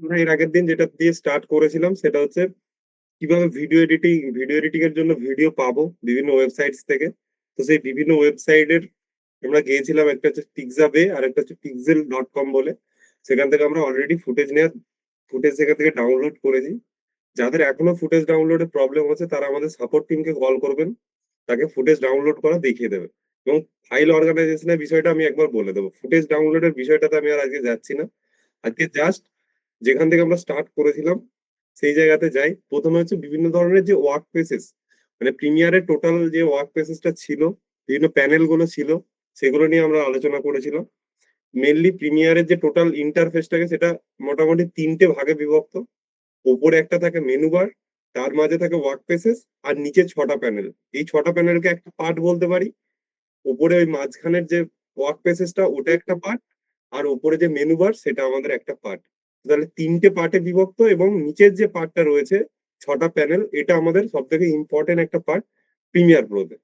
আমরা এর আগের দিন যেটা দিয়ে স্টার্ট করেছিলাম সেটা হচ্ছে কিভাবে ভিডিও এডিটিং এর জন্য ভিডিও পাবো বিভিন্ন ওয়েবসাইটস থেকে। তো সেই বিভিন্ন ওয়েবসাইটের আমরা গিয়েছিলাম, একটা হচ্ছে পিক্সাবে আর একটা হচ্ছে পিক্সেল.com বলে। সেখান থেকে আমরা অলরেডি ফুটেজ সেখান থেকে ডাউনলোড করেছি। যাদের এখনো ফুটেজ ডাউনলোডে প্রবলেম হচ্ছে তারা আমাদের সাপোর্ট টিমকে কল করবেন, তাকে ফুটেজ ডাউনলোড করা দেখিয়ে দেবে। এবং ফাইল অর্গানাইজেশনের বিষয়টা আমি একবার বলে দেবো, ফুটেজ ডাউনলোডের বিষয়টাতে আমি আর আজকে যাচ্ছি না। আজকে জাস্ট যেখান থেকে আমরা স্টার্ট করেছিলাম সেই জায়গাতে যাই। প্রথমে হচ্ছে বিভিন্ন ধরনের যে ওয়ার্ক প্লেসেস, মানে প্রিমিয়ারের টোটাল যে ওয়ার্ক প্লেসেসটা ছিল, বিভিন্ন প্যানেল গুলো ছিল, সেগুলো নিয়ে আমরা আলোচনা করেছিলাম। মেনলি প্রিমিয়ারের যে টোটাল ইন্টারফেসটাকে সেটা মোটামুটি তিনটে ভাগে বিভক্ত। ওপরে একটা থাকে মেনু বার, তার মাঝে থাকে ওয়ার্ক প্লেসেস, আর নিচে ছটা প্যানেল। এই ছটা প্যানেলকে একটা পার্ট বলতে পারি। উপরে ওই মাঝখানের যে ওয়ার্ক প্লেসেসটা ওটা একটা পার্ট, আর উপরে যে মেনু বার সেটা আমাদের একটা পার্ট। তাহলে তিনটে পার্টে বিভক্ত, এবং নিচের যে পার্টটা রয়েছে ছটা প্যানেল, এটা আমাদের সব থেকে ইম্পর্টেন্ট একটা পার্ট প্রিমিয়ার প্রোতে।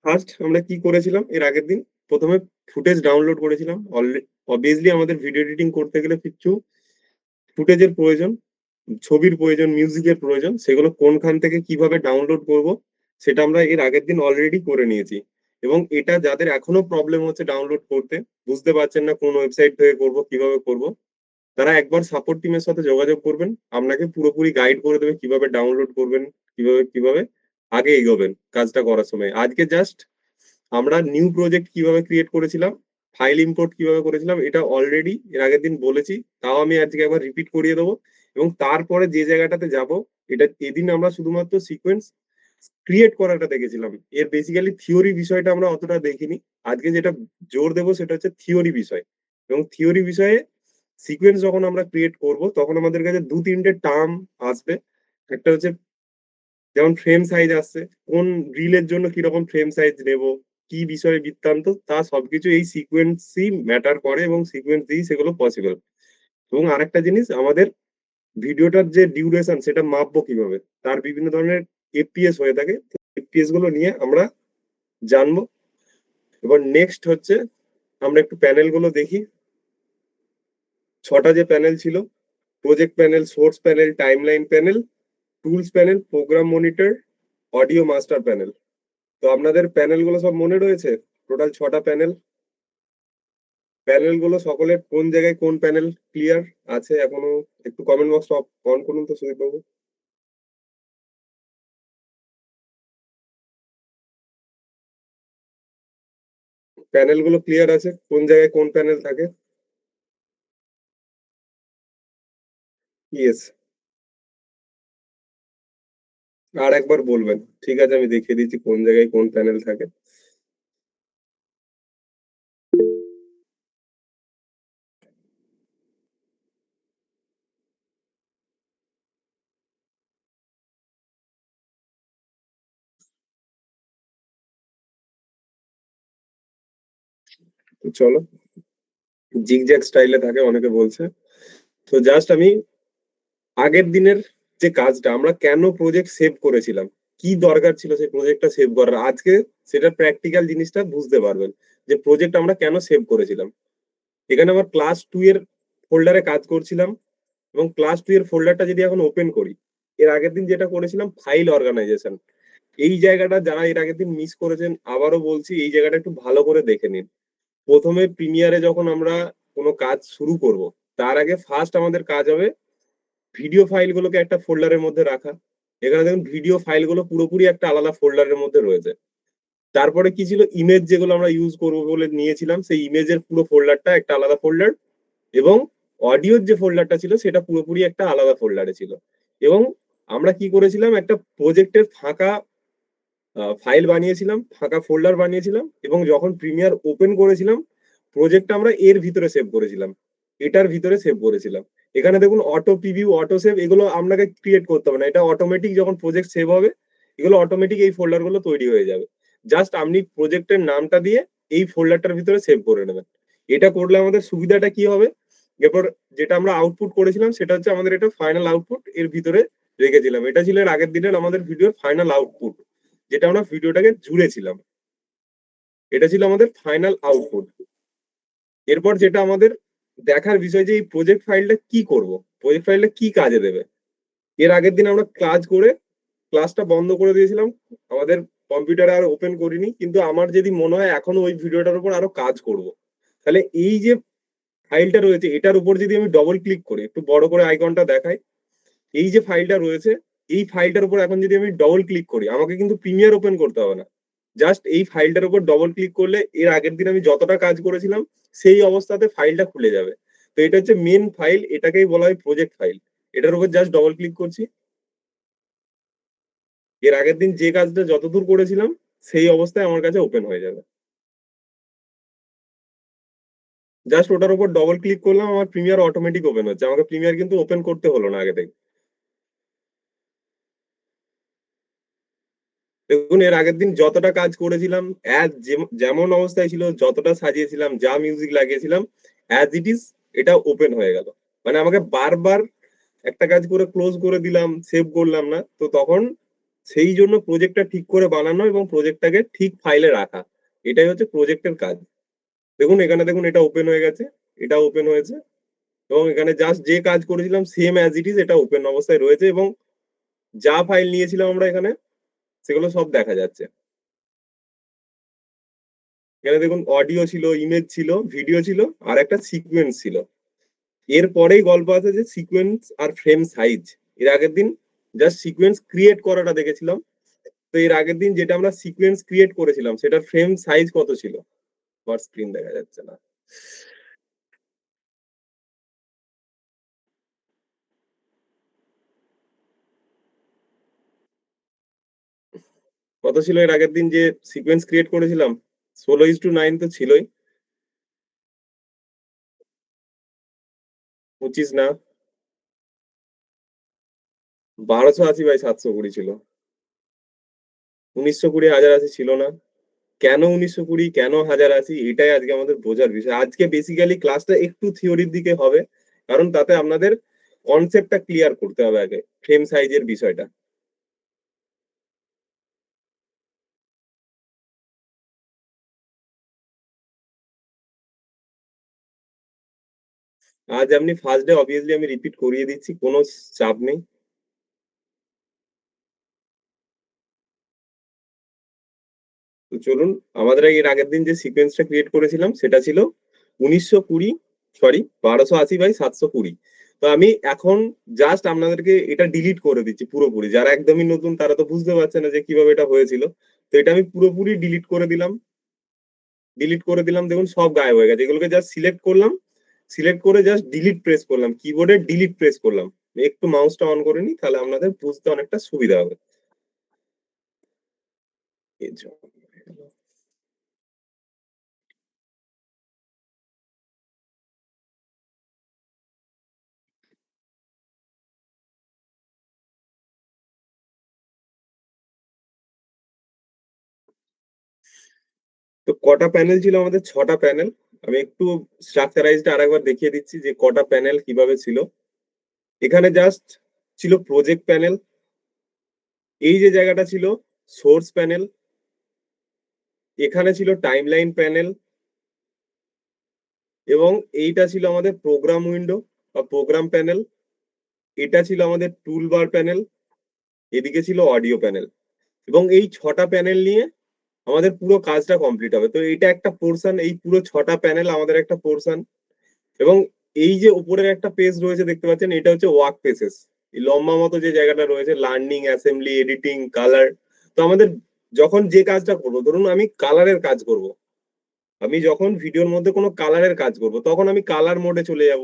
ফার্স্ট আমরা কি করেছিলাম এর আগের দিন, প্রথমে ফুটেজ ডাউনলোড করেছিলাম। অবভিয়াসলি আমাদের ভিডিও এডিটিং করতে গেলে কিছু ফুটেজের প্রয়োজন, ছবির প্রয়োজন, মিউজিকের প্রয়োজন। সেগুলো কোনখান থেকে কিভাবে ডাউনলোড করব সেটা আমরা এর আগের দিন অলরেডি করে নিয়েছি। এবং এটা যাদের এখনো প্রবলেম হচ্ছে ডাউনলোড করতে, বুঝতে পারছেন না কোন ওয়েবসাইট থেকে করব কিভাবে করব, তারা একবার সাপোর্ট টিমের সাথে যোগাযোগ করবেন। আপনাকে পুরোপুরি গাইড করে দেবে কিভাবে ডাউনলোড করবেন, কিভাবে কিভাবে আগে এগোবেন কাজটা করার সময়। আজকে জাস্ট আমরা নিউ প্রজেক্ট কিভাবে ক্রিয়েট করেছিলাম, ফাইল ইম্পোর্ট কিভাবে করেছিলাম, এটা অলরেডি এর আগের দিন বলেছি, তাও আমি আজকে একবার রিপিট করিয়ে দেবো। এবং তারপরে যে জায়গাটাতে যাব, এটা এদিন আমরা শুধুমাত্র সিকোয়েন্স ক্রিয়েট করাটা দেখেছিলাম, এর বেসিক্যালি থিওরি বিষয়টা আমরা অতটা দেখিনি। আজকে যেটা জোর দেবো সেটা হচ্ছে থিওরি বিষয়। এবং থিওরি বিষয়ে সিকোয়েন্স যখন আমরা ক্রিয়েট করব তখন আমাদের কাছে দু তিনটে টার্ম আসবে। একটা হচ্ছে যেমন ফ্রেম সাইজ আসছে, কোন রিলের জন্য কিরকম ফ্রেম সাইজ নেব, কি বিষয়ে বৃত্তান্ত, তা সবকিছু এই সিকোয়েন্সই ম্যাটার করে, এবং সিকোয়েন্স দিয়েই সেগুলো পসিবল। এবং আরেকটা জিনিস, আমাদের ভিডিওটার যে ডিউরেশন সেটা মাপবো কিভাবে, তার বিভিন্ন ধরনের এফপিএস হয়ে থাকে, এফপিএস গুলো নিয়ে আমরা জানবো। এবার নেক্সট হচ্ছে আমরা একটু প্যানেল গুলো দেখি। ছটা যে প্যানেল ছিল, project panel, source panel, timeline panel, tools panel, program monitor, audio master panel. তো আপনাদের প্যানেল গুলো সব মনে রয়েছে? টোটাল ছটা প্যানেল। প্যানেল গুলো সকলের কোন জায়গায় কোন প্যানেল ক্লিয়ার আছে এখনো? একটু কমেন্ট বক্স অন করুন তো সুদীপ বাবু। প্যানেল গুলো ক্লিয়ার আছে, কোন জায়গায় কোন প্যানেল থাকে? ইয়েস। আর একবার বলবেন? ঠিক আছে, আমি দেখিয়ে দিচ্ছি কোন জায়গায় কোন প্যানেল থাকে। তো চলো, জিগজ্যাগ স্টাইলে থাকে অনেকে বলছে। তো জাস্ট আমি আগের দিনের যে কাজটা, আমরা কেন প্রজেক্ট সেভ করেছিলাম, কি দরকার ছিল সেই প্রজেক্টটা সেভ করার, আজকে সেটা প্র্যাকটিক্যাল জিনিসটা বুঝতে পারবেন যে প্রজেক্ট আমরা কেন সেভ করেছিলাম। এখানে আমার ক্লাস 2 এর ফোল্ডারে কাজ করছিলাম, এবং ক্লাস 2 এর ফোল্ডারটা যদি এখন ওপেন করি, এর আগের দিন যেটা করেছিলাম ফাইল অর্গানাইজেশন, এই জায়গাটা যারা এর আগের দিন মিস করেছেন আবারও বলছি এই জায়গাটা একটু ভালো করে দেখে নিন। প্রথমে প্রিমিয়ারে যখন আমরা কোনো কাজ শুরু করব, তার আগে ফার্স্ট আমাদের কাজ হবে ভিডিও ফাইলগুলোকে একটা ফোল্ডারের মধ্যে রাখা। এখানে দেখুন ভিডিও ফাইলগুলো পুরোপুরি একটা আলাদা ফোল্ডারের মধ্যে রয়েছে। তারপরে কি ছিল, ইমেজ যেগুলো আমরা ইউজ করবো বলে নিয়েছিলাম সেই ইমেজের পুরো ফোল্ডারটা একটা আলাদা ফোল্ডার, এবং অডিওর যে ফোল্ডারটা ছিল সেটা পুরোপুরি একটা আলাদা ফোল্ডারে ছিল। এবং আমরা কি করেছিলাম, একটা প্রজেক্টের ফাঁকা ফাইল বানিয়েছিলাম, ফাঁকা ফোল্ডার বানিয়েছিলাম, এবং যখন প্রিমিয়ার ওপেন করেছিলাম প্রজেক্টটা আমরা এর ভিতরে সেভ করেছিলাম, এটার ভিতরে সেভ করেছিলাম। এখানে দেখুন অটো প্রিভিউ, অটো সেভ, এগুলো আপনাকে ক্রিয়েট করতে হবে না, এটা অটোমেটিক যখন প্রজেক্ট সেভ হবে এগুলো অটোমেটিক এই ফোল্ডার গুলো তৈরি হয়ে যাবে। জাস্ট আপনি প্রজেক্টের নামটা দিয়ে এই ফোল্ডারটার ভিতরে সেভ করে নেবেন। এটা করলে আমাদের সুবিধাটা কি হবে, এরপর যেটা আমরা আউটপুট করেছিলাম সেটা হচ্ছে আমাদের এটা ফাইনাল আউটপুট এর ভিতরে রেখেছিলাম। এটা ছিল এর আগের দিনের আমাদের ভিডিওর ফাইনাল আউটপুট, যেটা আমরা ভিডিওটাকে জুড়েছিলাম। এটা ছিল আমাদের ফাইনাল আউটপুট। এরপর যেটা আমাদের দেখার বিষয় যে এই প্রজেক্ট ফাইলটা কি করব, প্রজেক্ট ফাইলটা কি কাজে দেবে। এর আগের দিন আমরা ক্লাস করে ক্লাসটা বন্ধ করে দিয়েছিলাম, আমাদের কম্পিউটারে আর ওপেন করিনি, কিন্তু আমার যদি মনে হয় এখনো ওই ভিডিওটার উপর আরো কাজ করব। তাহলে এই যে ফাইলটা রয়েছে এটার উপর যদি আমি ডবল ক্লিক করি, একটু বড় করে আইকনটা দেখাই, এই যে ফাইলটা রয়েছে এই ফাইলটার উপর এখন যদি আমি ডবল ক্লিক করি, আমাকে কিন্তু প্রিমিয়ার ওপেন করতে হবে না, জাস্ট এই ফাইলটার উপর ডবল ক্লিক করলে এর আগের দিন আমি যতটা কাজ করেছিলাম সেই অবস্থাতে ফাইলটা খুলে যাবে। তো এটা হচ্ছে মেন ফাইল, এটাকেই বলা হয় প্রজেক্ট ফাইল। এটার উপর জাস্ট ডবল ক্লিক করছি, এর আগের দিন যে কাজটা যতদূর করেছিলাম সেই অবস্থায় আমার কাছে ওপেন হয়ে যাবে। জাস্ট ওটার উপর ডবল ক্লিক করলাম, আমার প্রিমিয়ার অটোমেটিক ওপেন হচ্ছে, আমাকে প্রিমিয়ার কিন্তু ওপেন করতে হলো না আগে থেকে। দেখুন এর আগের দিন যতটা কাজ করেছিলাম অ্যাজ যেমন অবস্থায় ছিল, যতটা সাজিয়েছিলাম, যা মিউজিক লাগিয়েছিলাম অ্যাজ ইট ইজ এটা ওপেন হয়ে গেল। মানে আমাকে বারবার একটা কাজ করে ক্লোজ করে দিলাম, সেভ করলাম না, তো তখন সেই জন্য প্রজেক্টটা ঠিক করে বানানো এবং প্রজেক্টটাকে ঠিক ফাইলে রাখা, এটাই হচ্ছে প্রজেক্টের কাজ। দেখুন এখানে দেখুন এটা ওপেন হয়ে গেছে, এটা ওপেন হয়েছে, এবং এখানে জাস্ট যে কাজ করেছিলাম সেম অ্যাজ ইট ইজ এটা ওপেন অবস্থায় রয়েছে, এবং যা ফাইল নিয়েছিলাম আমরা এখানে সেগুলো সব দেখা যাচ্ছে। এখানে দেখুন অডিও ছিল, ইমেজ ছিল, ভিডিও ছিল, আর একটা সিকোয়েন্স ছিল। এরপরেই গল্প আছে যে সিকোয়েন্স আর ফ্রেম সাইজ। এর আগের দিন জাস্ট সিকোয়েন্স ক্রিয়েট করাটা দেখেছিলাম, তো এর আগের দিন যেটা আমরা সিকোয়েন্স ক্রিয়েট করেছিলাম সেটার ফ্রেম সাইজ কত ছিল। আমার স্ক্রিন দেখা যাচ্ছে না, কত ছিল এর আগের দিন যে সিকোয়েন্স ক্রিয়েট করেছিলাম? 16:9 তো ছিলই। 25 না, 1280x720 ছিল। 1920 1080 ছিল না। কেন 1920, কেন 1080, এটাই আজকে আমাদের বোঝার বিষয়। আজকে বেসিক্যালি ক্লাসটা একটু থিওরির দিকে হবে, কারণ তাতে আপনাদের কনসেপ্টটা ক্লিয়ার করতে হবে আগে, ফ্রেম সাইজের বিষয়টা। আজ আপনি ফার্স্ট ডে, অবভিয়াসলি আমি রিপিট করিয়ে দিচ্ছি, কোনো চাপ নেই। তো চলুন, আমাদের এর আগের দিন যে সিকোয়েন্সটা ক্রিয়েট করেছিলাম সেটা ছিল 1920, সরি 1280x720। তো আমি এখন জাস্ট আপনাদেরকে এটা ডিলিট করে দিচ্ছি পুরোপুরি, যারা একদমই নতুন তারা তো বুঝতে পারছে না যে কিভাবে এটা হয়েছিল। তো এটা আমি পুরোপুরি ডিলিট করে দিলাম, ডিলিট করে দিলাম, দেখুন সব গায়েব হয়ে গেছে। এগুলোকে জাস্ট সিলেক্ট করলাম, সিলেক্ট করে জাস্ট ডিলিট প্রেস করলাম, কিবোর্ডে ডিলিট প্রেস করলাম। একটু মাউসটা অন করে নি, তাহলে আপনাদের বুঝতে অনেকটা সুবিধা হবে। এই যে, তো কটা প্যানেল ছিল আমাদের? 6টা প্যানেল। আমি একটু স্ট্রাকচারাইজটা আরেকবার দেখিয়ে দিচ্ছি যে কটা প্যানেল কিভাবে ছিল। এখানে জাস্ট ছিল প্রজেক্ট প্যানেল, এই যে জায়গাটা ছিল সোর্স প্যানেল, এখানে ছিল টাইমলাইন প্যানেল, এবং এইটা ছিল আমাদের প্রোগ্রাম উইন্ডো বা প্রোগ্রাম প্যানেল, এটা ছিল আমাদের টুল বার প্যানেল, এদিকে ছিল অডিও প্যানেল। এবং এই 6টা প্যানেল নিয়ে আমাদের পুরো কাজটা কমপ্লিট হবে। তো এটা একটা পোর্শন, এই পুরো 6টা প্যানেল আমাদের একটা পোর্শন। এবং এই যে উপরের একটা পেজ রয়েছে দেখতে পাচ্ছেন, এটা হচ্ছে ওয়ার্ক পেসেস। এই লম্বা মতো যে জায়গাটা রয়েছে, লার্নিং, অ্যাসেম্বলি, এডিটিং, কালার। তো আমাদের যখন যে কাজটা করবো, ধরুন আমি কালারের কাজ করব, আমি যখন ভিডিওর মধ্যে কোনো কালারের কাজ করব তখন আমি কালার মোডে চলে যাব।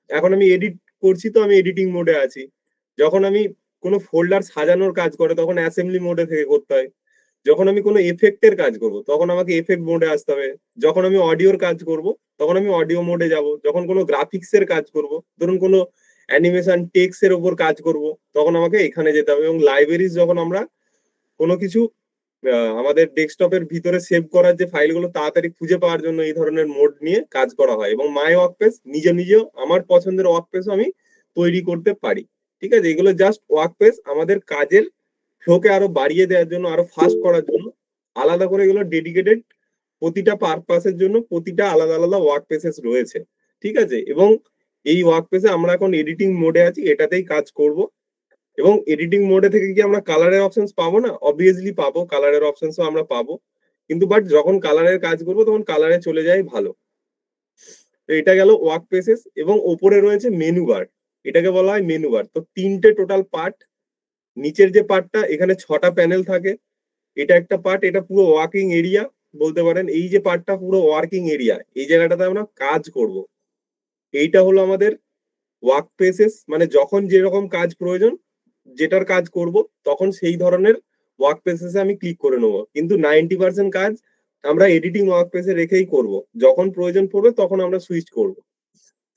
এখন আমি এডিট করছি তো আমি এডিটিং মোডে আছি। যখন আমি কোনো ফোল্ডার সাজানোর কাজ করে তখন অ্যাসেম্বলি মোডে থেকে করতে হয়। যখন আমি কোনো এফেক্টের কাজ করব তখন আমাকে এফেক্ট মোডে আসতে হবে। যখন আমি অডিওর কাজ করব তখন আমি অডিও মোডে যাব। যখন কোনো গ্রাফিক্সের কাজ করব, ধরুন কোনো অ্যানিমেশন টেক্সের ওপর কাজ করব, তখন আমাকে এখানে যেতে হবে। এবং লাইব্রেরিজ যখন আমরা কোনো কিছু আমাদের ডেস্কটপের ভিতরে সেভ করার যে ফাইলগুলো তাড়াতাড়ি খুঁজে পাওয়ার জন্য এই ধরনের মোড নিয়ে কাজ করা হয়। এবং মাই ওয়ার্ক পেজ নিজে নিজেও আমার পছন্দের ওয়ার্ক পেজও আমি তৈরি করতে পারি। ঠিক আছে, এগুলো জাস্ট ওয়ার্ক পেজ আমাদের কাজের ফ্লোকে আরো বাড়িয়ে দেওয়ার জন্য, আরো ফাস্ট করার জন্য আলাদা করে এগুলো ডেডিকেটেড, প্রতিটা পারপাসের জন্য প্রতিটা আলাদা আলাদা ওয়ার্ক পেসেস রয়েছে। ঠিক আছে? এবং এই ওয়ার্ক পেসে আমরা এখন এডিটিং মোডে আছি, এটাতেই কাজ করব। এবং এডিটিং মোডে থেকে কি আমরা কালারের অপশনস পাবো না? অবভিয়াসলি পাবো, কালারের অপশনসও আমরা পাবো। কিন্তু বাট যখন কালারের কাজ করবো তখন কালারে চলে যায় ভালো। তো এটা গেল ওয়ার্ক পেসেস, এবং ওপরে রয়েছে মেনু বার। এটাকে বলা হয় মেনু বার। তো তিনটে টোটাল পার্ট। নিচের যে পার্টটা, এখানে 6টা প্যানেল থাকে। এটা একটা পার্ট, এটা পুরো ওয়ার্কিং এরিয়া বলতে পারেন। এই যে পার্টটা পুরো ওয়ার্কিং এরিয়া, এই জায়গাটাতে আমরা কাজ করব। এইটা হলো আমাদের ওয়ার্ক প্লেসেস, মানে যখন যেরকম কাজ প্রয়োজন, যেটার কাজ করব, তখন সেই ধরনের ওয়ার্ক প্লেসেসে আমি ক্লিক করে নেবো। কিন্তু 90% কাজ আমরা এডিটিং ওয়ার্ক প্লেসে রেখেই করব। যখন প্রয়োজন পড়বে তখন আমরা সুইচ করব।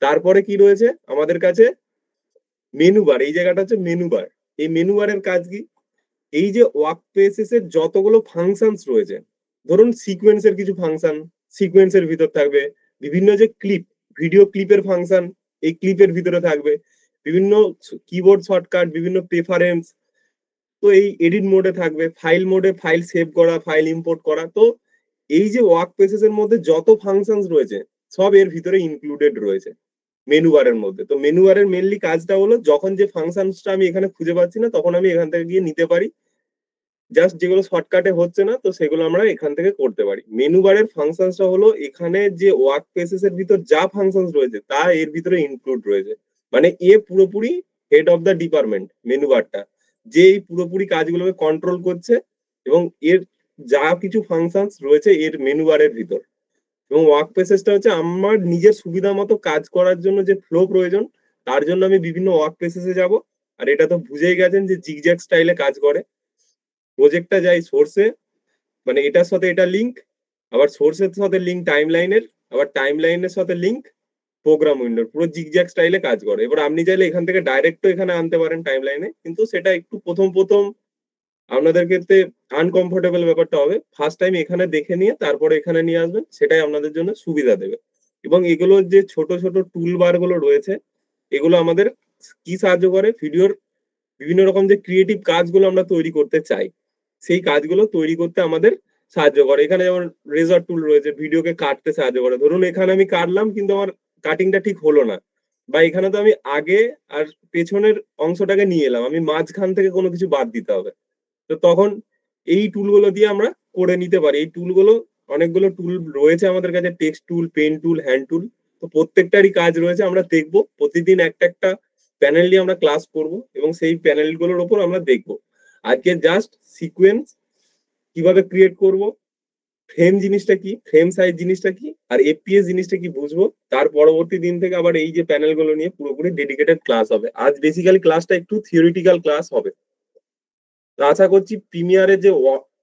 তারপরে কি রয়েছে আমাদের কাছে? Menu bar. এই জায়গাটা হচ্ছে মেনু বার। এই মেনু বারের কাজ কি? এই যে ওয়ার্ক প্লেসেস এর যতগুলো ফাংশনস রয়েছে, ধরুন সিকোয়েন্সের কিছু ফাংশন সিকোয়েন্সের ভিতর থাকবে, বিভিন্ন যে ক্লিপ, ভিডিও ক্লিপের ফাংশন এই ক্লিপের ভিতরে থাকবে, বিভিন্ন কিবোর্ড শর্টকাট, বিভিন্ন প্রেফারেন্স, তো এই এডিট মোডে থাকবে, ফাইল মোডে ফাইল সেভ করা, ফাইল ইম্পোর্ট করা। তো এই যে ওয়ার্ক প্লেসেস এর মধ্যে যত ফাংশনস রয়েছে, সব এর ভিতরে ইনক্লুডেড রয়েছে মেনু বারের মধ্যে। তো মেনু বারের মেনলি কাজটা হলো, যখন যে ফাংশনসটা আমি এখানে খুঁজে পাচ্ছি না, তখন আমি এখান থেকে গিয়ে নিতে পারি। জাস্ট যেগুলো শর্টকাটে হচ্ছে না, তো সেগুলো আমরা এখান থেকে করতে পারি। মেনু বারের ফাংশনসটা হলো, এখানে যে ওয়ার্ক প্লেসেস এর ভিতর যা ফাংশনস রয়েছে তা এর ভিতরে ইনক্লুড রয়েছে। মানে এ পুরোপুরি head of the department menu বারটা, যে এই পুরোপুরি কাজগুলোকে কন্ট্রোল করছে। এবং এর যা কিছু ফাংশনস রয়েছে এর মেনু বারের ভিতর। এবং ওয়ার্ক প্লেসেসটা হচ্ছে আমার নিজের সুবিধা মতো কাজ করার জন্য যে ফ্লো প্রয়োজন, তার জন্য আমি বিভিন্ন ওয়ার্ক প্লেসেসে যাব। আর এটা তো বুঝেই গেছেন যে জিগজ্যাগ স্টাইলে কাজ করে। প্রজেক্টটা যায় সোর্সে, মানে এটার সাথে এটা লিঙ্ক, আবার সোর্সের সাথে লিঙ্ক টাইম লাইনের, আবার টাইম লাইনের সাথে লিঙ্ক প্রোগ্রাম উইন্ডোর। পুরো জিগজ্যাগ স্টাইলে কাজ করে। এবার আপনি চাইলে এখান থেকে ডাইরেক্টও এখানে আনতে পারেন টাইম লাইনে, কিন্তু সেটা একটু প্রথম প্রথম আপনাদের ক্ষেত্রে আনকমফোর্টেবল ব্যাপারটা হবে। ফার্স্ট টাইম এখানে দেখে নিয়ে তারপরে এখানে নিয়ে আসবেন, সেটাই আপনাদের জন্য সুবিধা দেবে। এবং এগুলোর যে ছোট ছোট টুল বার গুলো রয়েছে, এগুলো আমাদের কি সাহায্য করে? ভিডিওর বিভিন্ন রকম যে ক্রিয়েটিভ কাজগুলো আমরা তৈরি করতে চাই, সেই কাজগুলো তৈরি করতে আমাদের সাহায্য করে। এখানে যেমন রেজার টুল রয়েছে, ভিডিওকে কাটতে সাহায্য করে। ধরুন এখানে আমি কাটলাম কিন্তু আমার কাটিংটা ঠিক হলো না, বা এখানে তো আমি আগে আর পেছনের অংশটাকে নিয়ে এলাম, আমি মাঝখান থেকে কোনো কিছু বাদ দিতে হবে। তো তখন এই টুলগুলো দিয়ে আমরা করে নিতে পারি। এই টুলগুলো, অনেকগুলো টুল রয়েছে আমাদের কাছে, text tool, pen tool, hand tool. তো প্রত্যেকটারই কাজ রয়েছে, আমরা দেখবো প্রতিদিন একটা একটা প্যানেল নিয়ে আমরা ক্লাস করব, এবং সেই প্যানেলগুলোর ওপর আমরা দেখবো। আজকে জাস্ট সিকোয়েন্স কিভাবে ক্রিয়েট করব, ফ্রেম জিনিসটা কি, ফ্রেম সাইজ জিনিসটা কি, আর এফপিএস জিনিসটা কি বুঝবো। তার পরবর্তী দিন থেকে আবার এই যে প্যানেলগুলো নিয়ে পুরোপুরি ডেডিকেটেড ক্লাস হবে। আজ বেসিক্যালি ক্লাসটা একটু থিওরিটিক্যাল ক্লাস হবে। তো আশা করছি প্রিমিয়ারের যে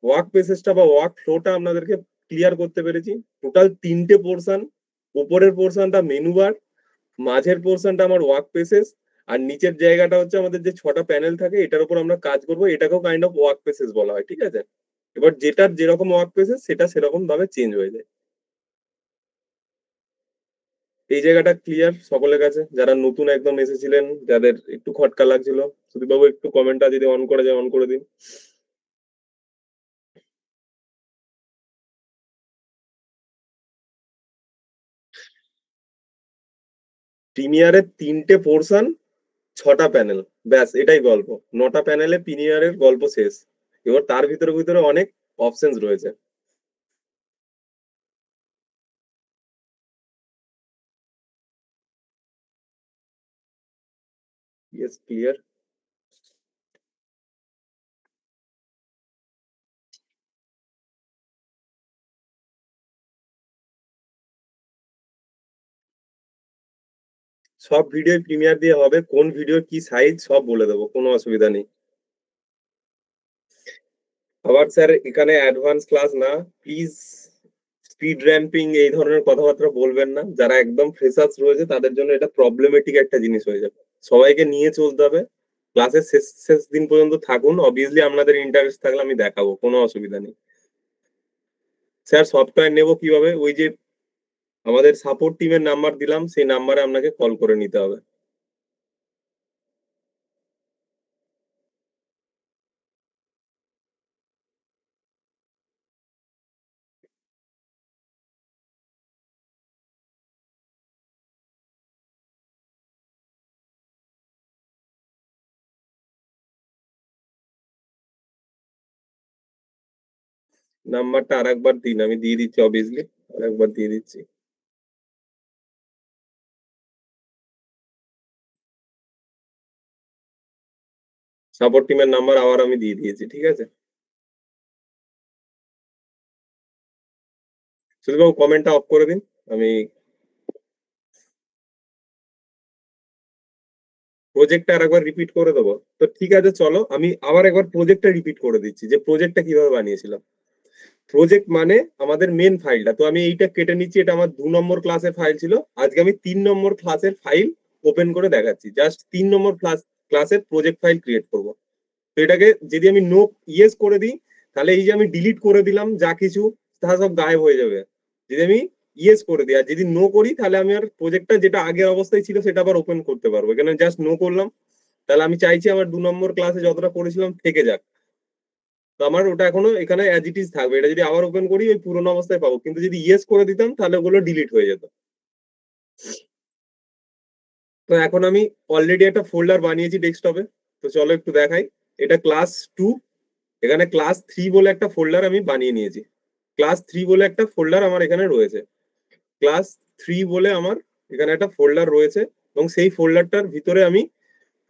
ওয়ার্ক পেসেসটা বা ওয়ার্ক ফ্লোটা আপনাদেরকে ক্লিয়ার করতে পেরেছি। টোটাল তিনটে পোর্শন, উপরের পোর্শনটা মেনু বার, মাঝের পোর্শনটা আমার ওয়ার্ক পেসেস, আর নিচের জায়গাটা হচ্ছে আমাদের যে 6টা প্যানেল থাকে, এটার উপর আমরা কাজ করবো। এটাকেও কাইন্ড অফ ওয়ার্ক পেসেস বলা হয়, ঠিক আছে? এবার যেটার যেরকম ওয়ার্ক পেসেস সেটা সেরকম ভাবে চেঞ্জ হয়ে যায়। এই জায়গাটা ক্লিয়ার সকলের কাছে? যারা নতুন একদম এসেছিলেন, যাদের একটু খটকা লাগছিল, সুদীপবাবু একটু কমেন্টটা যদি অন করা যায় অন করে দিন। প্রিমিয়ারের তিনটে পোর্শন, 6টা প্যানেল, ব্যাস এটাই গল্প। 9টা প্যানেলে প্রিমিয়ারের গল্প শেষ। এবার তার ভিতরে ভিতরে অনেক অপশনস রয়েছে। Yes, clear. সব ভিডিও প্রিমিয়ার দিয়ে হবে, কোন ভিডিও কি সাইজ সব বলে দেবো, কোনো অসুবিধা নেই। আবার স্যার এখানে অ্যাডভান্স ক্লাস না, প্লিজ। স্পিড র্যাম্পিং এই ধরনের কথাবার্তা বলবেন না। যারা একদম ফ্রেশার্স রয়েছে তাদের জন্য এটা প্রবলেমেটিক একটা জিনিস হয়ে যাবে। সবাইকে নিয়ে চলতে হবে। ক্লাসের শেষ শেষ দিন পর্যন্ত থাকুন, অবভিয়াসলি আপনাদের ইন্টারেস্ট থাকলে আমি দেখাবো, কোনো অসুবিধা নেই। স্যার সফটওয়্যার নেবো কিভাবে? ওই যে আমাদের সাপোর্ট টিমের নাম্বার দিলাম, সেই নাম্বারে আপনাকে কল করে নিতে হবে। নাম্বারটা আরেকবার দিন, আমি দিয়ে দিচ্ছি অবভিয়াসলি, আরেকবার দিয়ে দিচ্ছি। সাপোর্ট টিমের নাম্বার আবার আমি দিয়ে দিয়েছি, ঠিক আছে? সুদীপবাবু কমেন্টটা অফ করে দিন। আমি প্রজেক্টটা আরেকবার রিপিট করে দেবো তো, ঠিক আছে চলো আমি আবার একবার প্রজেক্টটা রিপিট করে দিচ্ছি যে প্রজেক্টটা কিভাবে বানিয়েছিলাম। প্রজেক্ট মানে আমাদের মেন ফাইলটা, তো আমি এইটা কেটে নিচ্ছি, এটা আমার 2 নম্বর ক্লাসের ফাইল ছিল। আজকে আমি 3 নম্বর ক্লাসের ফাইল ওপেন করে দেখাচ্ছি, জাস্ট 3 নম্বর ক্লাসের প্রজেক্ট ফাইল ক্রিয়েট করব। তো এটাকে যদি আমি নো ইয়েস করে দিই, তাহলে এই যে আমি ডিলিট করে দিলাম যা কিছু, তা সব গায়েব হয়ে যাবে। যদি আমি ইয়েস করে দিই আর যদি নো করি, তাহলে আমি আর প্রজেক্টটা যেটা আগের অবস্থায় ছিল সেটা আবার ওপেন করতে পারবো। এখানে জাস্ট নো করলাম, তাহলে আমি চাইছি আমার 2 নম্বর ক্লাসে যতটা করেছিলাম থেকে যাক। তো আমার ওটা এখনো এখানে অ্যাজ ইট ইজ থাকবে, এটা যদি আবার ওপেন করি ওই পুরোনো অবস্থায় পাবো, কিন্তু যদি ইয়েস করে দিতাম তাহলে ওগুলো ডিলিট হয়ে যেত। তো এখন আমি অলরেডি একটা ফোল্ডার বানিয়েছি ডেস্কটপে, তো চলো একটু দেখাই। এটা ক্লাস 2, এখানে ক্লাস 3 বলে একটা ফোল্ডার আমি বানিয়ে নিয়েছি। ক্লাস 3 বলে একটা ফোল্ডার আমার এখানে রয়েছে। ক্লাস 3 বলে আমার এখানে একটা ফোল্ডার রয়েছে, এবং সেই ফোল্ডারটার ভিতরে আমি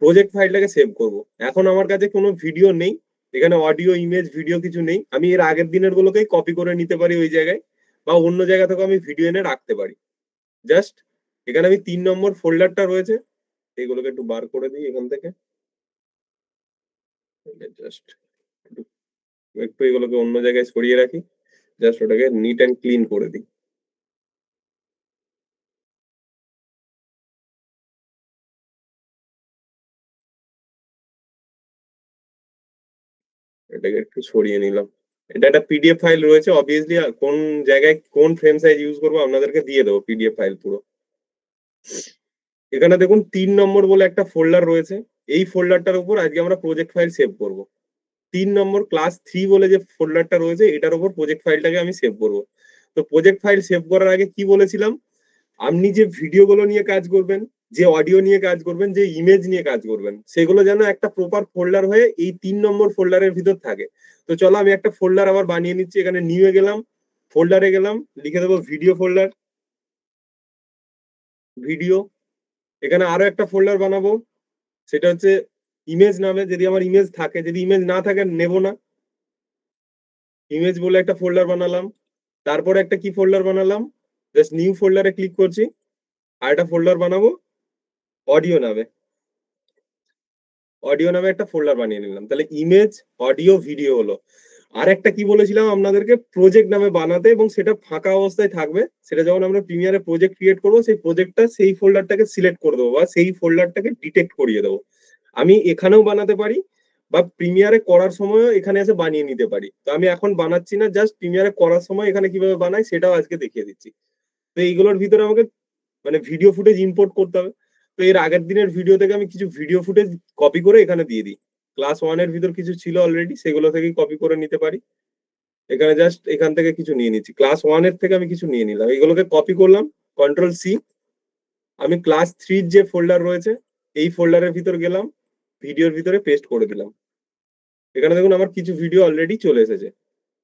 প্রজেক্ট ফাইলটাকে সেভ করব। এখন আমার কাছে কোনো ভিডিও নেই, এখানে অডিও ইমেজ ভিডিও কিছু নেই। আমি এর আগের দিনের গুলোকেই কপি করে নিতে পারি ওই জায়গায়, বা অন্য জায়গা থেকে আমি ভিডিও এনে রাখতে পারি। জাস্ট এখানে আমি 3 নম্বর ফোল্ডারটা রয়েছে, এগুলোকে একটু বার করে দিই এখান থেকে। জাস্ট একটু একটু এগুলোকে অন্য জায়গায় সরিয়ে রাখি, জাস্ট ওটাকে নিট অ্যান্ড ক্লিন করে দিই। এটাকে একটু সরিয়ে নিলাম। এটা একটা পিডিএফ ফাইল রয়েছে, অবভিয়াসলি কোন জায়গায় কোন ফ্রেম সাইজ ইউজ করবো আপনাদেরকে দিয়ে দেবো পিডিএফ ফাইল পুরো। এখানে দেখুন 3 নম্বর বলে একটা ফোল্ডার রয়েছে, এই ফোল্ডারটার উপর আজকে আমরা প্রজেক্ট ফাইল সেভ করব। 3 নম্বর ক্লাস 3 বলে যে ফোল্ডারটা রয়েছে এটার উপর প্রজেক্ট ফাইলটাকে আমি সেভ করব। তো প্রজেক্ট ফাইল সেভ করার আগে কি বলেছিলাম, আপনি যে ভিডিওগুলো নিয়ে কাজ করবেন, যে অডিও নিয়ে কাজ করবেন, যে ইমেজ নিয়ে কাজ করবেন, সেগুলো যেন একটা প্রপার ফোল্ডার হয়ে এই 3 নম্বর ফোল্ডারের ভিতর থাকে। তো চলো আমি একটা ফোল্ডার আবার বানিয়ে নিচ্ছি, এখানে নিউ এ গেলাম, ফোল্ডারে গেলাম, লিখে দেবো ভিডিও ফোল্ডার, ভিডিও। এখানে আরো একটা ফোল্ডার বানাবো, সেটা হচ্ছে ইমেজ নামে, যদি আমার ইমেজ থাকে, যদি ইমেজ না থাকে নেব না। ইমেজ বলে একটা ফোল্ডার বানালাম, তারপরে একটা কি ফোল্ডার বানালাম, জাস্ট নিউ ফোল্ডারে ক্লিক করছি, আর একটা ফোল্ডার বানাবো অডিও নামে। অডিও নামে একটা ফোল্ডার বানিয়ে নিলাম, তাহলে ইমেজ, অডিও, ভিডিও হলো। আর একটা কি বলেছিলাম আপনাদেরকে, প্রজেক্ট নামে বানাতে, এবং সেটা ফাঁকা অবস্থায় থাকবে। সেটা যখন আমরা প্রিমিয়ারে প্রজেক্ট ক্রিয়েট করবো, সেই প্রজেক্টটা সেই ফোল্ডারটাকে সিলেক্ট করে দেবো, বা সেই ফোল্ডারটাকে ডিটেক্ট করিয়ে দেবো। আমি এখানেও বানাতে পারি, বা প্রিমিয়ারে করার সময়ও এখানে এসে বানিয়ে নিতে পারি। তো আমি এখন বানাচ্ছি না, জাস্ট প্রিমিয়ারে করার সময় এখানে কিভাবে বানাই সেটাও আজকে দেখিয়ে দিচ্ছি। তো এইগুলোর ভিতরে আমাকে মানে ভিডিও ফুটেজ ইম্পোর্ট করতে হবে। তো এর আগের দিনের ভিডিও থেকে আমি কিছু ভিডিও ফুটেজ কপি করে এখানে দিয়ে দিই। ক্লাস 1 এর ভিতর কিছু ছিল অলরেডি, সেগুলো থেকেই কপি করে নিতে পারি। এখানে জাস্ট এখান থেকে কিছু নিয়ে নিচ্ছি, ক্লাস 1 এর থেকে আমি কিছু নিয়ে নিলাম, এগুলোকে কপি করলাম, কন্ট্রোল সি। আমি ক্লাস 3 যে ফোল্ডার রয়েছে এই ফোল্ডারের ভিতর গেলাম, ভিডিওর ভিতরে পেস্ট করে দিলাম। এখানে দেখুন আমার কিছু ভিডিও অলরেডি চলে এসেছে।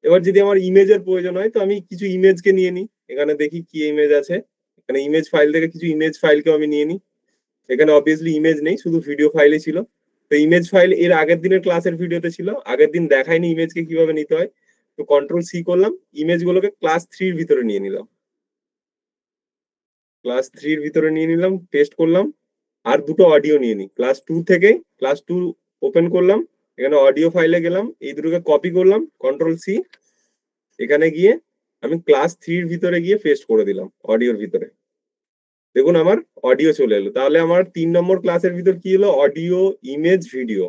এবার যদি আমার ইমেজের প্রয়োজন হয়, তো আমি কিছু ইমেজকে নিয়ে নিই, এখানে দেখি কি ইমেজ আছে। এখানে ইমেজ ফাইল থেকে কিছু ইমেজ ফাইলকেও আমি নিয়ে নিই। এখানে অবভিয়াসলি ইমেজ নেই, শুধু ভিডিও ফাইলই ছিল। তো ইমেজ ফাইল এর আগের দিনের ক্লাসের ভিডিওতে ছিল, আগের দিন দেখায়নি ইমেজকে কিভাবে নিতে হয়। তো কন্ট্রোল সি করলাম, ইমেজগুলোকে ক্লাস 3 ভিতরে নিয়ে নিলাম, ক্লাস 3 ভিতরে নিয়ে নিলাম, পেস্ট করলাম। আর দুটো অডিও নিয়ে নিই, ক্লাস 2 থেকে ক্লাস 2 ওপেন করলাম, এখানে অডিও ফাইলে গেলাম, এই দুটোকে কপি করলাম, কন্ট্রোল সি। এখানে গিয়ে আমি ক্লাস 3 ভিতরে গিয়ে পেস্ট করে দিলাম অডিওর ভিতরে। দেখুন আমার অডিও চলে এলো, তাহলে আমার 3 নম্বর ক্লাসের ভিতর কি হলো, অডিও, ইমেজ, ভিডিও।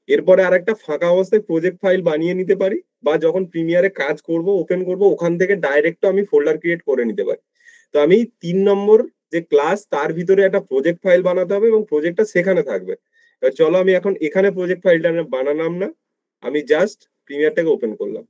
এরপরে আর একটা ফাঁকা অবস্থায় প্রজেক্ট ফাইল বানিয়ে নিতে পারি, বা যখন প্রিমিয়ারে কাজ করব ওপেন করব ওখান থেকে ডাইরেক্ট আমি ফোল্ডার ক্রিয়েট করে নিতে পারি। তো আমি 3 নম্বর যে ক্লাস তার ভিতরে একটা প্রজেক্ট ফাইল বানাতে হবে, এবং প্রজেক্টটা সেখানে থাকবে। এবার চলো আমি এখন এখানে প্রজেক্ট ফাইলটা বানালাম না, আমি জাস্ট প্রিমিয়ারটাকে ওপেন করলাম।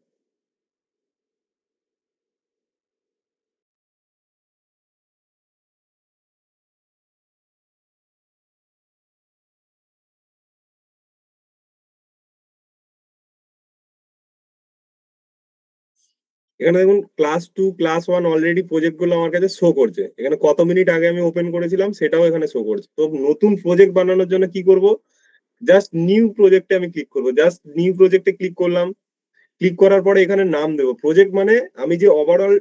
এখানে দেখুন ক্লাস 2 ক্লাস 1 অলরেডি প্রজেক্ট গুলো আমার কাছে শো করছে। এখানে কত মিনিট আগে আমি ওপেন করেছিলাম সেটাও এখানে শো করছে। তো নতুন প্রজেক্ট বানানোর জন্য কি করব, জাস্ট নিউ প্রজেক্টে আমি ক্লিক করব। জাস্ট নিউ প্রজেক্টে ক্লিক করলাম। ক্লিক করার পরে এখানে নাম দেবো। প্রজেক্ট মানে আমি যে ওভারঅল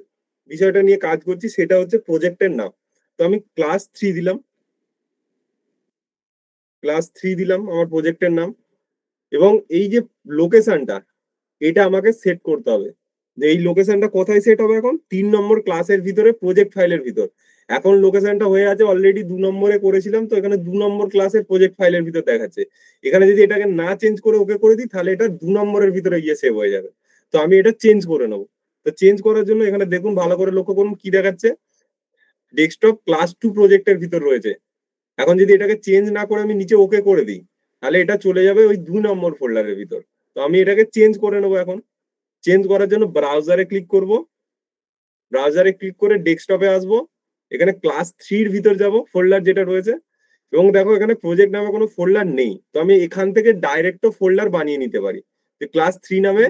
বিষয়টা নিয়ে কাজ করছি সেটা হচ্ছে প্রজেক্টের নাম। তো আমি ক্লাস 3 দিলাম। ক্লাস 3 দিলাম আমার প্রজেক্টের নাম। এবং এই যে লোকেশনটা, এটা আমাকে সেট করতে হবে যে এই লোকেশনটা কোথায় সেট হবে। এখন 3 নম্বর ক্লাসের ভিতরে প্রজেক্ট ফাইলের ভিতর। এখন লোকেশনটা হয়ে আছে অলরেডি 2 নম্বরে করেছিলাম, তো এখানে 2 নম্বর ক্লাসের প্রজেক্ট ফাইলের ভিতর দেখাচ্ছে। এখানে যদি এটাকে না চেঞ্জ করে ওকে করে দিই তাহলে এটা 2 নম্বরের ভিতরে গিয়ে সেভ হয়ে যাবে। তো আমি এটা চেঞ্জ করে নেবো। তো চেঞ্জ করার জন্য এখানে দেখুন, ভালো করে লক্ষ্য করুন কি দেখাচ্ছে, ডেস্কটপ ক্লাস 2 প্রজেক্টের ভিতর রয়েছে। এখন যদি এটাকে চেঞ্জ না করে আমি নিচে ওকে করে দিই তাহলে এটা চলে যাবে ওই 2 নম্বর ফোল্ডারের ভিতর। তো আমি এটাকে চেঞ্জ করে নেবো। এখন চেঞ্জ করার জন্য ব্রাউজারে ক্লিক করব। ব্রাউজারে ক্লিক করে ডেস্কটপে আসবো। এখানে ক্লাস 3 এর ভিতর যাব, ফোল্ডার যেটা রয়েছে। এবং দেখো এখানে প্রজেক্ট নামে কোনো ফোল্ডার নেই, তো আমি এখান থেকে ডাইরেক্ট ফোল্ডার বানিয়ে নিতে পারি। যে ক্লাস 3 নামে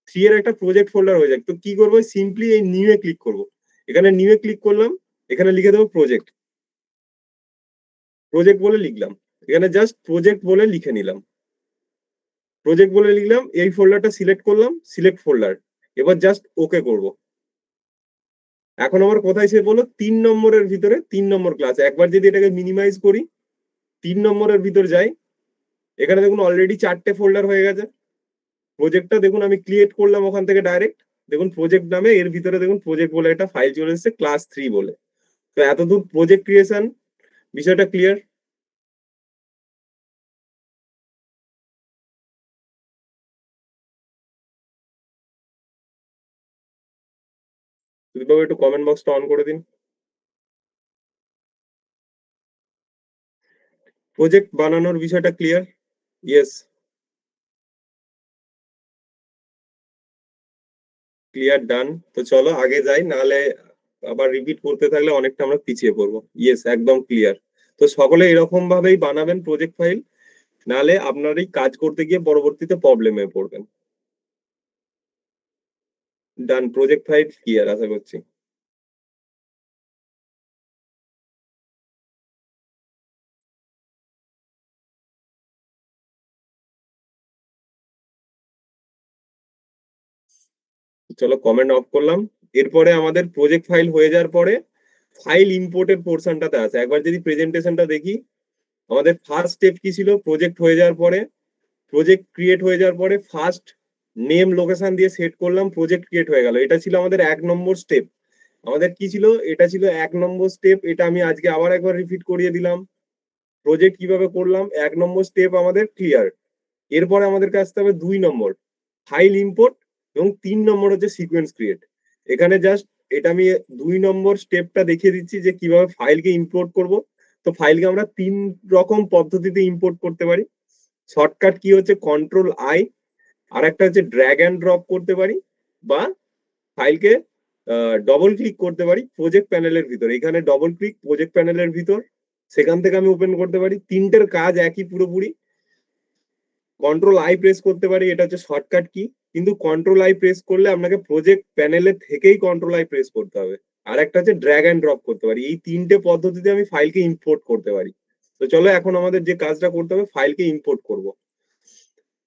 3 এর একটা প্রজেক্ট ফোল্ডার হয়ে যায়। তো কি করবো, সিম্পলি এই নিউ এ ক্লিক করব। এখানে নিউ এ ক্লিক করলাম। এখানে লিখে দেবো প্রজেক্ট। প্রজেক্ট বলে লিখলাম। এখানে জাস্ট প্রজেক্ট বলে লিখে নিলাম। প্রজেক্ট বলে লিখলাম, এই ফোল্ডারটা সিলেক্ট করলাম, সিলেক্ট ফোল্ডার। এবার জাস্ট ওকে করব। এখন আমার কোথায় সে বলো, 3 নম্বরের ভিতরে 3 নম্বর ক্লাস। একবার যদি এটাকে মিনিমাইজ করি, 3 নম্বরের ভিতর যাই, এখানে দেখুন অলরেডি 4টে ফোল্ডার হয়ে গেছে। প্রজেক্টটা দেখুন আমি ক্রিয়েট করলাম ওখান থেকে ডাইরেক্ট। দেখুন প্রজেক্ট নামে এর ভিতরে দেখুন প্রজেক্ট বলে একটা ফাইল চলে এসেছে ক্লাস 3 বলে। তো এতদূর প্রজেক্ট ক্রিয়েশন বিষয়টা ক্লিয়ার। সুদীপবাবু একটু কমেন্ট বক্সটা অন করে দিন। প্রজেক্ট বানানোর বিষয়টা ক্লিয়ার? ইয়েস, ক্লিয়ার, ডান। তো চলো আগে যাই, নাহলে আবার রিপিট করতে থাকলে অনেকটা আমরা পিছিয়ে পড়বো। ইয়েস, একদম ক্লিয়ার। তো সকলে এরকম ভাবেই বানাবেন প্রজেক্ট ফাইল, নাহলে আপনার এই কাজ করতে গিয়ে পরবর্তীতে প্রবলেমে পড়বেন। ডান, প্রজেক্ট ফাইল ক্লিয়ার আশা করছি। চলো কমেন্ট অফ করলাম। এরপরে আমাদের প্রজেক্ট ফাইল হয়ে যাওয়ার পরে ফাইল ইম্পোর্টের পোর্শনটাতে আছে। একবার যদি প্রেজেন্টেশনটা দেখি, আমাদের ফার্স্ট স্টেপ কি ছিল, প্রজেক্ট হয়ে যাওয়ার পরে, প্রজেক্ট ক্রিয়েট হয়ে যাওয়ার পরে ফার্স্ট নেম লোকেশন দিয়ে সেট করলাম, প্রজেক্ট ক্রিয়েট হয়ে গেল। এটা ছিল আমাদের 1 নম্বর স্টেপ। আমাদের কি ছিল, এটা ছিল 1 নম্বর স্টেপ। এটা আমি আজকে আবার একবার রিপিট করিয়ে দিলাম। প্রজেক্ট কিভাবে করলাম, 1 নম্বর স্টেপ আমাদের ক্লিয়ার। এরপরে আমাদেরকে আসতে হবে 2 নম্বর, ফাইল ইম্পোর্ট। এবং 3 নম্বর হচ্ছে সিকোয়েন্স ক্রিয়েট। এখানে জাস্ট এটা আমি 2 নম্বর স্টেপটা দেখিয়ে দিচ্ছি যে কিভাবে ফাইলকে ইম্পোর্ট করব। তো ফাইলকে আমরা 3 রকম পদ্ধতিতে ইম্পোর্ট করতে পারি। শর্টকাট কি হচ্ছে কন্ট্রোল-I, আর একটা হচ্ছে ড্র্যাগ অ্যান্ড ড্রপ করতে পারি, বা ফাইলকে ডবল ক্লিক করতে পারি প্রজেক্ট প্যানেলের ভিতর। এখানে ডবল ক্লিক প্রজেক্ট প্যানেলের ভিতর, সেখান থেকে আমি ওপেন করতে পারি। তিনটের কাজ একই পুরোপুরি। কন্ট্রোল-I প্রেস করতে পারি, এটা হচ্ছে শর্টকাট কি। কিন্তু কন্ট্রোল-I প্রেস করলে আপনাকে প্রজেক্ট প্যানেলে থেকেই কন্ট্রোল-I প্রেস করতে হবে। আর একটা হচ্ছে ড্র্যাগ অ্যান্ড ড্রপ করতে পারি। এই 3টে পদ্ধতিতে আমি ফাইলকে ইম্পোর্ট করতে পারি। তো চলো এখন আমাদের যে কাজটা করতে হবে, ফাইলকে ইম্পোর্ট করব।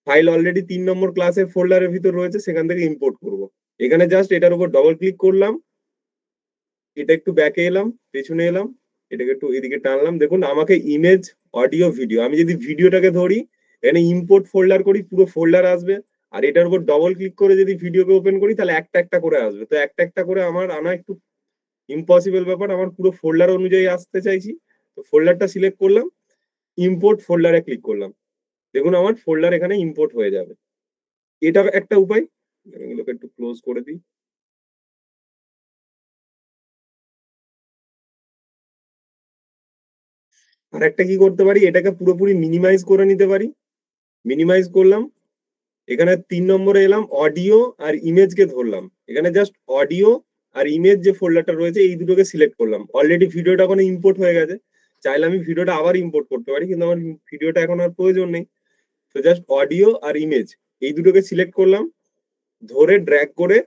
ফাইল অলরেডি 3 নম্বর ক্লাসের ফোল্ডারের ভিতর রয়েছে, সেখান থেকে ইম্পোর্ট করব। এখানে জাস্ট এটার উপর ডবল ক্লিক করলাম। এটা একটু ব্যাকে এলাম, পেছনে এলাম, এটাকে একটু এদিকে টানলাম। দেখুন আমাকে ইমেজ, অডিও, ভিডিও, আমি যদি ভিডিওটাকে ধরি, এখানে ইম্পোর্ট ফোল্ডার করি, পুরো ফোল্ডার আসবে। আর এটার উপর ডবল ক্লিক করে যদি ভিডিওকে ওপেন করি তাহলে একটা একটা করে আসবে। তো একটা একটা করে আমার আনা একটু ইম্পসিবল ব্যাপার, আমার পুরো ফোল্ডার অনুযায়ী আসতে চাইছি। তো ফোল্ডারটা সিলেক্ট করলাম, ইম্পোর্ট ফোল্ডারে ক্লিক করলাম। দেখুন আমার ফোল্ডার এখানে ইম্পোর্ট হয়ে যাবে। এটা একটা উপায়। এগুলোকে একটু ক্লোজ করে দিই। আর একটা কি করতে পারি, এটাকে পুরোপুরি মিনিমাইজ করে নিতে পারি। মিনিমাইজ করলাম। এখানে 3 নম্বরে এলাম, অডিও আর ইমেজকে ধরলাম। এখানে জাস্ট অডিও আর ইমেজ যে ফোল্ডারটা রয়েছে এই দুটোকে সিলেক্ট করলাম। অলরেডি ভিডিওটা ওখানে ইম্পোর্ট হয়ে গেছে। চাইলে আমি ভিডিওটা আবার ইম্পোর্ট করতে পারি, কিন্তু আমার ভিডিওটা এখন আর প্রয়োজন নেই। তো জাস্ট অডিও আর ইমেজ এই দুটোকে সিলেক্ট করলাম, ধরে ড্র্যাগ করে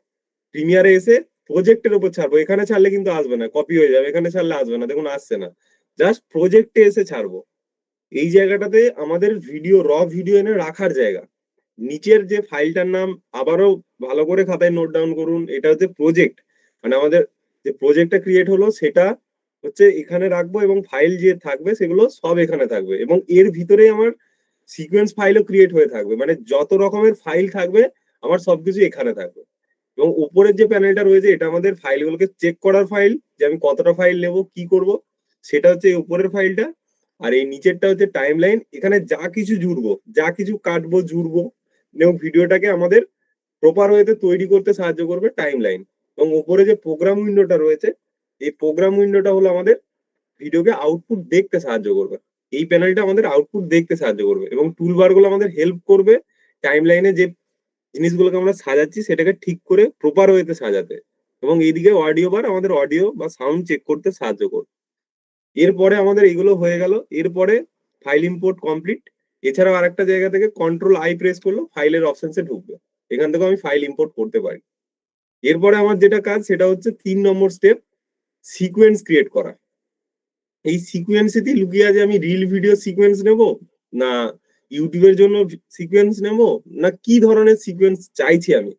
প্রিমিয়ারে এসে প্রজেক্টের উপর ছাড়বো, এখানে ছাড়লে কিন্তু আসবে না, কপি হয়ে যাবে, এখানে ছাড়লে আসবে না, দেখুন আসছে না, জাস্ট প্রজেক্টে এসে ছাড়বো। এই জায়গাটাতে আমাদের ভিডিও, র ভিডিও এনে রাখার জায়গা। নিচের যে ফাইলটার নাম আবারও ভালো করে খাতায় নোট ডাউন করুন, এটা হচ্ছে প্রজেক্ট, মানে আমাদের যে প্রজেক্টটা ক্রিয়েট হলো সেটা হচ্ছে এখানে রাখবো, এবং ফাইল যে থাকবে সেগুলো সব এখানে থাকবে, এবং এর ভিতরেই আমার সিকোয়েন্স ফাইলও ক্রিয়েট হয়ে থাকবে, মানে যত রকমের ফাইল থাকবে আমার সবকিছু এখানে থাকবে। এবং উপরের যে প্যানেলটা রয়েছে এটা আমাদের ফাইলগুলোকে চেক করার ফাইল, যে আমি কতটা ফাইল নেব, কি করব, সেটা হচ্ছে এই উপরের ফাইলটা। আর এই নিচেরটা হচ্ছে টাইম লাইন, এখানে যা কিছু জুড়বো, যা কিছু কাটবো জুড়বো, এবং ভিডিওটাকে আমাদের প্রপার ওয়েতে তৈরি করতে সাহায্য করবে টাইম লাইন। এবং উপরে যে প্রোগ্রাম উইন্ডোটা রয়েছে, এই প্রোগ্রাম উইন্ডোটা হলো আমাদের ভিডিওকে আউটপুট দেখতে সাহায্য করবে। এই প্যানেলটা আমাদের আউটপুট দেখতে সাহায্য করবে, এবং টুলবার গুলো আমাদের হেল্প করবে টাইম লাইনে যে জিনিসগুলোকে আমরা সাজাচ্ছি সেটাকে ঠিক করে প্রপার ওয়েতে সাজাতে। এবং এইদিকে অডিও বার আমাদের অডিও বা সাউন্ড চেক করতে সাহায্য করবে। এরপরে আমাদের এগুলো হয়ে গেল, এরপরে ফাইল ইম্পোর্ট কমপ্লিট। এছাড়াও আরেকটা জায়গা থেকে কন্ট্রোল আই প্রেস করলো ফাইলের অপশনসে ঢুকবে, এখান থেকে আমি ফাইল ইম্পোর্ট করতে পারি। এরপরে আমার যেটা কাজ সেটা হচ্ছে 3 নম্বর স্টেপ, সিকোয়েন্স ক্রিয়েট করা। এই সিকোয়েন্সেতে লুকিয়ে আছে আমি রিল ভিডিও সিকোয়েন্স নেব, না ইউটিউবের জন্য সিকোয়েন্স নেব, না কি ধরনের সিকোয়েন্স চাইছি আমি।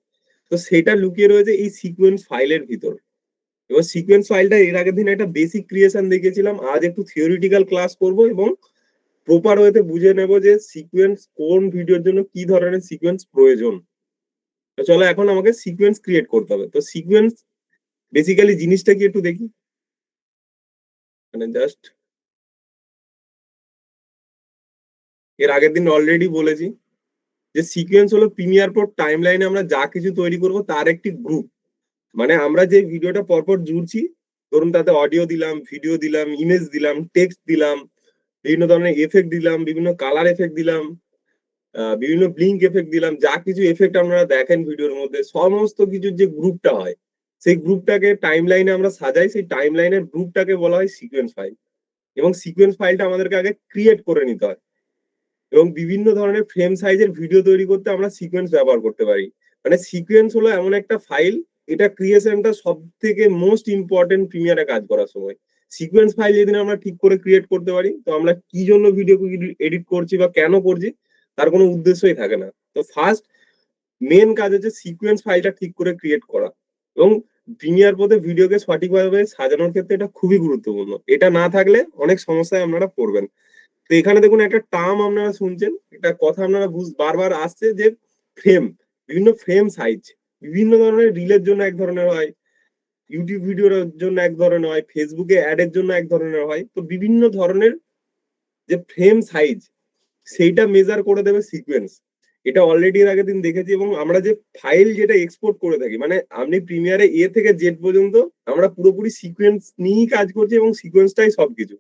তো সেটা লুকিয়ে রয়েছে এই সিকোয়েন্স ফাইলের ভিতর। এবার সিকোয়েন্স ফাইলটা এর আগের দিন একটা বেসিক ক্রিয়েশন দেখিয়েছিলাম, আজ একটু থিওরিটিক্যাল ক্লাস করব এবং প্রপার ওয়েতে বুঝে নেব যে সিকোয়েন্স কোন ভিডিওর জন্য কি ধরনের সিকোয়েন্স প্রয়োজন। তো চলো এখন আমাকে সিকোয়েন্স ক্রিয়েট করতে হবে। তো সিকোয়েন্স বেসিক্যালি জিনিসটা কি একটু দেখি, মানে জাস্ট এর আগের দিন অলরেডি বলেছি যে সিকোয়েন্স হলো প্রিমিয়ার প্রো টাইম লাইনে আমরা যা কিছু তৈরি করব তার একটি গ্রুপ। মানে আমরা যে ভিডিওটা পরপর জুড়ছি, ধরুন তাতে অডিও দিলাম, ভিডিও দিলাম, ইমেজ দিলাম, টেক্সট দিলাম, বিভিন্ন ধরনের এফেক্ট দিলাম, বিভিন্ন কালার এফেক্ট দিলাম, বিভিন্ন ব্লিঙ্ক এফেক্ট দিলাম, যা কিছু এফেক্ট আপনারা দেখেন ভিডিওর মধ্যে সমস্ত কিছুর যে গ্রুপটা হয় সেই গ্রুপটাকে টাইম লাইনে আমরা সাজাই, সেই টাইম লাইনের গ্রুপটাকে বলা হয় সিকোয়েন্স ফাইল। এবং সিকোয়েন্স ফাইলটা আমাদেরকে আগে ক্রিয়েট করে নিতে হয়। এবং বিভিন্ন ধরনের ফ্রেম সাইজের ভিডিও তৈরি করতে আমরা সিকোয়েন্স ব্যবহার করতে পারি। মানে সিকোয়েন্স হলো এমন একটা ফাইল, এটা ক্রিয়েশনটা সব থেকে মোস্ট ইম্পর্টেন্ট প্রিমিয়ারে কাজ করার সময়। সিকোয়েন্স ফাইল যেদিন আমরা ঠিক করে ক্রিয়েট করতে পারি, তো আমরা কি জন্য ভিডিও এডিট করছি বা কেন করছি তার কোনো উদ্দেশ্যই থাকে না। তো ফার্স্ট মেন কাজ হচ্ছে সিকোয়েন্স ফাইলটা ঠিক করে ক্রিয়েট করা। এবং প্রিমিয়ার পথে ভিডিওকে সঠিকভাবে সাজানোর ক্ষেত্রে এটা খুবই গুরুত্বপূর্ণ, এটা না থাকলে অনেক সমস্যায় আপনারা পড়বেন। তো এখানে দেখুন একটা টার্ম আপনারা শুনছেন, একটা কথা আপনারা বারবার আসছে যে ফ্রেম, বিভিন্ন ফ্রেম সাইজ, বিভিন্ন ধরনের রিলের জন্য এক ধরনের হয়, ইউটিউব ভিডিওর জন্য এক ধরনের হয়, ফেসবুকে অ্যাডের জন্য এক ধরনের হয়। তো বিভিন্ন ধরনের যে ফ্রেম সাইজ সেইটা মেজার করে দেবে সিকোয়েন্স। এটা অলরেডি এর আগের দিন দেখেছি। এবং আমরা যে ফাইল যেটা এক্সপোর্ট করে থাকি, মানে আপনি প্রিমিয়ারে এ থেকে জেড পর্যন্ত আমরা পুরোপুরি সিকোয়েন্স নিয়েই কাজ করছি, এবং সিকোয়েন্সটাই সবকিছু।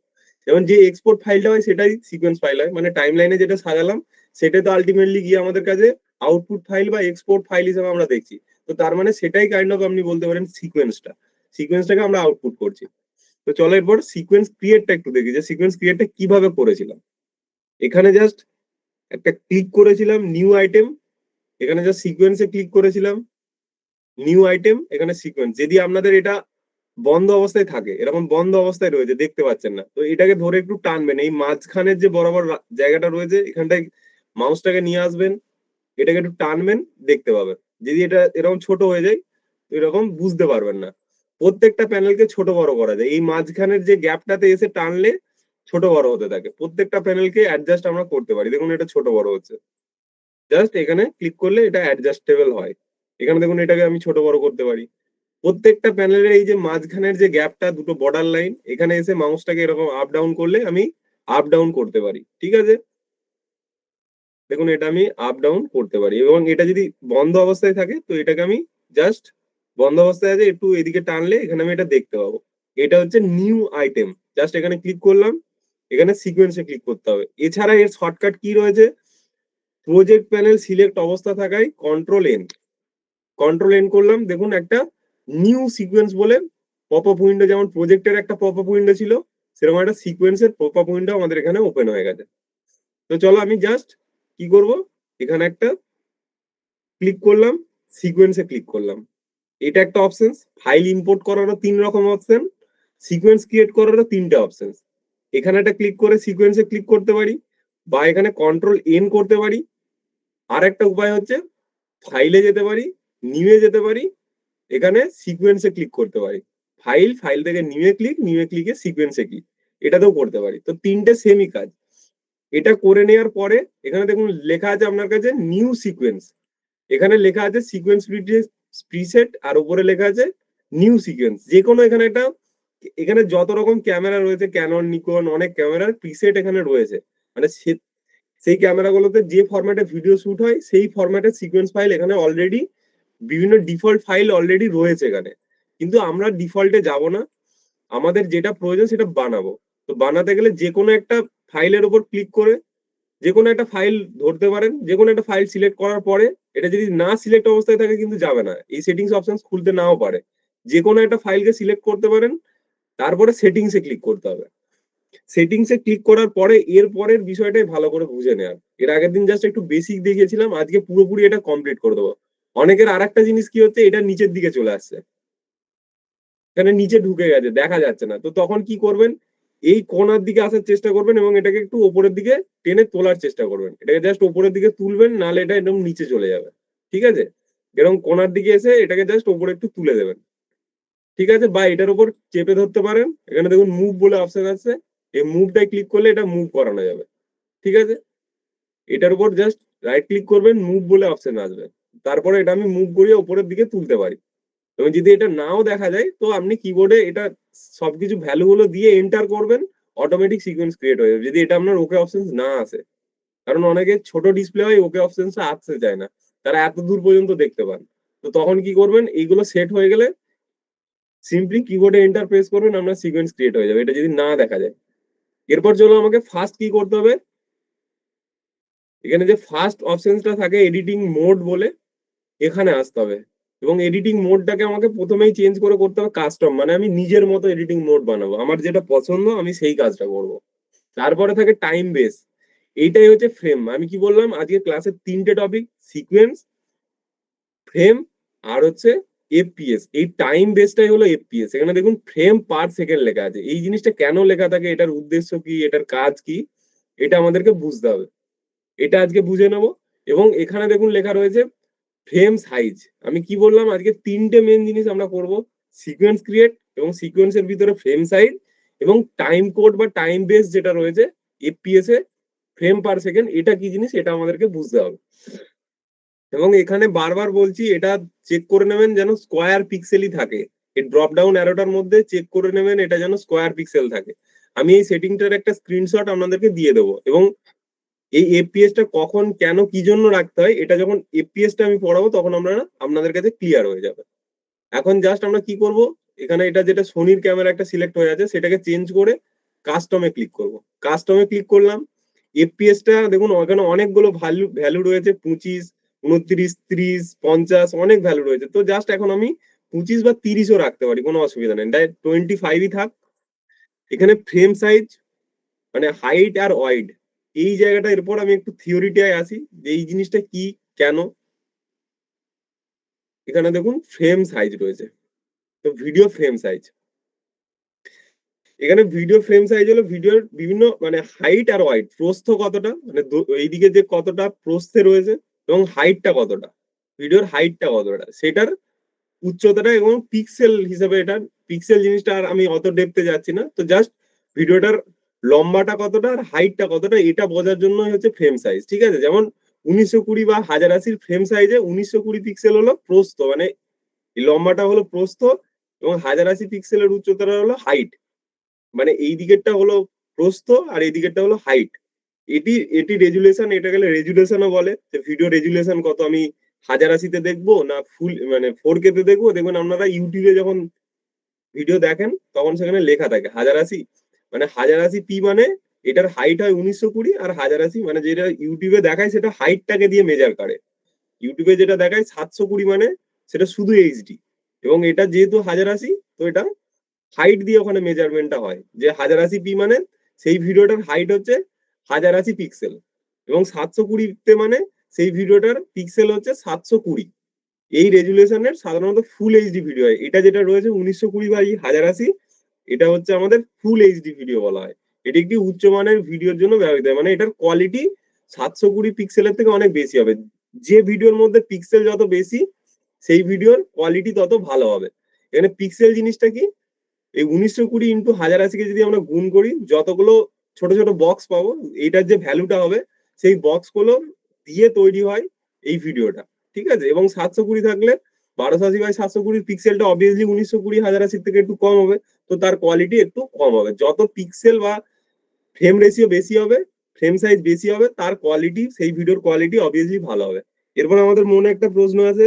যেমন যে এক্সপোর্ট ফাইলটা হয় সেটাই সিকোয়েন্স ফাইল হয়, মানে টাইম লাইনে যেটা সাজালাম সেটা তো আলটিমেটলি গিয়ে আমাদের কাছে আউটপুট ফাইল বা এক্সপোর্ট ফাইল হিসেবে আমরা দেখছি। তো তার মানে সেটাই কাইন্ড অফ আপনি বলতে পারেন সিকোয়েন্সটা, সিকোয়েন্সটাকে আমরা আউটপুট করছি। তো চলো এরপর সিকোয়েন্স ক্রিয়েটটা একটু দেখি যে সিকোয়েন্স ক্রিয়েটটা কিভাবে করেছিলাম। এখানে জাস্ট একটা ক্লিক করেছিলাম নিউ আইটেম, এখানে জাস্ট সিকোয়েন্সে ক্লিক করেছিলাম, নিউ আইটেম, এখানে সিকোয়েন্স। যদি আপনাদের এটা বন্ধ অবস্থায় থাকে, এরকম বন্ধ অবস্থায় রয়েছে দেখতে পাচ্ছেন না, তো এটাকে ধরে একটু টানবেন, এই মাঝখানের যে বরাবর জায়গাটা রয়েছে এখানটায় মাউসটাকে নিয়ে আসবেন, এটাকে একটু টানবেন, দেখতে পাবেন। যদি এটা এরকম ছোট হয়ে যায় তো এরকম বুঝতে পারবেন না। প্রত্যেকটা প্যানেলকে ছোট বড় করা যায়, এই মাঝখানের যে গ্যাপটাতে এসে টানলে ছোট বড় হতে থাকে। প্রত্যেকটা প্যানেলকে অ্যাডজাস্ট আমরা করতে পারি, দেখুন এটা ছোট বড় হচ্ছে, জাস্ট এখানে ক্লিক করলে এটা অ্যাডজাস্টেবল হয়। এখানে দেখুন এটাকে আমি ছোট বড় করতে পারি। প্রত্যেকটা প্যানেলের এই যে মাঝখানের যে গ্যাপটা, দুটো বর্ডার লাইন, এখানে এসে মাউসটাকে এরকম আপ ডাউন করলে আমি আপ ডাউন করতে পারি, ঠিক আছে। দেখুন এটা আমি আপ ডাউন করতে পারি। এবং এটা যদি বন্ধ অবস্থায় থাকে তো এটাকে আমি জাস্ট, বন্ধ অবস্থায় আছে একটু এদিকে টানলে এখানে আমি এটা দেখতে পাবো। এটা হচ্ছে নিউ আইটেম, জাস্ট এখানে ক্লিক করলাম, এখানে সিকোয়েন্সে ক্লিক করতে হবে। এছাড়া এর শর্টকাট কি রয়েছে, প্রজেক্ট প্যানেল সিলেক্ট অবস্থা থাকায় কন্ট্রোল এন, কন্ট্রোল এন করলাম, দেখুন একটা নিউ সিকোয়েন্স বলে পপ আপ উইন্ডো, যেমন প্রজেক্টের একটা পপ আপ উইন্ডো ছিল সেরকম একটা সিকোয়েন্সের পপ আপ উইন্ডো আমাদের এখানে ওপেন হয়ে গেছে। তো চলো আমি জাস্ট কি করব, এখানে একটা ক্লিক করলাম, সিকোয়েন্সে ক্লিক করলাম, এটা একটা অপশন। ফাইল ইম্পোর্ট করারও 3 রকম অপশন, সিকোয়েন্স ক্রিয়েট করারও 3টে অপশন। এখানে একটা ক্লিক করে সিকোয়েন্সে ক্লিক করতে পারি, বা এখানে কন্ট্রোল এন করতে পারি। আর একটা উপায় হচ্ছে ফাইলে যেতে পারি, নিউয়ে যেতে পারি, এখানে সিকোয়েন্সে ক্লিক করতে পারি। ফাইল থেকে নিউয়ে ক্লিকে সিকোয়েন্সে ক্লিক, এটাতেও করতে পারি। তো 3টে সেমই কাজ। এটা করে নেওয়ার পরে এখানে দেখুন লেখা আছে আপনার কাছে নিউ সিকোয়েন্স। এখানে লেখা আছে সিকোয়েন্স প্রিসেট, আর উপরে লেখা আছে নিউ সিকোয়েন্স। যে কোনো এখানে একটা, এখানে যত রকম ক্যামেরা রয়েছে, ক্যানন, নিকন, অনেক ক্যামেরার প্রিসেট এখানে রয়েছে। মানে সেই ক্যামেরাগুলোতে যে ফরম্যাটে ভিডিও শুট হয় সেই ফরম্যাটের সিকোয়েন্স ফাইল এখানে অলরেডি, বিভিন্ন ডিফল্ট ফাইল অলরেডি রয়েছে এখানে। কিন্তু আমরা ডিফল্টে যাব না, আমাদের যেটা প্রয়োজন সেটা বানাবো। তো বানাতে গেলে যে কোনো একটা ফাইলের উপর ক্লিক করে যে কোনো একটা ফাইল ধরতে পারেন, যে কোনো একটা ফাইল সিলেক্ট করার পরে, এটা যদি না সিলেক্ট অবস্থায় থাকে কিন্তু যাবে না, এই সেটিংস অপশন খুলতে নাও পারে। যে কোনো একটা ফাইলকে সিলেক্ট করতে পারেন, তারপরে সেটিংসে ক্লিক করতে হবে। সেটিংসে ক্লিক করার পরে এর পরের বিষয়টাই ভালো করে বুঝে নেওয়ার। এর আগের দিন জাস্ট একটু বেসিক দেখিয়েছিলাম, আজকে পুরোপুরি এটা কমপ্লিট করে দেবো। অনেকের আর একটা জিনিস কি হচ্ছে, এটা নিচের দিকে চলে আসছে, এখানে নিচে ঢুকে গেছে, দেখা যাচ্ছে না। তো তখন কি করবেন, এই কোণার দিকে আসার চেষ্টা করবেন এবং এটাকে একটু ওপরের দিকে টেনে তোলার চেষ্টা করবেন। এটাকে জাস্ট ওপরের দিকে তুলবেন, নাহলে এটা একদম নিচে চলে যাবে। ঠিক আছে, এরকম কোণার দিকে এসে এটাকে জাস্ট ওপরে একটু তুলে দেবেন। ঠিক আছে, বা এটার উপর চেপে ধরতে পারেন। এখানে দেখুন মুভ বলে অপশন আছে, এই মুভটাই ক্লিক করলে এটা মুভ করানো যাবে। ঠিক আছে, এটার উপর জাস্ট রাইট ক্লিক করবেন, মুভ বলে অপশন আসবে, তারপরে এটা আমি মুভ করিয়ে উপরের দিকে তুলতে পারি। এবং যদি এটা নাও দেখা যায় তো আপনি কিবোর্ডে এটা সবকিছু ভ্যালু গুলো দিয়ে এন্টার করবেন, অটোমেটিক সিকোয়েন্স ক্রিয়েট হয়ে যাবে, যদি এটা আপনার ওকে অপশন না আসে। কারণ অনেকে ছোট ডিসপ্লে হয়, ওকে অপশন আসতে চায় না, তারা এত দূর পর্যন্ত দেখতে পান। তো তখন কি করবেন, এইগুলো সেট হয়ে গেলে সিম্পলি কিবোর্ডে এন্টার প্রেস করবেন, আপনার সিকোয়েন্স ক্রিয়েট হয়ে যাবে, এটা যদি না দেখা যায়। এরপর চলো আমাকে ফার্স্ট কি করতে হবে, এখানে যে ফার্স্ট অপশনটা থাকে এডিটিং মোড বলে, এখানে আসতে হবে। এবং এডিটিং মোডটাকে আমাকে প্রথমেই চেঞ্জ করে করতে হবে কাস্টম, মানে আমি নিজের মতো এডিটিং মোড বানাবো, আমার যেটা পছন্দ আমি সেই কাজটা করব। তারপরে থাকে টাইম বেস, এইটাই হচ্ছে ফ্রেম। আমি কি বললাম, আজকে ক্লাসের 3টে টপিক, সিকোয়েন্স, ফ্রেম, আর হচ্ছে এফপিএস। এই টাইম বেসটাই হলো এফপিএস। এখানে দেখুন ফ্রেম পার সেকেন্ড লেখা আছে, এই জিনিসটা কেন লেখা থাকে, এটার উদ্দেশ্য কি, এটার কাজ কি, এটা আমাদেরকে বুঝতে হবে। এটা আজকে বুঝে নেব। এবং এখানে দেখুন লেখা রয়েছে ফ্রেম সাইজ। আমি কি বললাম, আজকে 3টে মেন জিনিস আমরা করব, সিকোয়েন্স ক্রিয়েট, এবং সিকোয়েন্সের ভিতরে ফ্রেম সাইজ, এবং টাইম কোড বা টাইম বেস যেটা রয়েছে এফপিএস এ, ফ্রেম পার সেকেন্ড, এটা কি জিনিস এটা আমাদেরকে বুঝতে হবে। এবং এখানে বারবার বলছি, এটা চেক করে নেবেন যেন স্কোয়ার পিক্সেলই থাকে। এই ড্রপ ডাউন অ্যারোটার মধ্যে চেক করে নেবেন এটা যেন স্কোয়ার পিক্সেল থাকে। আমি এই সেটিংটার একটা স্ক্রিনশট আপনাদেরকে দিয়ে দেবো। এবং এই এফপিএস টা কখন, কেন, কি জন্য রাখতে হয়, এটা যখন এফপিএস টা আমি পড়াবো তখন আমরা আপনাদের কাছে ক্লিয়ার হয়ে যাবে। এখন জাস্ট আমরা কি করব, এখানে এটা যেটা সোনির ক্যামেরা একটা সিলেক্ট হয়ে আছে, সেটাকে চেঞ্জ করে কাস্টমে ক্লিক করব। কাস্টমে ক্লিক করলাম, এফপিএস টা দেখুন এখানে অনেকগুলো ভ্যালু ভ্যালু রয়েছে, 25, 29, 30, 50, অনেক ভ্যালু রয়েছে। তো জাস্ট এখন আমি 25 বা 30ও রাখতে পারি, কোনো অসুবিধা নেই, তাই 25ই থাক। এখানে ফ্রেম সাইজ, মানে হাইট আর ওয়াইড, এই জায়গাটা, এরপর আমি একটু থিওরিটায় আসি যে এই জিনিসটা কি, কেন। এখানে দেখুন ফ্রেম সাইজ রয়েছে, তো ভিডিও ফ্রেম সাইজ, এখানে ভিডিও ফ্রেম সাইজ হলো ভিডিওর বিভিন্ন, মানে হাইট আর ওয়াইড, প্রস্থ কতটা, মানে এইদিকে যে কতটা প্রস্থে রয়েছে, এবং হাইটটা কতটা, ভিডিওর হাইটটা কতটা, সেটার উচ্চতাটা, এবং পিক্সেল হিসেবে এটা, পিক্সেল জিনিসটা আর আমি অত ডেপতে যাচ্ছি না। তো জাস্ট ভিডিওটার লম্বাটা কতটা আর হাইটটা কতটা, এটা বোঝার জন্য হচ্ছে ফ্রেম সাইজ। ঠিক আছে, যেমন 1920 বা 1080 ফ্রেম সাইজে 1920 পিক্সেল হলো প্রস্থ, মানে এই লম্বাটা হলো প্রস্থ, এবং 1080 পিক্সেলের উচ্চতাটা হলো হাইট, মানে এই দিকেরটা হলো প্রস্থ আর এই দিকেরটা হলো হাইট। এটি এটি রেজুলেশন, এটা গেলে রেজুলেশনও বলে, যে ভিডিও রেজুলেশন কত, আমি 1080-তে দেখবো না ফুল মানে 4K তে দেখবো। দেখবেন আপনারা ইউটিউবে যখন ভিডিও দেখেন তখন সেখানে লেখা থাকে 1080, মানে 1080p, মানে এটার হাইট হয় 1920, আর 1080 মানে যেটা ইউটিউবে দেখায় সেটা হাইটটাকে দিয়ে মেজার করে। ইউটিউবে যেটা দেখায় 720, মানে সেটা শুধু এইচডি। এবং এটা যেহেতু 1080, তো এটা হাইট দিয়ে ওখানে মেজারমেন্টটা হয়, যে 1080p মানে সেই ভিডিওটার হাইট হচ্ছে 1080 পিক্সেল, এবং 720তে মানে সেই ভিডিওটার পিক্সেল হচ্ছে 720। এই রেজুলেশনের সাধারণত ফুল এইচডি ভিডিও হয়। এটা যেটা রয়েছে 1920x1080, এটা হচ্ছে আমাদের ফুল এইচডি ভিডিও বলা হয়। এটি একটি উচ্চমানের ভিডিওর জন্য ব্যবহৃত হয়, মানে এটার কোয়ালিটি 720 পিক্সেলের থেকে অনেক বেশি হবে। যে ভিডিওর মধ্যে পিক্সেল যত বেশি, সেই ভিডিওর কোয়ালিটি তত ভালো হবে। এখানে পিক্সেল জিনিসটা কি, এই 1920x1080 যদি আমরা গুণ করি, যতগুলো ছোট ছোট বক্স পাবো, এইটার যে ভ্যালুটা হবে, সেই বক্স গুলো দিয়ে তৈরি হয় এই ভিডিওটা। ঠিক আছে, এবং 720 থাকলে 1280x720 পিক্সেলটা অবভিয়াসলি 1920x1080 থেকে একটু কম হবে, তো তার কোয়ালিটি একটু কম হবে। যত পিক্সেল বা ফ্রেম রেশিও বেশি হবে, ফ্রেম সাইজ বেশি হবে, তার কোয়ালিটি, সেই ভিডিওর কোয়ালিটি অবভিয়াসলি ভালো হবে। এরপর আমাদের মনে একটা প্রশ্ন আছে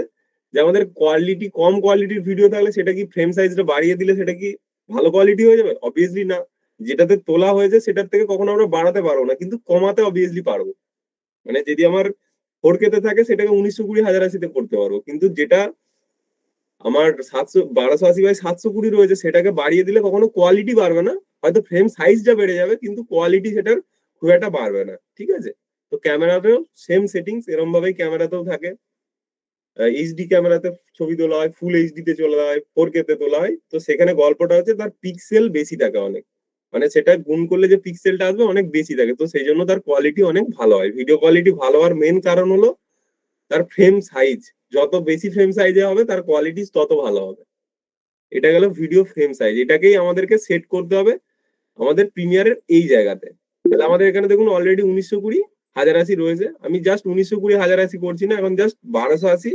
যে আমাদের কোয়ালিটি, কম কোয়ালিটির ভিডিও থাকলে সেটা কি ফ্রেম সাইজটা বাড়িয়ে দিলে সেটা কি ভালো কোয়ালিটি হয়ে যাবে? অবভিয়াসলি না। যেটাতে তোলা হয়েছে সেটার থেকে কখনো আমরা বাড়াতে পারবো না, কিন্তু কমাতে অবভিয়াসলি পারবো। মানে যদি আমার 4K তে থাকে সেটাকে 1920x1080 করতে পারবো, কিন্তু যেটা আমার 1280x720 রয়েছে সেটাকে বাড়িয়ে দিলে কখনো কোয়ালিটি বাড়বে না। হয়তো ফ্রেম সাইজটা বেড়ে যাবে, কিন্তু কোয়ালিটি সেটার খুব একটা বাড়বে না। ঠিক আছে, তো ক্যামেরাতেও সেম সেটিংস এরকম ভাবেই ক্যামেরাতেও থাকে। এইচডি ক্যামেরাতে ছবি তোলা হয়, ফুল এইচডি তে চলে হয়, 4K তে তোলা হয়, তো সেখানে গল্পটা হচ্ছে তার পিক্সেল বেশি থাকে অনেক, মানে সেটা গুণ করলে যে পিক্সেলটা আসবে অনেক বেশি থাকে, তো সেই জন্য তার কোয়ালিটি অনেক ভালো হয়। ভিডিও কোয়ালিটি ভালো হওয়ার মেন কারণ হলো তার ফ্রেম সাইজ। যত বেশি ফ্রেম সাইজে হবে তার কোয়ালিটি তত ভালো হবে। এটা গেল ভিডিও ফ্রেম সাইজ, এটাকেই আমাদেরকে সেট করতে হবে আমাদের প্রিমিয়ারের এই জায়গাতে। তাহলে আমাদের এখানে দেখুন অলরেডি 1920x1080 রয়েছে, আমি জাস্ট 1920x1080 করছি না, এখন জাস্ট 1280,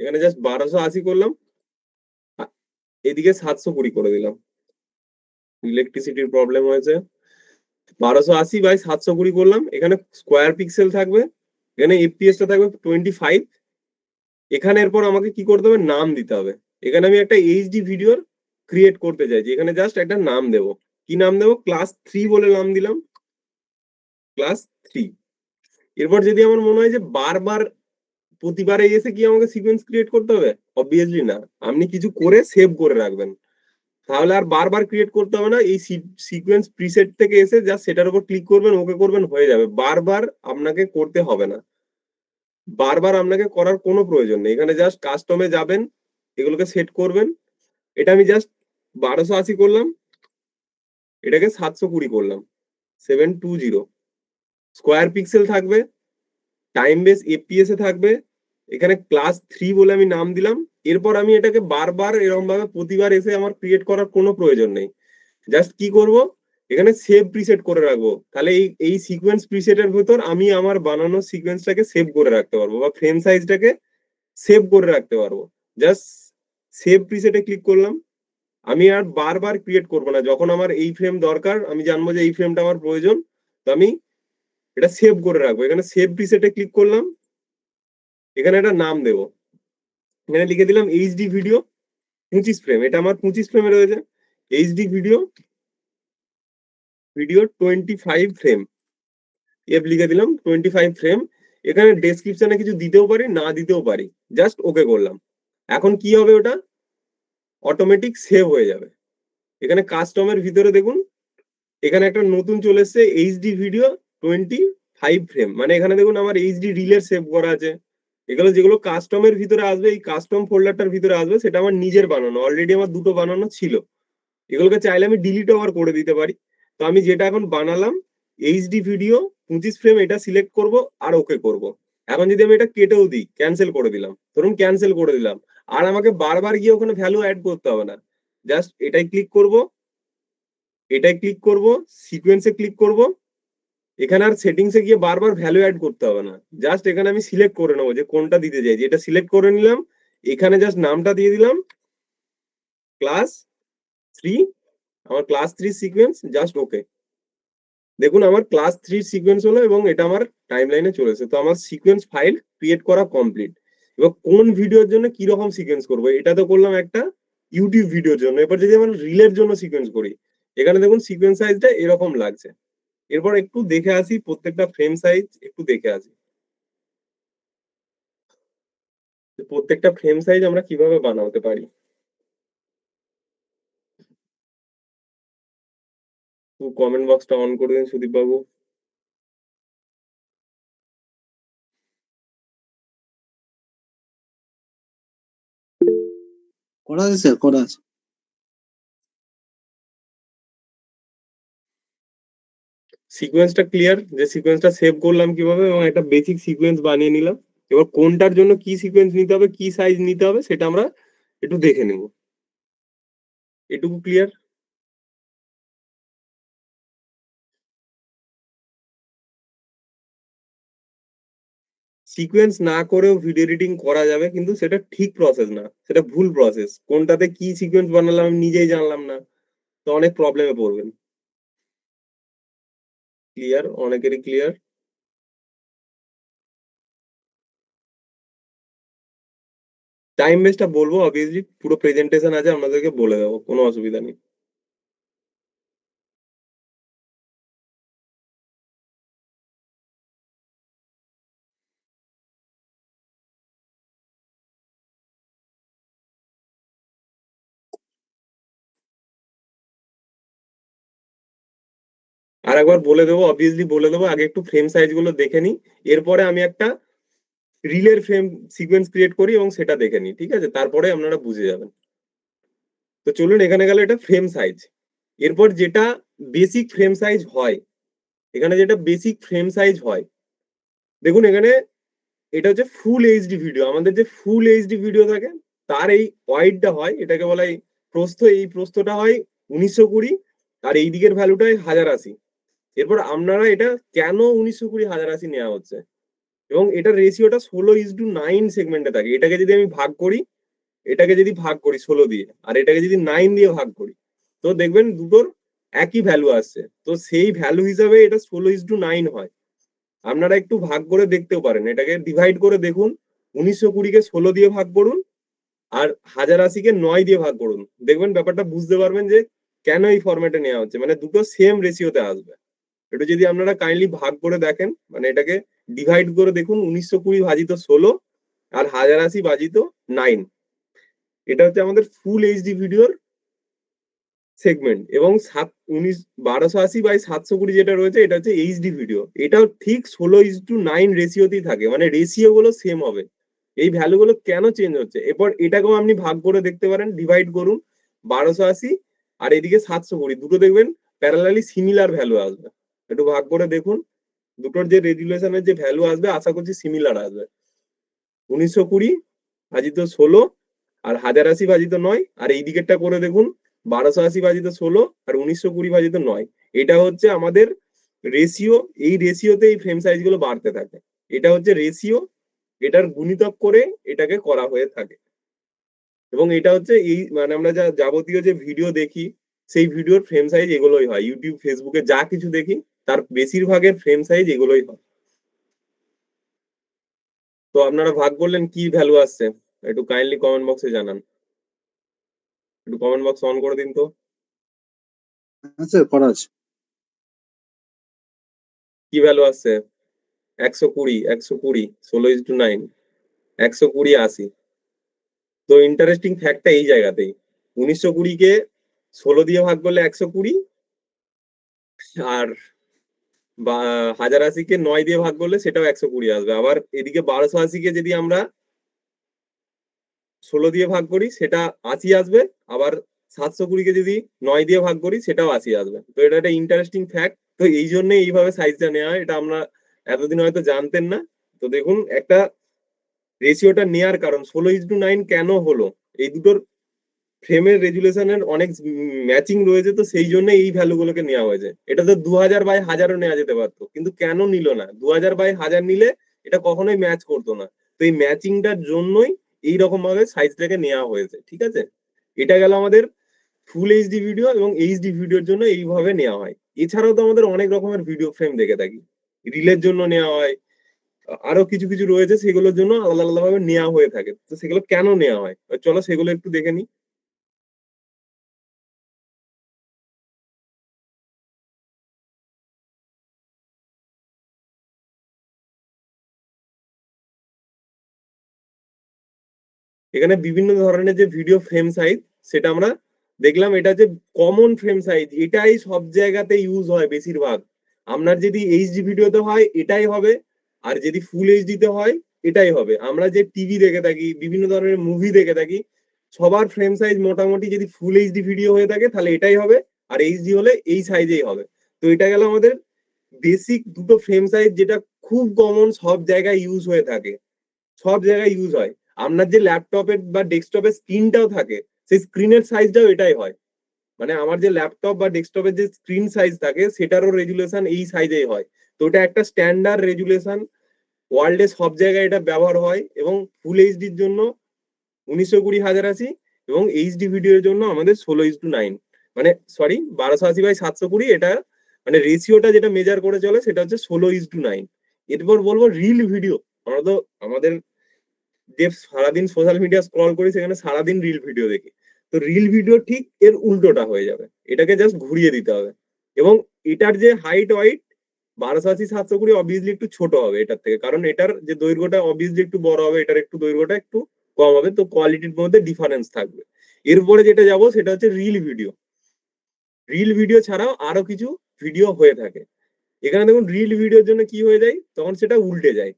এখানে জাস্ট 1280 করলাম, এদিকে 720 করে দিলাম। ইলেকট্রিসিটির প্রবলেম হয়েছে। 1280x720 করলাম, এখানে স্কোয়ার পিক্সেল থাকবে, এখানে এফপিএস টা থাকবে 25। এখানে এরপর আমাকে কি করতে হবে, নাম দিতে হবে। এখানে আমি একটা এইচডি ভিডিওর ক্রিয়েট করতে চাইছি, এখানে জাস্ট একটা নাম দেব। কি নাম দেবো, ক্লাস 3 বলে নাম দিলাম, ক্লাস 3। এরপর যদি আমার মনে হয় যে বারবার প্রতিবারে এসে কি আমাকে সিকোয়েন্স ক্রিয়েট করতে হবে, অবভিয়াসলি না। আপনি কিছু করে সেভ করে রাখবেন, তাহলে আর বারবার ক্রিয়েট করতে হবে না। এই সিকোয়েন্স প্রিসেট থেকে এসে জাস্ট সেটার উপর ক্লিক করবেন, ওকে করবেন, হয়ে যাবে। বারবার আপনাকে করতে হবে না, বারবার আপনাকে করার কোনো প্রয়োজন নেই। এখানে জাস্ট কাস্টমে যাবেন, এগুলোকে সেট করবেন। এটা আমি জাস্ট 1280 করলাম, এটাকে 720 করলাম, 720। স্কোয়ার পিক্সেল থাকবে, টাইম বেস এফপিএস এ থাকবে, এখানে ক্লাস 3 বলে আমি নাম দিলাম। এরপর আমি এটাকে বারবার এরকম ভাবে প্রতিবার এসে আমার ক্রিয়েট করার কোনো প্রয়োজন নেই। জাস্ট কি করব, এখানে সেভ প্রিসেট করে রাখবো, তাহলে এই এই সিকোয়েন্স প্রিসেটের ভেতর আমি আমার বানানো সিকোয়েন্সটাকে সেভ করে রাখতে পারবো, বা ফ্রেম সাইজটাকে সেভ করে রাখতে পারবো। জাস্ট সেভ প্রিসেটে ক্লিক করলাম। আমি আর বারবার ক্রিয়েট করবো না, যখন আমার এই ফ্রেম দরকার, আমি জানবো যে এই ফ্রেমটা আমার প্রয়োজন, তো আমি এটা সেভ করে রাখবো। এখানে সেভ প্রিসেটে ক্লিক করলাম, এখানে একটা নাম দেবো, এখানে লিখে দিলাম এইচডি ভিডিও 25 ফ্রেম, এটা আমার 25 ফ্রেমে রয়েছে। HD video, video 25 frame, F লিখে দিলাম 25 ফ্রেম। এখানে ডেসক্রিপশনে কিছু দিতেও পারি, না দিতেও পারি, জাস্ট ওকে করলাম। এখন কি হবে, ওটা অটোমেটিক সেভ হয়ে যাবে। এখানে কাস্টমের ভিতরে দেখুন, এখানে একটা নতুন চলে এসছে এইচডি ভিডিও 25 ফ্রেম, মানে এখানে দেখুন আমার এইচডি রিলের সেভ করা আছে। এগুলো যেগুলো কাস্টমের ভিতরে আসবে, এই কাস্টম ফোল্ডারটার ভিতরে আসবে, সেটা আমার নিজের বানানো, অলরেডি আমার দুটো বানানো ছিল। এগুলোকে চাইলে আমি ডিলিট আবার করে দিতে পারি। তো আমি যেটা এখন বানালাম এইচডি ভিডিও 25 ফ্রেম, এটা সিলেক্ট করব আর ওকে করব। এখন যদি আমি এটা কেটেও দিই, ক্যান্সেল করে দিলাম, ধরুন ক্যান্সেল করে দিলাম, আর আমাকে বারবার গিয়ে ওখানে ভ্যালু অ্যাড করতে হবে না। জাস্ট এটাই ক্লিক করব, এটাই ক্লিক করব, সিকোয়েন্সে ক্লিক করব। এখানে আর সেটিংসে গিয়ে বারবার ভ্যালু অ্যাড করতে হবে না। জাস্ট এখানে আমি সিলেক্ট করে নেবো যে কোনটা দিতে চাইছি, এটা সিলেক্ট করে নিলাম। এখানে জাস্ট নামটা দিয়ে দিলাম ক্লাস 3, আমার ক্লাস 3 সিকোয়েন্স, জাস্ট ওকে। দেখুন আমার ক্লাস 3 সিকোয়েন্স হলো এবং এটা আমার টাইমলাইনে চলেছে। তো আমার সিকোয়েন্স ফাইল ক্রিয়েট করা কমপ্লিট। এবার কোন ভিডিওর জন্য কি রকম সিকোয়েন্স করবো, এটা তো করলাম একটা ইউটিউব ভিডিওর জন্য। এবার যদি আমরা রিলের জন্য সিকোয়েন্স করি, এখানে দেখুন সিকোয়েন্স সাইজটা এরকম লাগছে। এরপর একটু দেখে আসি প্রত্যেকটা ফ্রেম সাইজ, একটু দেখে আসি যে প্রত্যেকটা ফ্রেম সাইজ আমরা কিভাবে বানাতে পারি। একটু কমেন্ট বক্সটা অন করে দিন সুদীপ বাবু। করা আছে স্যার, করা আছে। সিকোয়েন্সটা ক্লিয়ার, যে সিকোয়েন্সটা সেভ করলাম কিভাবে এবং একটা বেসিক সিকোয়েন্স বানিয়ে নিলাম। এবার কোনটার জন্য কি সিকোয়েন্স নিতে হবে, কি সাইজ নিতে হবে, সেটা আমরা একটু দেখে নেব। এটুকু ক্লিয়ার? সিকোয়েন্স না করেও ভিডিও এডিটিং করা যাবে, কিন্তু সেটা ঠিক প্রসেস না, সেটা ভুল প্রসেস। কোনটাতে কি সিকোয়েন্স বানালাম আমি নিজেই জানলাম না, তো অনেক প্রবলেমে পড়বেন। ক্লিয়ার? অনেকেরই ক্লিয়ার? টাইম বেসটা বলবো অবভিয়াসলি, পুরো প্রেজেন্টেশন আছে, আপনাদেরকে বলে দেবো, কোনো অসুবিধা নেই। আর একবার বলে দেবো, অবভিয়াসলি বলে দেবো, আগে একটু ফ্রেম সাইজ গুলো দেখে নিই, এরপরে আমি একটা রিলের ফ্রেম সিকোয়েন্স ক্রিয়েট করি এবং সেটা দেখে নিই, ঠিক আছে? তারপরে আপনারা বুঝে যাবেন। তো চলুন, এখানে গেল এটা ফ্রেম সাইজ। এরপর যেটা বেসিক ফ্রেম সাইজ হয়, এখানে যেটা বেসিক ফ্রেম সাইজ হয়, দেখুন এখানে এটা হচ্ছে ফুল এইচডি ভিডিও। আমাদের যে ফুল এইচডি ভিডিও থাকে তার এই ওয়াইডটা হয়, এটাকে বলা হয় প্রস্থ। এই প্রস্থটা হয় 1920, আর এই দিকের ভ্যালুটা হয় 1080। এরপর আপনারা এটা কেন 1920 1080 নেওয়া হচ্ছে, এবং এটা রেশিওটা 16:9 সেগমেন্টে থাকে। এটাকে যদি আমি ভাগ করি, এটাকে যদি ভাগ করি 16 দিয়ে, আর এটাকে যদি 9 দিয়ে ভাগ করি, তো দেখবেন দুটোর একই ভ্যালু আসছে। তো সেই ভ্যালু হিসাবে এটা 16:9 হয়। আপনারা একটু ভাগ করে দেখতেও পারেন, এটাকে ডিভাইড করে দেখুন। 1920-কে 16 দিয়ে ভাগ করুন, আর 1080-কে 9 দিয়ে ভাগ করুন, দেখবেন ব্যাপারটা বুঝতে পারবেন যে কেন এই ফরম্যাটে নেওয়া হচ্ছে, মানে দুটো সেম রেশিওতে আসবে। এটা যদি আপনারা কাইন্ডলি ভাগ করে দেখেন, মানে এটাকে ডিভাইড করে দেখুন, 1920 ভাজিত 16 আর 1080 ভাজিত 9, এটা হচ্ছে আমাদের ফুল এইচডি ভিডিওর সেগমেন্ট। এবং 1280/720 যেটা রয়েছে, এটা হচ্ছে এইচডি ভিডিও। এটাও ঠিক 16:9 রেশিওতেই থাকে, মানে রেশিও গুলো সেম হবে। এই ভ্যালু গুলো কেন চেঞ্জ হচ্ছে, এরপর এটাকেও আপনি ভাগ করে দেখতে পারেন, ডিভাইড করুন 1280 আর এদিকে 720, দুটো দেখবেন প্যারালালি সিমিলার ভ্যালু আসবে। একটু ভাগ করে দেখুন, দুটোর যে রেজুলেশনের যে ভ্যালু আসবে আশা করছি সিমিলার আসবে। 1920 ভাজিত 16 আর 1080 ভাজিত 9, আর এই দিকেরটা করে দেখুন 1280 ভাজিত 16 আর 1920 ভাজিত 9। এটা হচ্ছে আমাদের রেশিও। এই রেশিওতে এই ফ্রেম সাইজ গুলো বাড়তে থাকে। এটা হচ্ছে রেশিও, এটার গুণিতক করে এটাকে করা হয়ে থাকে। এবং এটা হচ্ছে এই মানে আমরা যা যাবতীয় যে ভিডিও দেখি, সেই ভিডিওর ফ্রেম সাইজ এগুলোই হয়। ইউটিউব ফেসবুকে যা কিছু দেখি তার বেশিরভাগের ফ্রেম সাইজ এগুলোই হয়। তো আপনারা ভাগ করলেন, কি ভ্যালু আসছে একটু কাইন্ডলি কমেন্ট বক্সে জানান। একটু কমেন্ট বক্স অন করে দিন তো। হ্যাঁ স্যার, করা আছে। কি ভ্যালু আসছে? 120, 120, 16:9, 120, 80। তো ইন্টারেস্টিং ফ্যাক্টটা এই জায়গাতেই, 1920-কে 16 দিয়ে ভাগ করলে 120, আর বা 1080-কে 9 দিয়ে ভাগ করলে সেটাও 120 আসবে। আবার এদিকে 1280-কে যদি আমরা 16 দিয়ে ভাগ করি সেটা 80 আসবে। আবার 720-কে যদি 9 দিয়ে ভাগ করি সেটাও 80 আসবে। তো এটা একটা ইন্টারেস্টিং ফ্যাক্ট। তো এই জন্য এইভাবে সাইজটা নেওয়া হয়, এটা আমরা এতদিন হয়তো জানতেন না। তো দেখুন একটা রেশিওটা নেয়ার কারণ 16:9 কেন হলো, এই দুটোর ফ্রেমের রেজুলেশনের অনেক ম্যাচিং রয়েছে, তো সেই জন্য এই ভ্যালু গুলোকে নেওয়া হয়েছে। এটা তো 2000/1000ও নেওয়া যেতে পারতো, কিন্তু কেন নিল না? 2000/1000 নিলে এটা কখনোই ম্যাচ করতো না। তো এই ম্যাচিংটার জন্যই এইরকম ভাবে সাইজটাকে নেওয়া হয়েছে, ঠিক আছে? এটা গেল আমাদের ফুল এইচডি ভিডিও, এবং এইচডি ভিডিওর জন্য এইভাবে নেওয়া হয়। এছাড়াও তো আমাদের অনেক রকমের ভিডিও ফ্রেম দেখে থাকি, রিলের জন্য নেওয়া হয়, আরো কিছু কিছু রয়েছে, সেগুলোর জন্য আলাদা আলাদা ভাবে নেওয়া হয়ে থাকে। তো সেগুলো কেন নেওয়া হয়, চলো সেগুলো একটু দেখে নিই। এখানে বিভিন্ন ধরনের যে ভিডিও ফ্রেম সাইজ, সেটা আমরা দেখলাম এটা হচ্ছে কমন ফ্রেম সাইজ, এটাই সব জায়গাতে ইউজ হয় বেশিরভাগ। আপনার যদি এইচডি ভিডিওতে হয় এটাই হবে, আর যদি ফুল এইচডিতে হয় এটাই হবে। আমরা যে টিভি দেখে থাকি, বিভিন্ন ধরনের মুভি দেখে থাকি, সবার ফ্রেম সাইজ মোটামুটি যদি ফুল এইচডি ভিডিও হয়ে থাকে তাহলে এটাই হবে, আর এইচডি হলে এই সাইজেই হবে। তো এটা গেল আমাদের বেসিক দুটো ফ্রেম সাইজ, যেটা খুব কমন, সব জায়গায় ইউজ হয়ে থাকে, সব জায়গায় ইউজ হয়। আপনার যে ল্যাপটপের বা ডেস্কটপের স্ক্রিনটাও থাকে, সেই স্ক্রিনের সাইজটাও এটাই হয়। মানে আমার যে ল্যাপটপ বা ডেস্কটপের যে স্ক্রিন সাইজ থাকে সেটারও রেজুলেশন এই সাইজেই হয়। তো এটা একটা স্ট্যান্ডার্ড রেজুলেশন, ওয়ার্ল্ডে সব জায়গায় এটা ব্যবহার হয়। এবং ফুল এইচডির জন্য 1920 1080, এবং এইচডি ভিডিওর জন্য আমাদের 16:9, মানে সরি 1280x720, এটা মানে রেশিওটা যেটা মেজার করে চলে সেটা হচ্ছে 16:9। এরপর বলবো রিল ভিডিও। আমরা তো আমাদের যে সারাদিন সোশ্যাল মিডিয়া স্ক্রল করি সেখানে সারাদিন রিল ভিডিও দেখি। তো রিল ভিডিও ঠিক এর উল্টোটা হয়ে যাবে, এটাকে জাস্ট ঘুরিয়ে দিতে হবে। এবং এটার যে হাইট ওয়াইট 1280x720 অবভিয়াসলি একটু ছোট হবে এটার থেকে, কারণ এটার যে দৈর্ঘ্যটা অবভিয়াসলি একটু বড় হবে, এটার একটু দৈর্ঘ্যটা একটু কম হবে, তো কোয়ালিটির মধ্যে ডিফারেন্স থাকবে। এরপরে যেটা যাব সেটা হচ্ছে রিল ভিডিও। রিল ভিডিও ছাড়াও আরো কিছু ভিডিও হয়ে থাকে। এখানে দেখুন রিল ভিডিওর জন্য কি হয়ে যায়, তখন সেটা উল্টে যায়।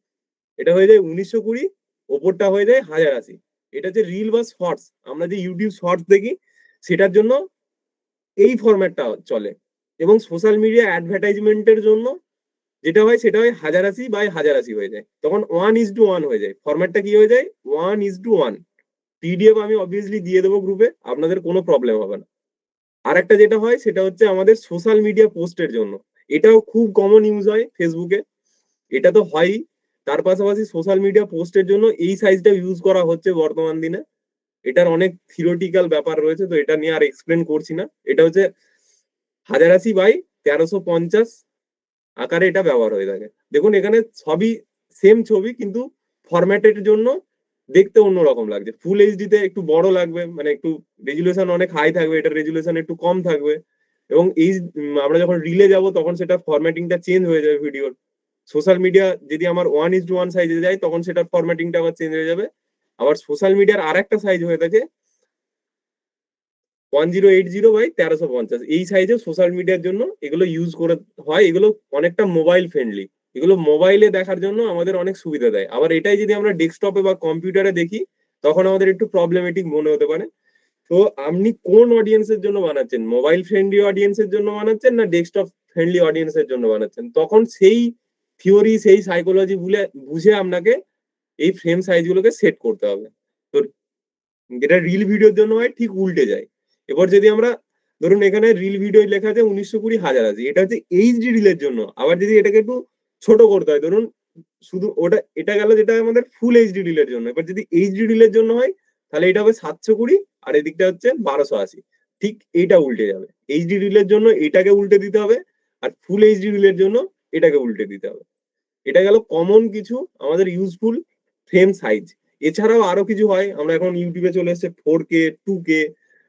এটা হয়ে যায় 1920, ওপরটা হয়ে যায় 1080। এটা হচ্ছে রিল বা শর্টস, আমরা যে ইউটিউব শর্টস দেখি সেটার জন্য এই ফরম্যাটটা চলে। এবং সোশ্যাল মিডিয়া অ্যাডভার্টাইজমেন্টের জন্য যেটা হয় সেটা হয় 1080x1080 হয়ে যায়, তখন 1:1 হয়ে যায়। ফরম্যাটটা কি হয়ে যায়, 1:1। পিডিএফ আমি অবভিয়াসলি দিয়ে দেবো গ্রুপে, আপনাদের কোনো প্রবলেম হবে না। আর একটা যেটা হয় সেটা হচ্ছে আমাদের সোশ্যাল মিডিয়া পোস্টের জন্য, এটাও খুব কমন ইউজ হয় ফেসবুকে, এটা তো হয়ই। তার পাশাপাশি সোশ্যাল মিডিয়া পোস্টের জন্য এই সাইজটা ইউজ করা হচ্ছে বর্তমান দিনে। এটার অনেক থিওরিটিক্যাল ব্যাপার রয়েছে, তো এটা নিয়ে আর এক্সপ্লেন করছি না। এটা হচ্ছে 1080x1350 আকারে এটা ব্যবহার হয়ে থাকে। দেখুন এখানে সবই সেম ছবি, কিন্তু ফরম্যাটের জন্য দেখতে অন্যরকম লাগছে। ফুল এইচডি তে একটু বড় লাগবে, মানে একটু রেজুলেশন অনেক হাই থাকবে, এটার রেজুলেশন একটু কম থাকবে। এবং এই আমরা যখন রিলে যাব তখন সেটা ফরম্যাটিংটা চেঞ্জ হয়ে যাবে ভিডিওর। সোশ্যাল মিডিয়া যদি আমার 1:1 সাইজে যায় তখন সেটার ফরম্যাটিংটা আবার চেঞ্জ হয়ে যাবে। আবার সোশ্যাল মিডিয়ার আর একটা সাইজ হয়ে থাকে 1080x1350, এই সাইজে সোশ্যাল মিডিয়ার জন্য এগুলো ইউজ করে হয়। এগুলো অনেকটা মোবাইল ফ্রেন্ডলি, এগুলো মোবাইলে দেখার জন্য আমাদের অনেক সুবিধা দেয়। আবার এটাই যদি আমরা ডেস্কটপে বা কম্পিউটারে দেখি তখন আমাদের একটু প্রবলেমেটিক মনে হতে পারে। তো আপনি কোন অডিয়েন্সের জন্য বানাচ্ছেন, মোবাইল ফ্রেন্ডলি অডিয়েন্সের জন্য বানাচ্ছেন না ডেস্কটপ ফ্রেন্ডলি অডিয়েন্সের জন্য বানাচ্ছেন, তখন সেই থিওরি সেই সাইকোলজি বুঝে আপনাকে এই ফ্রেম সাইজ গুলোকে সেট করতে হবে। তো যেটা রিল ভিডিওর জন্য হয় ঠিক উল্টে যায়। এবার যদি আমরা ধরুন এখানে রিল ভিডিও লেখা আছে 1920x1080, এটা হচ্ছে এইচডি রিলের জন্য। আবার যদি এটাকে একটু ছোট করতে হয়, ধরুন শুধু ওটা, এটা গেল যেটা আমাদের ফুল এইচডি রিলের জন্য। এবার যদি এইচডি রিলের জন্য হয় তাহলে এটা হবে 720, আর এদিকটা হচ্ছে 1280। ঠিক এইটা উল্টে যাবে, এইচডি রিলের জন্য এটাকে উল্টে দিতে হবে, আর ফুল এইচডি রিলের জন্য এটাকে উল্টে দিতে হবে। এটা গেল কমন কিছু আমাদের ইউজফুল ফ্রেম সাইজ। এছাড়াও আরো কিছু হয়, আমরা এখন ইউটিউবে চলে এসেছে 4K 2K।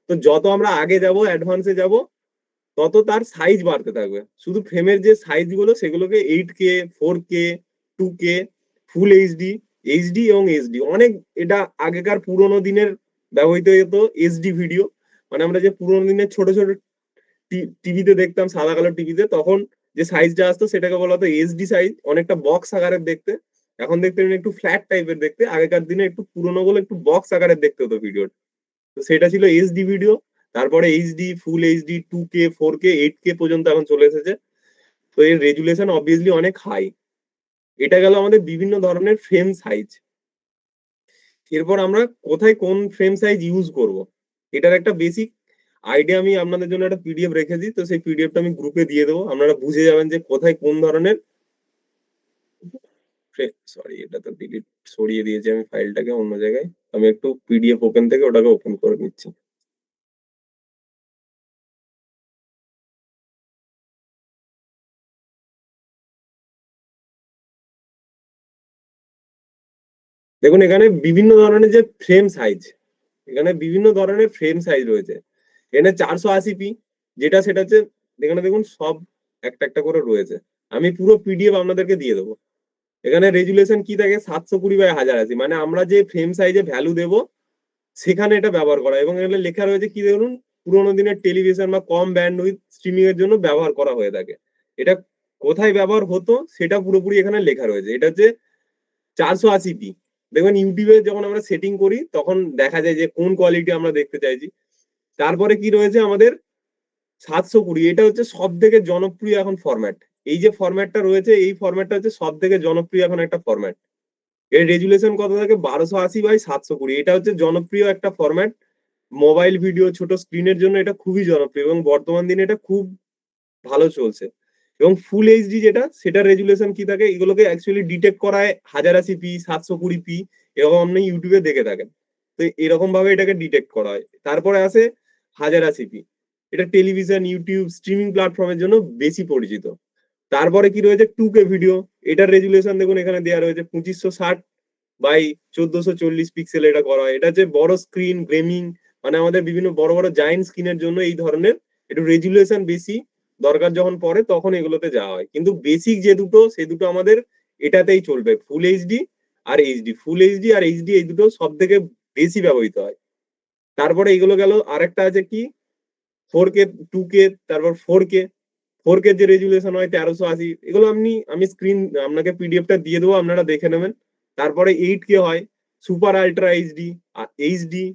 তো যত আমরা আগে যাব অ্যাডভান্সে যাব তত তার সাইজ বাড়তে থাকবে। শুধু ফ্রেমের যে সাইজ গুলো সেগুলোকে 8K 4K 2K full HD, HD এবং এইচডি অনেক, এটা আগেকার পুরোনো দিনের ব্যবহৃত হতো এইচডি ভিডিও। মানে আমরা যে পুরোনো দিনের ছোট ছোট টিভিতে দেখতাম, সাদা কালো টিভিতে, তখন যে সাইজটা আসতো সেটাকে বলা হতো এইচডি সাইজ, অনেকটা বক্স আকারের দেখতে। এখন দেখতে একটু ফ্ল্যাট টাইপের দেখতে, আগেকার দিনে একটু পুরোনো বলে একটু বক্স আকারের দেখতে হতো ভিডিও। তো সেটা ছিল এইচডি ভিডিও। তারপরে HD, full HD, 2K 4K 8K পর্যন্ত এখন চলে এসেছে। তো এর রেজুলেশন অবভিয়াসলি অনেক হাই। এটা গেল আমাদের বিভিন্ন ধরনের ফ্রেম সাইজ। এরপর আমরা কোথায় কোন ফ্রেম সাইজ ইউজ করব, এটার একটা বেসিক আইডিয়া আমি আপনাদের জন্য একটা পিডিএফ রেখেছি। তো সেই পিডিএফটা আমি গ্রুপে দিয়ে দেবো, আপনারা বুঝে যাবেন যে কোথায় কোন ধরনের। সরি, এটা তো ডিলিট, সরিয়ে দিয়েছি আমি ফাইলটাকে অন্য জায়গায়। আমি একটু পিডিএফ ওপেন থেকে ওটাকে ওপেন করে নিচ্ছি। দেখুন এখানে বিভিন্ন ধরনের যে ফ্রেম সাইজ, এখানে বিভিন্ন ধরনের ফ্রেম সাইজ রয়েছে। এখানে 480p যেটা, সেটা হচ্ছে এখানে দেখুন সব একটা একটা করে রয়েছে। আমি পুরো পিডিএফ আপনাদেরকে দিয়ে দেবো। এখানে রেজুলেশন কি থাকে 720x1080, মানে আমরা যে ফ্রেম সাইজে ভ্যালু দেব সেখানে এটা ব্যবহার করা। এবং এখানে লেখা রয়েছে কি দেখুন, পুরোনো দিনের টেলিভিশন বা কম ব্যান্ডউইথ স্ট্রিমিং এর জন্য ব্যবহার করা হয়ে থাকে। এটা কোথায় ব্যবহার হতো সেটা পুরোপুরি এখানে লেখা রয়েছে। এটা হচ্ছে 480p। দেখবেন ইউটিউবে যখন আমরা সেটিং করি তখন দেখা যায় যে কোন কোয়ালিটি আমরা দেখতে চাইছি। তারপরে কি রয়েছে আমাদের 720। এটা হচ্ছে সব থেকে জনপ্রিয় এখন ফরম্যাট। এই যে ফরম্যাটটা রয়েছে এই ফরম্যাটটা হচ্ছে সব থেকে জনপ্রিয় এখন একটা ফরম্যাট। এর রেজুলেশন কত থাকে 1280x720। এটা হচ্ছে জনপ্রিয় একটা ফরম্যাট। মোবাইল ভিডিও ছোট স্ক্রিনের জন্য এটা খুবই জনপ্রিয় এবং বর্তমান দিনে এটা খুব ভালো চলছে। এবং ফুল এইচডি যেটা সেটার রেজুলেশন কি থাকে এগুলোকে অ্যাকচুয়ালি ডিটেক্ট করায় 1080p 720p এরকম আপনি ইউটিউবে দেখে থাকেন। তো এরকম ভাবে এটাকে ডিটেক্ট করা হয়। তারপরে আসে 1080p। এটা টেলিভিশন ইউটিউব স্ট্রিমিং প্ল্যাটফর্মের জন্য বেশি পরিচিত। তারপরে কি রয়েছে 2K ভিডিও। এটার রেজুলেশন দেখুন এখানে দেওয়া রয়েছে 2560x1440 পিক্সেল এটা করা হয়। এটা যে বড় স্ক্রিন গেমিং মানে আমাদের বিভিন্ন বড় বড় জায়েন্ট স্ক্রিনের জন্য এই ধরনের একটু রেজুলেশন বেশি দরকার যখন পড়ে তখন এগুলোতে যাওয়া হয়। কিন্তু বেসিক যে দুটো সে দুটো আমাদের এটাতেই চলবে, ফুল এইচডি আর এইচডি। ফুল এইচডি আর এইচডি এই দুটো সব থেকে বেশি ব্যবহৃত হয়। তারপরে এগুলো গেল। আরেকটা আছে কি 4K 2K তারপর 4K। 4K যে রেজুলেশন হয় 1380। এগুলো আমি স্ক্রিন আপনাকে পিডিএফটা দিয়ে দেবো আপনারা দেখে নেবেন। তারপরে 8K হয়, super ultra HD, HD,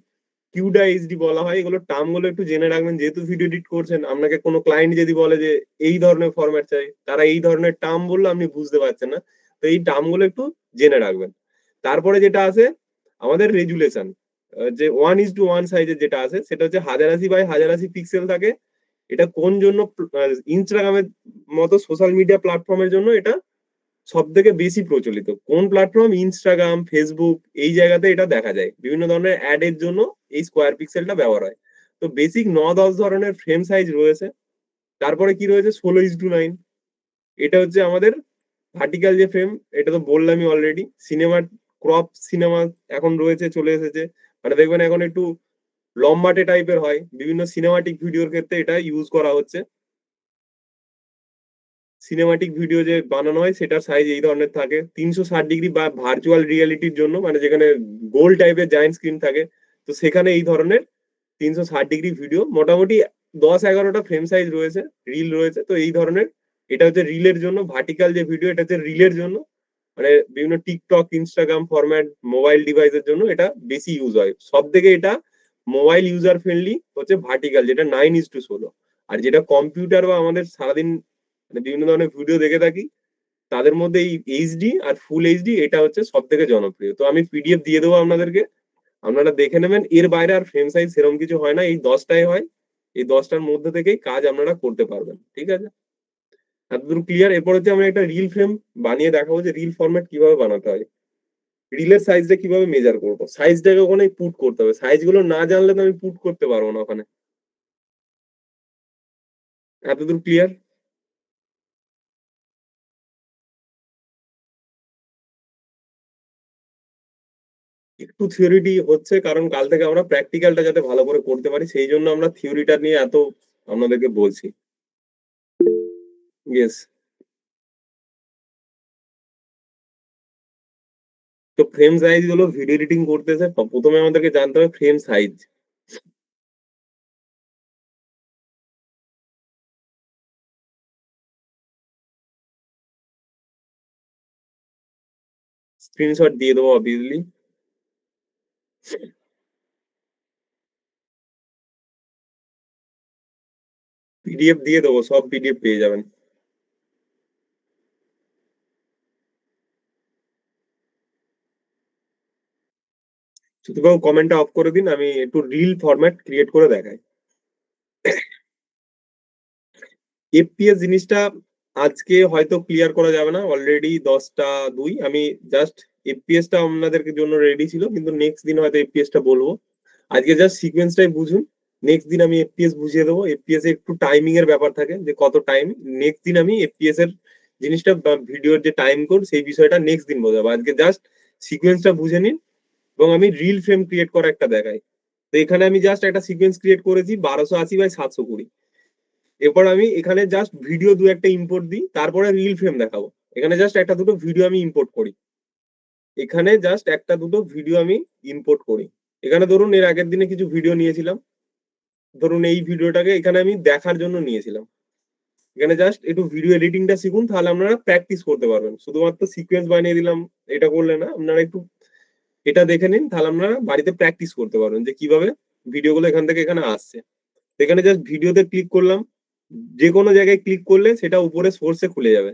quad HD বলা হয়। এগুলো টার্ম গুলো একটু জেনে রাখবেন যেহেতু ভিডিও এডিট করছেন। আপনাকে কোনো ক্লায়েন্ট যদি বলে যে এই ধরনের ফরম্যাট চাই তারা এই ধরনের টার্ম বললে আপনি বুঝতে পারছেন না। তো এই টার্ম গুলো একটু জেনে রাখবেন। তারপরে যেটা আছে আমাদের রেজুলেশন, যে 1:1 সাইজের যেটা আছে সেটা হচ্ছে 1080x1080 পিক্সেল থাকে। এটা কোন জন্য ইনস্টাগ্রামের মতো সোশ্যাল মিডিয়া প্ল্যাটফর্মের জন্য এটা সব থেকে বেশি প্রচলিত। কোন প্ল্যাটফর্ম? ইনস্টাগ্রাম, ফেসবুক, এই জায়গাতে এটা দেখা যায়। বিভিন্ন ধরনের অ্যাড এর জন্য এই স্কোয়ার পিক্সেলটা ব্যবহার হয়। তো বেসিক 9-10 ধরনের ফ্রেম সাইজ রয়েছে। তারপরে কি রয়েছে 16:9। এটা হচ্ছে আমাদের ভার্টিক্যাল যে ফ্রেম, এটা তো বললামই অলরেডি। সিনেমা ক্রপ সিনেমা এখন রয়েছে, চলে এসেছে। মানে দেখবেন এখন একটু লম্বাটে টাইপের হয়, বিভিন্ন সিনেমাটিক ভিডিওর ক্ষেত্রে এটা ইউজ করা হচ্ছে। সিনেমাটিক ভিডিও যে বানানো হয় সেটার সাইজ এই ধরনের থাকে। 360 ডিগ্রি বা ভার্চুয়াল রিয়ালিটির জন্য মানে যেখানে গোল টাইপের জায়েন্ট স্ক্রিন থাকে তো সেখানে এই ধরনের 360 ডিগ্রি ভিডিও মোটামুটি 10-11টা ফ্রেম সাইজ রয়েছে, রিল রয়েছে। তো এই ধরনের এটা হচ্ছে রিলের জন্য। ভার্টিক্যাল যে ভিডিও এটা হচ্ছে রিলের জন্য। মানে বিভিন্ন টিকটক ইনস্টাগ্রাম ফরম্যাট মোবাইল ডিভাইসের জন্য এটা বেশি ইউজ হয়। সব থেকে এটা মোবাইল ইউজার ফ্রেন্ডলি হচ্ছে ভার্টিক্যাল, যেটা 9:16। আর যেটা কম্পিউটার বা আমাদের সারাদিন মানে বিভিন্ন ধরনের ভিডিও দেখে থাকি তাদের মধ্যে এই এইচডি আর ফুল এইচডি এটা হচ্ছে সব থেকে জনপ্রিয়। তো আমি পিডিএফ দিয়ে দেবো আপনাদেরকে, আপনারা দেখে নেবেন। এর বাইরে আর ফ্রেম সাইজ সেরকম কিছু হয় না, এই 10টাই হয়। এই 10টার মধ্যে থেকেই কাজ আপনারা করতে পারবেন। ঠিক আছে, এতদূর ক্লিয়ার? এরপর হচ্ছে আমি একটা রিল ফ্রেম বানিয়ে দেখাবো যে রিল ফরম্যাট কিভাবে বানাতে হয়। রিলের সাইজটা কিভাবে মেজার করবো, সাইজটাকে ওখানে পুট করতে হবে। সাইজ গুলো না জানলে তো আমি পুট করতে পারবো না ওখানে। এতদূর ক্লিয়ার? একটু থিওরিটি হচ্ছে কারণ কাল থেকে আমরা প্র্যাকটিক্যালটা যাতে ভালো করে করতে পারি সেই জন্য আমরা থিওরিটা নিয়ে এত আপনাদেরকে বলছি। ইয়েস। তো ফ্রেম সাইজ গুলো ভিডিও এডিটিং করতেছে প্রথমে আমাদেরকে জানতে হবে ফ্রেম সাইজ। স্ক্রিনশট দিয়ে দেবো অবভিয়াসলি। পিডিএফ দিয়ে দেবো, সব পিডিএফ পেয়ে যাবেন। শুধু কমেন্টটা অফ করে দিন, আমি একটু রিল ফরম্যাট ক্রিয়েট করে দেখাই। এফপিএস জিনিসটা আজকে হয়তো ক্লিয়ার করা যাবে না, অলরেডি 10টা 2। আমি জাস্ট এফপিএসটা আপনাদের জন্য রেডি ছিল, কিন্তু নেক্সট দিন হয়তো এফপিএসটা বলবো। আজকে জাস্ট সিকোয়েন্সটাই বুঝুন, নেক্সট দিন আমি এফপিএস বুঝিয়ে দেবো। এফপিএস এ একটু টাইমিং এর ব্যাপার থাকে যে কত টাইম। নেক্সট দিন আমি এফপিএস এর জিনিসটা বা ভিডিওর যে টাইম কোড সেই বিষয়টা নেক্সট দিন বোঝাবো। আজকে জাস্ট সিকোয়েন্সটা বুঝে নিন এবং আমি রিল ফ্রেম ক্রিয়েট করা একটা দেখাই। তো এখানে আমি জাস্ট একটা সিকোয়েন্স ক্রিয়েট করেছি 1280x720। এরপর আমি এখানে জাস্ট ভিডিও দু একটা ইম্পোর্ট দিই, তারপরে রিল ফ্রেম দেখাবো। এখানে জাস্ট একটা দুটো ভিডিও আমি ইম্পোর্ট করি। এখানে জাস্ট একটা দুটো ভিডিও আমি ইম্পোর্ট করি। এখানে ধরুন এর আগের দিনে কিছু ভিডিও নিয়েছিলাম, ধরুন এই ভিডিওটাকে এখানে আমি দেখার জন্য নিয়েছিলাম, এখানে জাস্ট একটু ভিডিও এডিটিংটা শিখুন, তাহলে আপনারা প্র্যাকটিস করতে পারবেন। শুধুমাত্র সিকোয়েন্স বানিয়ে দিলাম এটা করলে না, আপনারা একটু এটা দেখে নিন, তাহলে আপনারা বাড়িতে প্র্যাকটিস করতে পারবেন যে কিভাবে ভিডিওগুলো এখান থেকে এখানে আসছে। এখানে জাস্ট ভিডিওতে ক্লিক করলাম, যে কোনো জায়গায় ক্লিক করলে সেটা উপরে সোর্সে খুলে যাবে।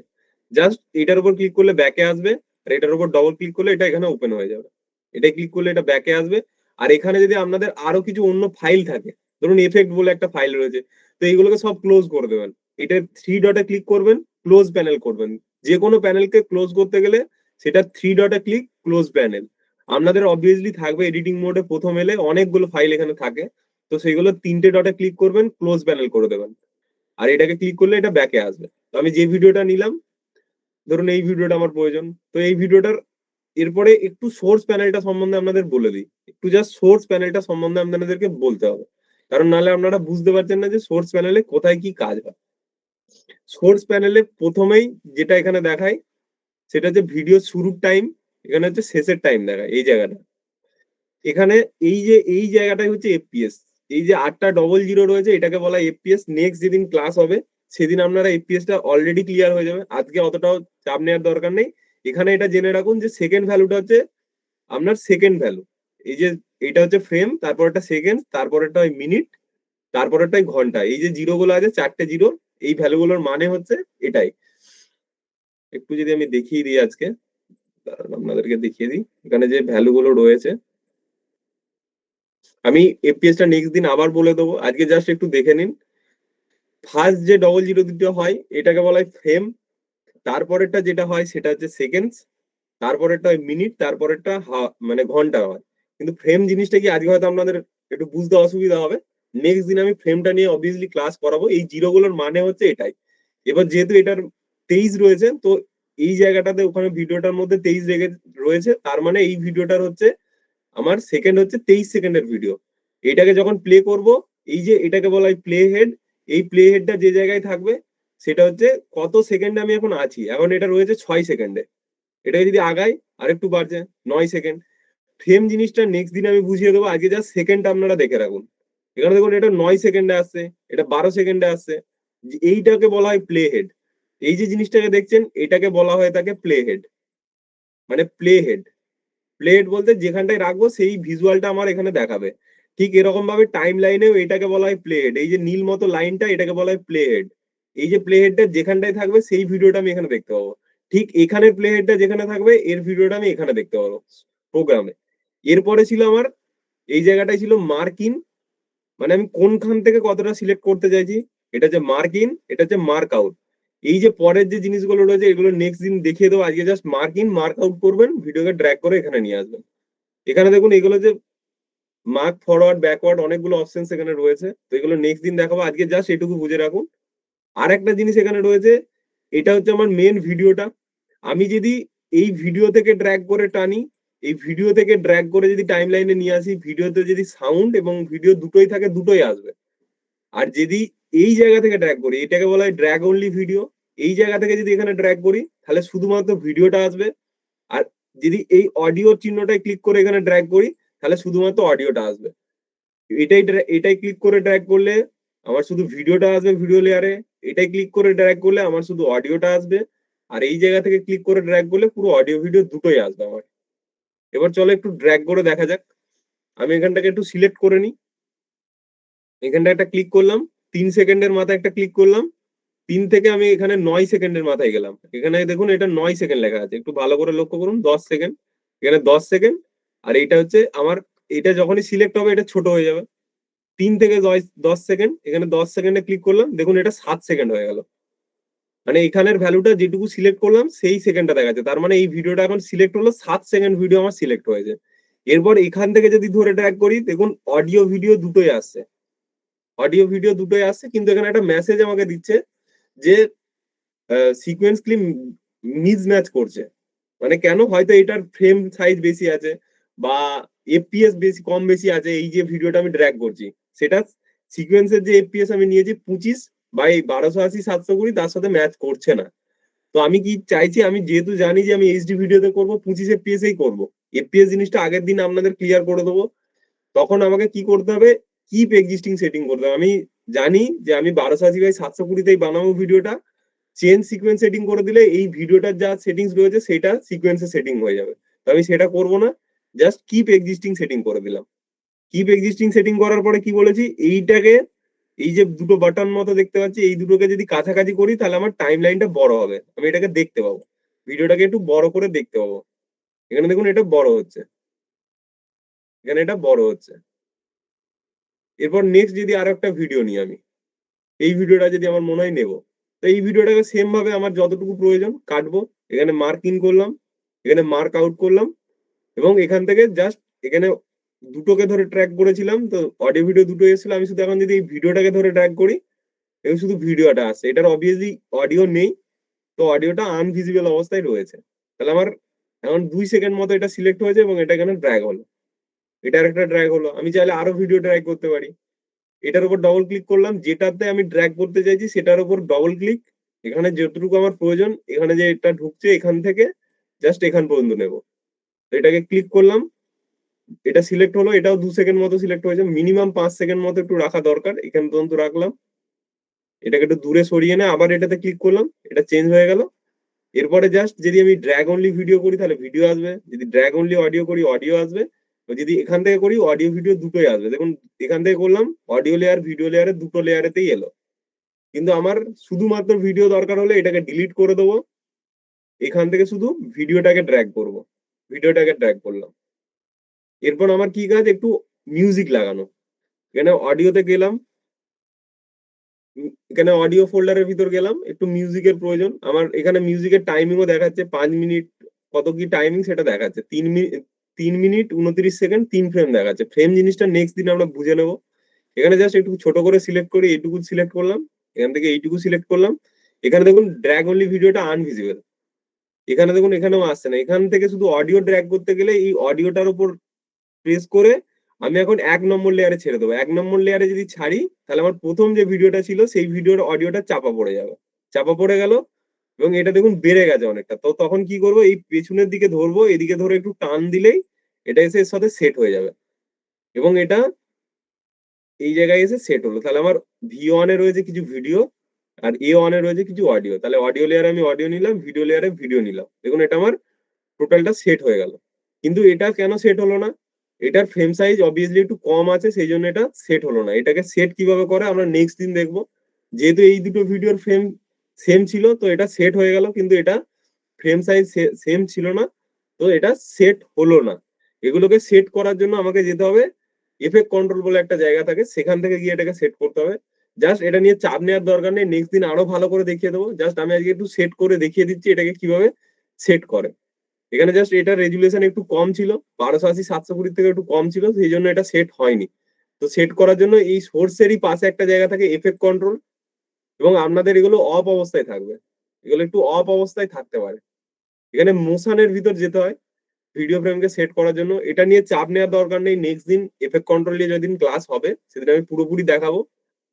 জাস্ট এটার উপর ক্লিক করলে ব্যাকে আসবে, আর এটার উপর ডবল ক্লিক করলে এটা এখানে ওপেন হয়ে যাবে। এটা ক্লিক করলে এটা ব্যাকে আসবে। আর এখানে যদি আপনাদের আরো কিছু অন্য ফাইল থাকে, ধরুন এফেক্ট বলে একটা ফাইল রয়েছে, তো এইগুলোকে সব ক্লোজ করে দেবেন। এটা থ্রি ডটে ক্লিক করবেন, ক্লোজ প্যানেল করবেন। যে কোনো প্যানেলকে ক্লোজ করতে গেলে সেটা থ্রি ডটে ক্লিক, ক্লোজ প্যানেল। আপনাদের অবভিয়াসলি থাকবে এডিটিং মোডে প্রথম এলে অনেকগুলো ফাইল এখানে থাকে, তো সেইগুলো তিনটে ডটে ক্লিক করবেন, ক্লোজ প্যানেল করে দেবেন। আর এটাকে ক্লিক করলে এটা ব্যাকে আসবে। তো আমি যে ভিডিওটা নিলাম, ধরুন এই ভিডিওটা আমার প্রয়োজন, তো এই ভিডিওটার এরপরে একটু সোর্স প্যানেলটা সম্বন্ধে আপনাদের বলে দিই। একটু জাস্ট সোর্স প্যানেলটা সম্বন্ধে আপনাদেরকে বলতে হবে, কারণ নাহলে আপনারা বুঝতে পারছেন না যে সোর্স প্যানেলে কোথায় কি কাজ হয়। সোর্স প্যানেলে প্রথমেই যেটা এখানে দেখায় সেটা হচ্ছে ভিডিও শুরুর টাইম, এখানে হচ্ছে শেষের টাইম দেখায় এই জায়গাটা। এখানে এই জায়গাটাই হচ্ছে এফপিএস। এই যে 800 রয়েছে এটাকে বলা এফপিএস। নেক্সট যেদিন ক্লাস হবে সেদিন আপনারা এফপিএস টা অলরেডি ক্লিয়ার হয়ে যাবে, আজকে অতটাও চাপ নেওয়ার দরকার নেই। এখানে এটা জেনে রাখুন যে সেকেন্ড ভ্যালুটা হচ্ছে আপনার সেকেন্ড ভ্যালু। এই যে এটা হচ্ছে ফ্রেম, তারপর একটা সেকেন্ড, তারপর একটা মিনিট, তারপর একটা ঘন্টা। এই যে জিরো গুলো আছে, চারটে জিরো, এই ভ্যালুগুলোর মানে হচ্ছে এটাই। একটু যদি আমি দেখিয়ে দিই আজকে, দাঁড়ান আপনাদেরকে দেখিয়ে দিই এখানে যে ভ্যালুগুলো রয়েছে। আমি এফপিএস টা নেক্সট দিন আবার বলে দেবো, আজকে জাস্ট একটু দেখে নিন। ফার্স্ট যে ডবল জিরো দিতে হয় এটাকে বলা হয় ফ্রেম, তারপরেরটা যেটা হয় সেটা হচ্ছে সেকেন্ডস, তারপরেরটা হয় মিনিট, তারপরেরটা মানে ঘন্টা হয়। কিন্তু ফ্রেম জিনিসটা কি আজকে হয়তো আপনাদের একটু বুঝতে অসুবিধা হবে, নেক্সট দিন আমি ফ্রেমটা নিয়ে অবভিয়াসলি ক্লাস করাবো। এই জিরো গুলোর মানে হচ্ছে এটাই। এবার যেহেতু এটার 23 রয়েছে, তো এই জায়গাটাতে ওখানে ভিডিওটার মধ্যে 23 রয়েছে, তার মানে এই ভিডিওটার হচ্ছে আমার সেকেন্ড হচ্ছে 23 সেকেন্ডের ভিডিও। এটাকে যখন প্লে করব, এই যে এটাকে বলা হয় প্লে হেড, এই প্লে হেডটা যে জায়গায় থাকবে সেটা হচ্ছে কত সেকেন্ডে আমি এখন আছি। এখন এটা রয়েছে 6 সেকেন্ডে, এটাকে যদি আগাই আর একটু বাড়ছে 9 সেকেন্ড। ফ্রেম জিনিসটা নেক্সট দিন আমি বুঝিয়ে দেবো, আজকে যা সেকেন্ডটা আপনারা দেখে রাখুন। এখানে দেখুন এটা 9 সেকেন্ডে আসছে, এটা 12 সেকেন্ডে আসছে। এইটাকে বলা হয় প্লে হেড। এই যে জিনিসটাকে দেখছেন এটাকে বলা হয় তাকে প্লে হেড, মানে প্লে হেড। প্লেট বলতে যেখানটায় রাখবো সেই ভিজুয়ালটা আমার এখানে দেখাবে। ঠিক এরকম ভাবে টাইম লাইনেও এটাকে বলা হয় প্লে হেড। এই যে নীল মতো লাইনটা এটাকে বলা হয় প্লে হেড। এই যে প্লে হেডটা যেখানটায় থাকবে সেই ভিডিওটা আমি এখানে দেখতে পাবো। ঠিক এখানে প্লে হেডটা যেখানে থাকবে এর ভিডিওটা আমি এখানে দেখতে পাবো প্রোগ্রামে। এরপরে ছিল আমার এই জায়গাটায় ছিল মার্ক ইন, মানে আমি কোনখান থেকে কতটা সিলেক্ট করতে চাইছি। এটা হচ্ছে মার্ক ইন, এটা হচ্ছে মার্ক আউট। এই যে পরের যে জিনিসগুলো রয়েছে এগুলো নেক্সট দিন দেখিয়ে দেবো, আজকে just mark in mark out করবেন, ভিডিওকে ড্র্যাগ করে এখানে নিয়ে আসবেন। এখানে দেখুন এগুলো যে মার্ক ফরওয়ার্ড ব্যাকওয়ার্ড অনেকগুলো অপশন এখানে রয়েছে, তো এগুলো নেক্সট দিন দেখাবো, আজকে জাস্ট এটুকু বুঝে রাখুন। আর একটা জিনিস এখানে রয়েছে, এটা হচ্ছে আমার মেন ভিডিওটা। আমি যদি এই ভিডিও থেকে ড্র্যাগ করে টানি, এই ভিডিও থেকে ড্র্যাগ করে যদি টাইম লাইনে নিয়ে আসি, ভিডিওতে যদি সাউন্ড এবং ভিডিও দুটোই থাকে দুটোই আসবে। আর যদি এই জায়গা থেকে ড্র্যাগ করি, এটাকে বলা হয় ড্র্যাগ অনলি ভিডিও। এই জায়গা থেকে যদি এখানে ড্র্যাগ করি তাহলে শুধুমাত্র ভিডিওটা আসবে। আর যদি এই অডিও চিহ্নটায় ক্লিক করে এখানে ড্র্যাগ করি তাহলে শুধুমাত্র অডিওটা আসবে। এটাই ক্লিক করে ড্র্যাগ করলে আমার শুধু ভিডিওটা আসবে ভিডিও লেয়ারে, এটাই ক্লিক করে ড্র্যাগ করলে আমার শুধু অডিওটা আসবে। আর এই জায়গা থেকে ক্লিক করে ড্র্যাগ করলে পুরো অডিও ভিডিও দুটোই আসবে আমার। এবার চলো একটু ড্র্যাগ করে দেখা যাক। আমি এখানটাকে একটু সিলেক্ট করে নিই, এখানটা একটা ক্লিক করলাম, 3 সেকেন্ডের মাথায় একটা ক্লিক করলাম, 3 থেকে আমি এখানে 9 সেকেন্ডের মাথায় গেলাম। এখানে দেখুন এটা 9 সেকেন্ড লেখা আছে, একটু ভালো করে লক্ষ্য করুন, 10 সেকেন্ড, এখানে 10 সেকেন্ড। আর এইটা হচ্ছে আমার, এটা যখনই সিলেক্ট হবে এটা ছোট হয়ে যাবে। 3 থেকে 10 সেকেন্ড, এখানে 10 সেকেন্ডে ক্লিক করলাম, দেখুন এটা 7 সেকেন্ড হয়ে গেল। মানে এখানের ভ্যালুটা যেটুকু সিলেক্ট করলাম সেই সেকেন্ডটা দেখাচ্ছে, তার মানে এই ভিডিওটা এখন সিলেক্ট হলো 7 সেকেন্ড ভিডিও আমার সিলেক্ট হয়েছে। এরপর এখান থেকে যদি ধরে ট্র্যাক করি দেখুন অডিও ভিডিও দুটোই আসছে, অডিও ভিডিও দুটোই আসছে, কিন্তু এখানে একটা মেসেজ আমাকে দিচ্ছে যে সিকোয়েন্সলি মিসম্যাচ করছে। মানে কেন, হয়তো এটার ফ্রেম সাইজ বেশি আছে বা এফপিএস বেশি কম বেশি আছে। এই যে ভিডিওটা আমি ড্র্যাগ করছি সেটা সিকোয়েন্সের যে এফপিএস আমি নিয়েছি 25 বা এই 1280 720 তার সাথে ম্যাচ করছে না। তো আমি কি চাইছি, আমি যেহেতু জানি যে আমি এইচডি ভিডিওতে করবো 25 এফপিএস এই করবো, এফপিএস জিনিসটা আগের দিন আপনাদের ক্লিয়ার করে দেবো। তখন আমাকে কি করতে হবে, কিপ এক্সিস্টিং সেটিং করতে হবে। আমি জানি যে আমি 1280x720 বানাবো ভিডিওটা, চেঞ্জ সিকোয়েন্স সেটিং করে দিলে এই ভিডিওটার যা সেটিংস রয়েছে সেটা সিকোয়েন্সে সেটিং হয়ে যাবে। তো আমি সেটা করব না, জাস্ট কিপ এক্সিস্টিং সেটিং করে দিলাম। কিপ এক্সিস্টিং সেটিং করার পরে কি বলেছি, এইটাকে এই যে দুটো বাটন মতো দেখতে পাচ্ছি এই দুটোকে যদি কাছাকাছি করি তাহলে আমার টাইম লাইনটা বড় হবে, আমি এটাকে দেখতে পাবো, ভিডিওটাকে একটু বড় করে দেখতে পাবো। এখানে দেখুন এটা বড় হচ্ছে, এখানে এটা বড় হচ্ছে। এরপর নেক্সট যদি আরো একটা ভিডিও নিই আমি, এই ভিডিওটা যদি আমার মনে হয় নেবো, তো এই ভিডিওটাকে সেম ভাবে আমার যতটুকু প্রয়োজন কাটবো, এখানে মার্ক ইন করলাম, এখানে মার্ক আউট করলাম, এবং এখান থেকে জাস্ট এখানে দুটোকে ধরে ট্র্যাক করেছিলাম, তো অডিও ভিডিও দুটো এসেছিল, আমি শুধু এখন যদি এই ভিডিওটাকে ধরে ট্র্যাক করি এবং শুধু ভিডিওটা আসছে, এটার অবভিয়াসলি অডিও নেই, তো অডিওটা আনভিজিবল অবস্থায় রয়েছে। তাহলে আমার এখন 2 সেকেন্ড মতো এটা সিলেক্ট হয়েছে এবং এটা এখানে ড্র্যাগ হলো, এটার একটা ড্র্যাগ হলো। আমি চাইলে আরো ভিডিও ড্র্যাগ করতে পারি, এটার উপর ডবল ক্লিক করলাম, যেটাতে আমি ড্র্যাগ করতে চাইছি সেটার উপর ডবল ক্লিক, এখানে যতটুকু আমার প্রয়োজন এখানে যে এটা ঢুকছে এখান থেকে জাস্ট এখান পর্যন্ত নেবো, তো এটাকে ক্লিক করলাম, এটা সিলেক্ট হলো, এটাও 2 সেকেন্ড মতো সিলেক্ট হয়েছে, মিনিমাম 5 সেকেন্ড মতো একটু রাখা দরকার, এখান পর্যন্ত রাখলাম, এটাকে একটু দূরে সরিয়ে নিয়ে আবার এটাতে ক্লিক করলাম, এটা চেঞ্জ হয়ে গেল। এরপরে জাস্ট যদি আমি ড্র্যাগ অনলি ভিডিও করি তাহলে ভিডিও আসবে, যদি ড্র্যাগ অনলি অডিও করি অডিও আসবে, তো যদি এখান থেকে করি অডিও ভিডিও দুটোই আসবে। দেখুন এখান থেকে করলাম অডিও লেয়ার ভিডিও লেয়ারে দুটো লেয়ারেতেই এলো, কিন্তু আমার শুধুমাত্র ভিডিও দরকার হলে এটাকে ডিলিট করে দেবো, এখান থেকে শুধু ভিডিওটাকে ড্র্যাগ করব, ভিডিওটাকে ড্র্যাগ করলাম। এরপর আমার কি কাজ, একটু মিউজিক লাগানো, এখানে অডিওতে গেলাম, এখানে অডিও ফোল্ডারের ভিতর গেলাম, একটু মিউজিকের প্রয়োজন আমার, এখানে মিউজিকের টাইমিংও দেখাচ্ছে 5 মিনিট, কত কি টাইমিং সেটা দেখাচ্ছে 3 মিনিট, 3 মিনিট 29 সেকেন্ড 3 ফ্রেম দেখাচ্ছে। ফ্রেম জিনিসটা নেক্সট দিন আমরা বুঝে নেবো। এখানে জাস্ট একটু ছোট করে সিলেক্ট করি, এইটুকু সিলেক্ট করলাম, এখান থেকে এইটুকু সিলেক্ট করলাম। এখানে দেখুন ড্র্যাগ অনলি ভিডিওটা আনভিজিবল, এখানে দেখুন এখানেও আসছে না, এখান থেকে শুধু অডিও ড্র্যাগ করতে গেলে এই অডিওটার উপর প্রেস করে আমি এখন 1 নম্বর লেয়ারে ছেড়ে দেবো। 1 নম্বর লেয়ারে যদি ছাড়ি তাহলে আমার প্রথম যে ভিডিওটা ছিল সেই ভিডিওর অডিওটা চাপা পড়ে যাবে, চাপা পড়ে গেল, এবং এটা দেখুন বেড়ে গেছে অনেকটা। তো তখন কি করবো, এই পেছনের দিকে ধরবো, এদিকে ধরে একটু টান দিলেই এটা এসে এর সাথে সেট হয়ে যাবে, এবং এটা এই জায়গায় এসে সেট হলো। তাহলে আমার V1 এ রয়েছে কিছু ভিডিও আর A1 এ রয়েছে কিছু অডিও, তাহলে অডিও লেয়ারে আমি অডিও নিলাম, ভিডিও লেয়ারে ভিডিও নিলাম, দেখুন এটা আমার টোটালটা সেট হয়ে গেল। কিন্তু এটা কেন সেট হলো না, এটার ফ্রেম সাইজ অবভিয়াসলি একটু কম আছে, সেই জন্য এটা সেট হলো না। এটাকে সেট কিভাবে করে আমরা নেক্সট দিন দেখবো। যেহেতু এই দুটো ভিডিওর ফ্রেম সেম ছিল তো এটা সেট হয়ে গেল, কিন্তু এটা ফ্রেম সাইজ সেম ছিল না, তো এটা সেট হলো না। এগুলোকে সেট করার জন্য আমাকে যেতে হবে এফেক্ট কন্ট্রোল বলে একটা জায়গা থাকে, সেখান থেকে গিয়ে এটাকে সেট করতে হবে। জাস্ট এটা নিয়ে চাপ নেওয়ার দরকার নেই, নেক্সট দিন আরো ভালো করে দেখিয়ে দেবো। জাস্ট আমি আজকে একটু সেট করে দেখিয়ে দিচ্ছি এটাকে কিভাবে সেট করে। এখানে জাস্ট এটা রেজুলেশন একটু কম ছিল, 1280x720 থেকে একটু কম ছিল, সেই জন্য এটা সেট হয়নি। তো সেট করার জন্য এই সোর্সেরই পাশে একটা জায়গা থাকে এফেক্ট কন্ট্রোল, এবং আপনাদের এগুলো অফ অবস্থায় থাকবে, এগুলো একটু অফ অবস্থায় থাকতে পারে। এখানে মোশনের ভিতর যেতে হয় ভিডিও ফ্রেমকে সেট করার জন্য, এটা নিয়ে চাপ নেওয়ার দরকার নেই। নেক্সট দিন এফেক্ট কন্ট্রোল নিয়ে যেদিন ক্লাস হবে সেদিন আমি পুরোপুরি দেখাবো।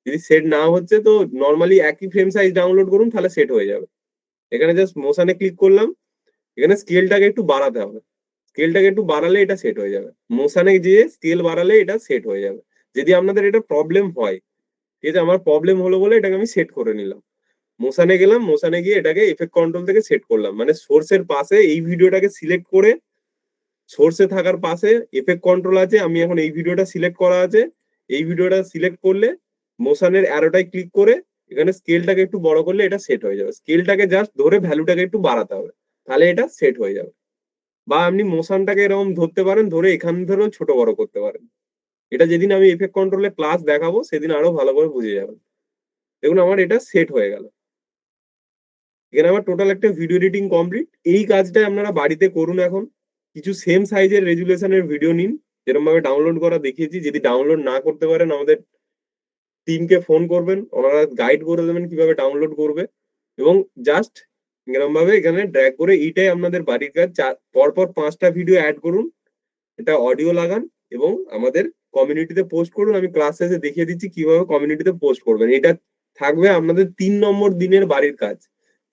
যদি সেট না হচ্ছে তো নর্মালি একই ফ্রেম সাইজ ডাউনলোড করুন, তাহলে সেট হয়ে যাবে। এখানে জাস্ট মোশনে ক্লিক করলাম, এখানে স্কেলটাকে একটু বাড়াতে হবে, স্কেলটাকে একটু বাড়ালে এটা সেট হয়ে যাবে, মোশনে গিয়ে স্কেল বাড়ালে এটা সেট হয়ে যাবে। যদি আপনাদের এটা প্রবলেম হয়, ঠিক আছে, আমার প্রবলেম হলো বলে এটাকে আমি সেট করে নিলাম। মোশনে গেলাম, মোশনে গিয়ে এটাকে এফেক্ট কন্ট্রোল থেকে সেট করলাম, মানে সোর্সের পাশে এই ভিডিওটাকে সিলেক্ট করে, সোর্সে থাকার পাশে এফেক্ট কন্ট্রোল আছে, আমি এখন এই ভিডিওটা সিলেক্ট করা আছে, এই ভিডিওটা সিলেক্ট করলে মোশনের অ্যারোটায় ক্লিক করে এখানে স্কেলটাকে একটু বড় করলে এটা সেট হয়ে যাবে। স্কেলটাকে জাস্ট ধরে ভ্যালুটাকে একটু বাড়াতে হবে, তাহলে এটা সেট হয়ে যাবে। বা আপনি মোশনটাকে এরকম ধরতে পারেন, ধরে এখান ধরেও ছোট বড় করতে পারেন। এটা যেদিন আমি এফেক্ট কন্ট্রোলে ক্লাস দেখাবো সেদিন আরো ভালো করে বুঝে যাবেন। দেখুন আমার এটা সেট হয়ে গেল, এখানে আমার টোটাল একটা ভিডিও এডিটিং কমপ্লিট। এই কাজটা আপনারা বাড়িতে করুন এখন। কিছু সেম সাইজের রেজুলেশনের ভিডিও নিন, যেরকম ভাবে ডাউনলোড করা দেখিয়েছি। যদি ডাউনলোড না করতে পারেন আমাদের টিমকে ফোন করবেন, ওনারা গাইড করে দেবেন কিভাবে ডাউনলোড করবে, এবং জাস্ট এরকম ভাবে এখানে ড্র্যাগ করে এইটাই আপনাদের বাড়ির কাজ। পরপর 5টা ভিডিও অ্যাড করুন, এটা অডিও লাগান এবং আমাদের কমিউনিটিতে পোস্ট করুন। আমি ক্লাস শেষে দেখিয়ে দিচ্ছি কিভাবে কমিউনিটিতে পোস্ট করবেন। এটা থাকবে আপনাদের 3 নম্বর দিনের বাড়ির কাজ।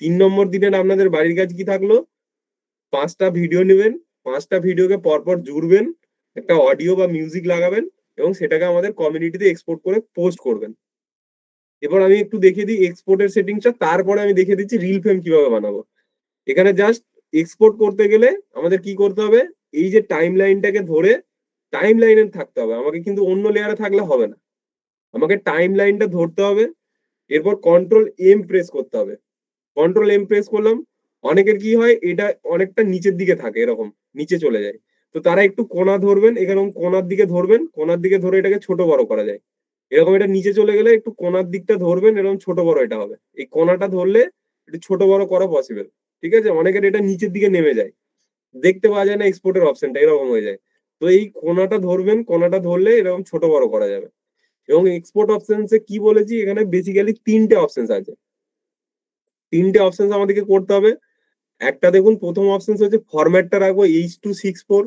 3 নম্বর দিনের আপনাদের বাড়ির কাজ কি থাকলো, 5টা ভিডিও নেবেন, 5টা ভিডিওকে পরপর জুড়বেন, একটা অডিও বা মিউজিক লাগাবেন এবং সেটাকে আমাদের কমিউনিটিতে এক্সপোর্ট করে পোস্ট করবেন। এবার আমি একটু দেখিয়ে দিই এক্সপোর্টের সেটিংসটা, তারপরে আমি দেখিয়ে দিচ্ছি রিল ফ্রেম কিভাবে বানাবো। এখানে জাস্ট এক্সপোর্ট করতে গেলে আমাদের কি করতে হবে, এই যে টাইম লাইনটাকে ধরে টাইম লাইনে থাকতে হবে, আমাকে কিন্তু অন্য লেয়ারে থাকলে হবে না, আমাকে টাইম লাইনটা ধরতে হবে। এরপর কন্ট্রোল এম প্রেস করতে হবে। কন্ট্রোল এম প্রেস করলাম। অনেকের কি হয়, এটা অনেকটা নিচের দিকে থাকে, এরকম নিচে চলে যায়। তো তারা একটু কোণা ধরবেন, এরকম কোণার দিকে ধরবেন, কোণার দিকে ধরে এটাকে ছোট বড় করা যায়। এরকম এটা নিচে চলে গেলে একটু কোণার দিকটা ধরবেন, এরকম ছোট বড় এটা হবে। এই কোণাটা ধরলে একটু ছোট বড় করা পসিবল। ঠিক আছে, অনেকের এটা নিচের দিকে নেমে যায়, দেখতে পাওয়া যায় না এক্সপোর্টের অপশনটা, এরকম হয়ে যায়। তো এই কোণাটা ধরবেন, কোণাটা ধরলে এরকম ছোট বড় করা যাবে। এবং এক্সপোর্ট অপশনসে কি বলেছি, এখানে বেসিক্যালি তিনটে অপশন আছে। তিনটে অপশন আমাদেরকে করতে হবে। একটা দেখুন, প্রথম অপশন হচ্ছে ফরম্যাটটা রাখবো H.264।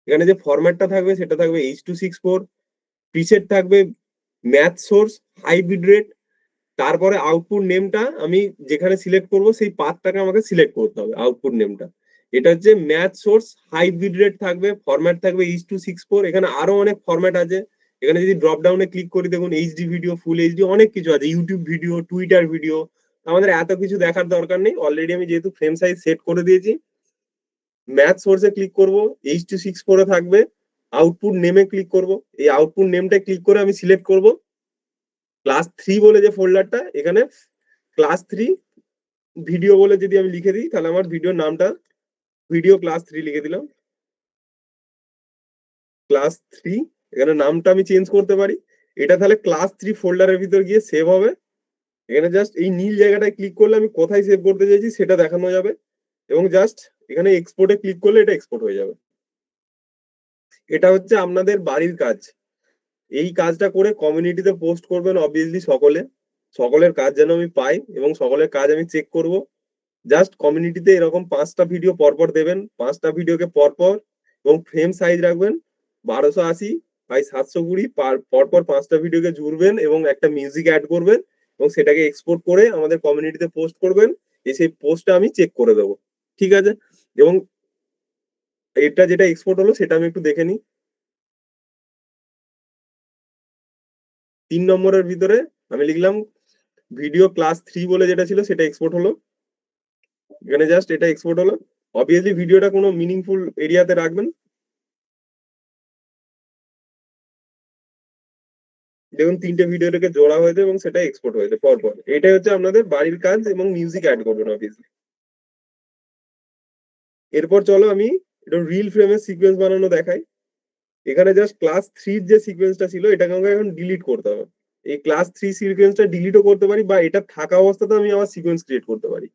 এখানে যে ফরম্যাটটা থাকবে সেটা থাকবে H.264। প্রিসেট থাকবে match source high bit rate. তারপরে আউটপুট নেমটা আমি যেখানে সিলেক্ট করব সেই পাথটাকে আমাকে সিলেক্ট করতে হবে আউটপুট নেমটা। এটা হচ্ছে match source high bit rate থাকবে, ফরম্যাট থাকবে H.264। এখানে আরো অনেক ফরম্যাট আছে। এখানে যদি ড্রপ ডাউনে ক্লিক করি দেখুন এইচডি ভিডিও, ফুল এইচডি, অনেক কিছু আছে, ইউটিউব ভিডিও, টুইটার ভিডিও। আমাদের এত কিছু দেখার দরকার নেই, অলরেডি আমি যেহেতু ফ্রেম সাইজ সেট করে দিয়েছি। ম্যাথ সোর্সে ক্লিক করব, H.264 থাকবে। আউটপুট নেমে ক্লিক করব, এই আউটপুট নেমটা ক্লিক করে আমি সিলেক্ট করব ক্লাস 3 বলে যে ফোল্ডারটা, এখানে ক্লাস 3 ভিডিও বলে যদি আমি লিখে দিই, তাহলে আমার ভিডিওর নামটা ভিডিও ক্লাস 3 লিখে দিলাম। ক্লাস 3, এখানে নামটা আমি চেঞ্জ করতে পারি। এটা তাহলে ক্লাস 3 ফোল্ডারের ভিতর গিয়ে সেভ হবে। এখানে জাস্ট এই নীল জায়গাটায় ক্লিক করলে আমি কোথায় সেভ করতে চাইছি সেটা দেখানো যাবে। এবং জাস্ট এখানে এক্সপোর্টে ক্লিক করলে এটা এক্সপোর্ট হয়ে যাবে। এটা হচ্ছে আপনাদের বাড়ির কাজ। এই কাজটা করে কমিউনিটিতে পোস্ট করবেন অবভিয়াসলি সকলে। সকলের কাজ যেন আমি পাই এবং সকলের কাজ আমি চেক করব। জাস্ট কমিউনিটিতে এরকম 5টা ভিডিও পরপর দেবেন, 5টা ভিডিওকে পরপর, এবং ফ্রেম সাইজ রাখবেন 1280 বাই 720। পরপর 5টা ভিডিওকে জুড়বেন এবং একটা মিউজিক অ্যাড করবেন এবং সেটাকে এক্সপোর্ট করে আমাদের কমিউনিটিতে পোস্ট করবেন। সেই পোস্টটা আমি চেক করে দেবো। ঠিক আছে, এবং এটা যেটা এক্সপোর্ট হলো সেটা আমি একটু দেখে নিই। 3 নম্বরের ভিতরে আমি লিখলাম ভিডিও ক্লাস 3 বলে যেটা ছিল সেটা এক্সপোর্ট হলো। এখানে জাস্ট এটা এক্সপোর্ট হলো। অবভিয়াসলি ভিডিওটা কোনো মিনিংফুল এরিয়াতে রাখবেন। দেখুন 3টে ভিডিওটাকে জোড়া হয়েছে এবং সেটা এক্সপোর্ট হয়েছে পরপর। এটাই হচ্ছে আপনাদের বাড়ির কাজ, এবং মিউজিক অ্যাড করবেন অবভিয়াসলি। এরপর চলো আমি এটা রিল ফ্রেমের সিকোয়েন্স বানানো দেখাই। এখানে জাস্ট ক্লাস 3 যে সিকোয়েন্সটা ছিল এটাকে আমাকে এখন ডিলিট করতে হবে। এই ক্লাস 3 সিকোয়েন্সটা ডিলিটও করতে পারি, বা এটা থাকা অবস্থাতে আমি আবার সিকোয়েন্স ক্রিয়েট করতে পারি,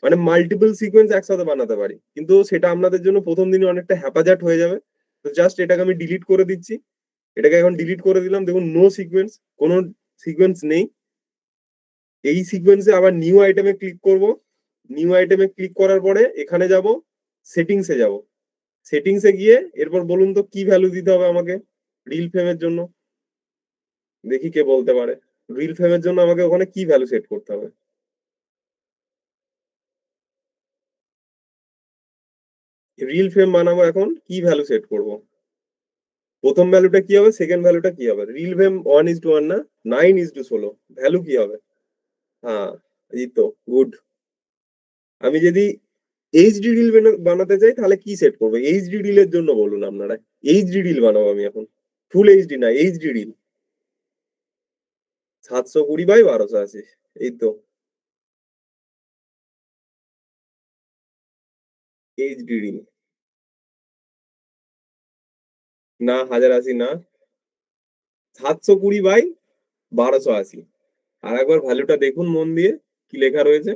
মানে মাল্টিপল সিকোয়েন্স একসাথে বানাতে পারি। কিন্তু সেটা আপনাদের জন্য প্রথম দিনে অনেকটা হ্যাপাজার্ট হয়ে যাবে। তো জাস্ট এটাকে আমি ডিলিট করে দিচ্ছি। এটাকে এখন ডিলিট করে দিলাম। দেখুন নো সিকোয়েন্স, কোনো সিকোয়েন্স নেই। এই সিকোয়েন্সে আবার নিউ আইটেমে ক্লিক করব। নিউ আইটেমে ক্লিক করার পরে এখানে যাব, সেটিংসে যাব। সেটিংসে গিয়ে এরপর বলুন তো কি ভ্যালু দিতে হবে আমাকে রিল ফ্রেমের জন্য। দেখি কে বলতে পারে। রিল ফ্রেমের জন্য আমাকে ওখানে কি ভ্যালু সেট করতে হবে। রিল ফ্রেম বানাবো, এখন কি ভ্যালু সেট করব। প্রথম ভ্যালুটা কি হবে, সেকেন্ড ভ্যালুটা কি হবে। রিল ফ্রেম 1:1 না 9:16, ভ্যালু কি হবে। হ্যাঁ, এই তো গুড। আমি যদি এইচডি রিল বানাতে চাই তাহলে কি সেট করবো, এইচডি রিলের জন্য বলুন আপনারা। এইচডি রিল বানাবো আমি এখন, ফুল এইচডি না, এইচডি রিল 720 বাই 1280। এই তো এইচডি রিল, না 1080 না, 720 বাই 1280। আর একবার ভ্যালুটা দেখুন মন দিয়ে কি লেখা রয়েছে